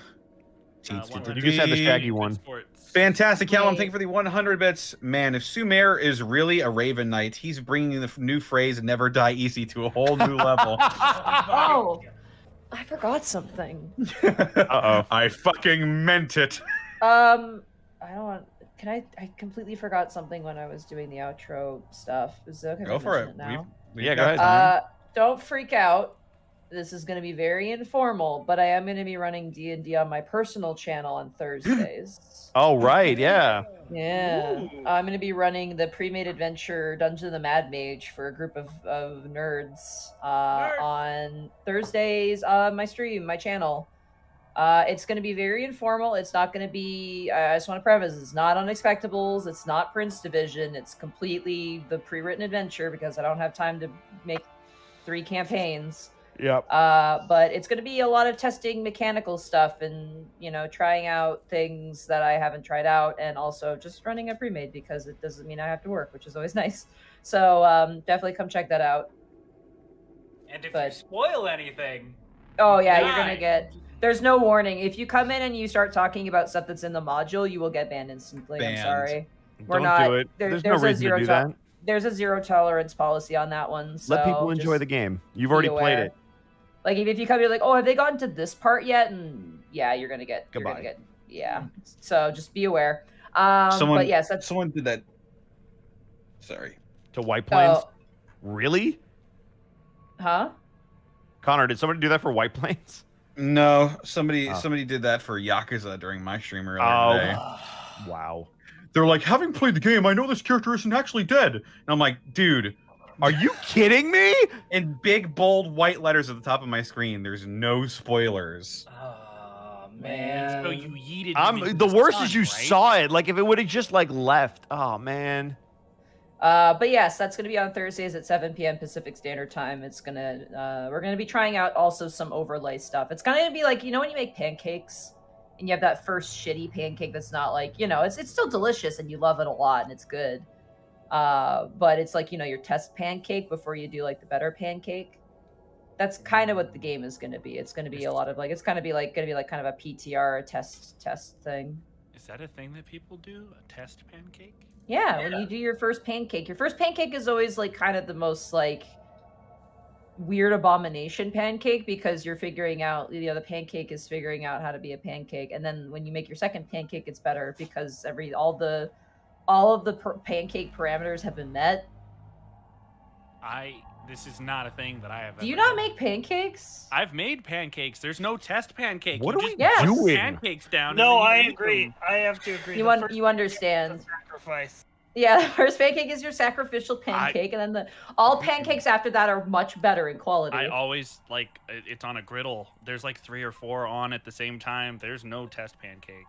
you just had the Shaggy one. Sports. Fantastic, Callum. Wait. Thank you for the 100 bits. Man, if Sumer is really a Raven Knight, he's bringing the new phrase "never die easy" to a whole new level. Oh, I forgot something. Uh-oh. I fucking meant it. I don't want. Can I completely forgot something when I was doing the outro stuff. Is it okay? if I Go for mention it. now? We've Yeah, go got ahead. time. Don't freak out. This is going to be very informal, but I am going to be running D&D on my personal channel on Thursdays. Oh, right, yeah. Yeah, I'm going to be running the pre-made adventure Dungeon of the Mad Mage for a group of nerds on Thursdays on my stream, my channel. It's going to be very informal. It's not going to be, I just want to preface, it's not Unexpectables. It's not Prince Division. It's completely the pre-written adventure because I don't have time to make 3 campaigns. Yep. But it's going to be a lot of testing mechanical stuff and, trying out things that I haven't tried out and also just running a pre-made because it doesn't mean I have to work, which is always nice. So definitely come check that out. And if you But spoil anything, oh yeah, you're die. gonna get. There's no warning. If you come in and you start talking about stuff that's in the module, you will get banned instantly. Banned. I'm sorry. We're Don't not. do it. There's no there's a reason to zero do that. There's a zero tolerance policy on that one. So Let people enjoy just the game. You've be already played aware. it. Like if you come, you're like, oh, have they gotten to this part yet? And yeah, you're gonna get. You're Goodbye. gonna get. Yeah. So just be aware. Someone, but yes, that's. someone did that. Sorry. To White Plains? Oh, Really? huh? Connor, did somebody do that for White Plains? No, somebody Oh. somebody did that for Yakuza during my stream earlier today. Wow. They're like, having played the game, I know this character isn't actually dead. And I'm like, dude, Are you kidding me? in big bold white letters at the top of my screen, there's no spoilers. Oh Man. So you yeeted him into The worst sun, is you right? saw it. Like if it would have just like left. Oh man. But yes, that's gonna be on Thursdays at 7 p.m. Pacific Standard Time. It's gonna we're gonna be trying out also some overlay stuff. It's gonna be like, you know when you make pancakes and you have that first shitty pancake that's not like, you know, it's still delicious and you love it a lot and it's good. But it's like, you know, your test pancake before you do like the better pancake. That's kind of what the game is gonna be. It's gonna be a lot of like it's gonna be like kind of a PTR test thing. Is that a thing that people do? A test pancake? Yeah, when you do your first pancake is always like kind of the most like weird abomination pancake because you're figuring out, you know, the pancake is figuring out how to be a pancake, and then when you make your second pancake, it's better because all of the pancake parameters have been met. This is not a thing that I have. Do you ever not done. make pancakes? I've made pancakes. There's no test pancake. What You are we just put doing? pancakes down. and No, then you I eat agree. them. I have to agree. You The first understand. sacrifice. Yeah, the first pancake is your sacrificial pancake, and then all pancakes after that are much better in quality. I always like it's on a griddle. There's like 3 or 4 on at the same time. There's no test pancake.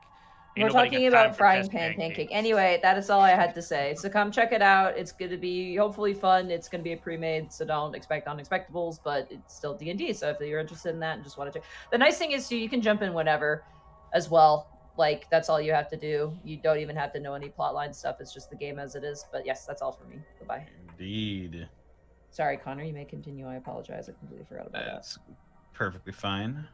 Ain't We're nobody talking got time about for frying test pan pancake. pancakes. Anyway, that is all I had to say. So come check it out. It's going to be hopefully fun. It's going to be a pre-made, so don't expect Unexpectables, but it's still D&D. So if you're interested in that and just want to check, the nice thing is you can jump in whenever, as well. Like that's all you have to do. You don't even have to know any plotline stuff. It's just the game as it is. But yes, that's all for me. Goodbye. Indeed. Sorry, Connor. You may continue. I apologize. I completely forgot about that. That's perfectly fine.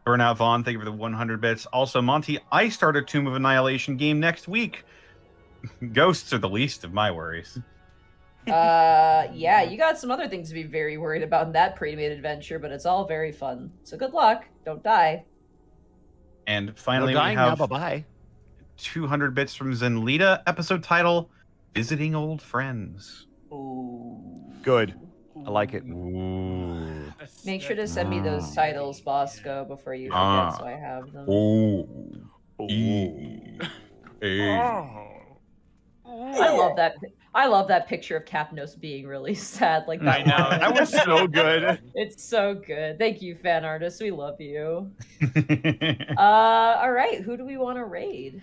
Burnout Vaughn, thank you for the 100 bits. Also, Monty, I start a Tomb of Annihilation game next week. Ghosts are the least of my worries. Yeah, you got some other things to be very worried about in that pre-made adventure, but it's all very fun. So good luck. Don't die. And finally, No we dying now. have Bye-bye. 200 bits from Zenlita. Episode title, Visiting Old Friends. Ooh. Good. I like it. Ooh. Make sure to send me those titles, Bosco, before you forget, Ah. so I have them. Ooh. I love that picture of Capnos being really sad like that. I know. That was so good. It's so good. Thank you, fan artists. We love you. All right. Who do we want to raid?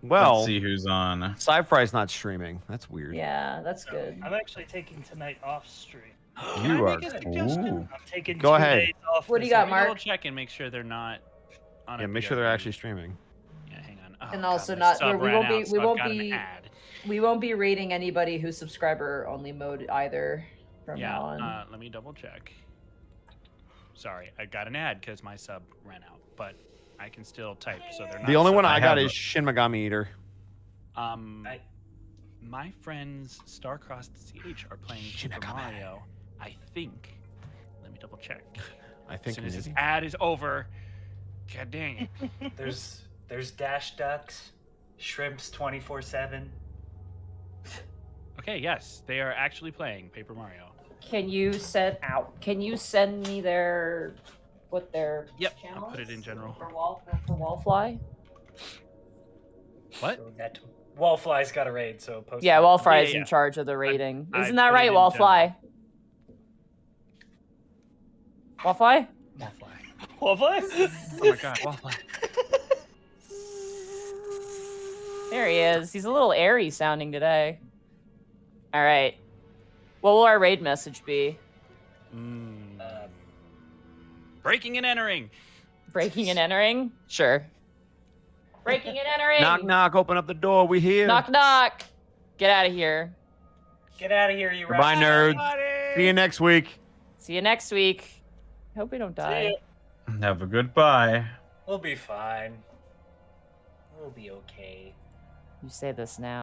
Well, Let's see who's on. Sci-Fry's not streaming. That's weird. Yeah, that's good. I'm actually taking tonight off stream. Can You I are. make a suggestion? Ooh. I'm taking Go 2 ahead. days off. What do you this got, week. Mark? Double check and make sure they're not. On Yeah, a make sure they're BRB. actually streaming. Yeah, hang on. Oh, And God, also my not- sub we ran won't be- out, so we I've won't got an be- ad. We won't be raiding anybody who's subscriber only mode either from Yeah, now on. let me double check. Sorry, I got an ad because my sub ran out, but I can still type, so they're not. The only one I I got have is Shin Megami Eater. My friends Starcrossed CH are playing Super Shinigami. Mario. I think. Let me double check. I As think soon as this maybe. ad is over. God dang it. There's dash ducks, shrimps 24/7. Okay, yes, they are actually playing Paper Mario. Can you send me their Yep, channel I'll put it in general. for Wallfly? What? So that Wallfly's got a raid, so post. Yeah, it. Wallfly's Yeah, yeah. in charge of the rating. I Isn't that put it right, in Wallfly? Wallfly? Wallfly. Wallfly? Oh my god, Wallfly. There he is. He's a little airy sounding today. All right. What will our raid message be? Breaking and entering. Breaking and entering? Sure. Breaking and entering. Knock, knock. Open up the door. We here. Knock, knock. Get out of here. Get out of here, you Goodbye, rascal. nerds. See you next week. See you next week. Hope we don't die. Have a good bye. We'll be fine. We'll be okay. You say this now.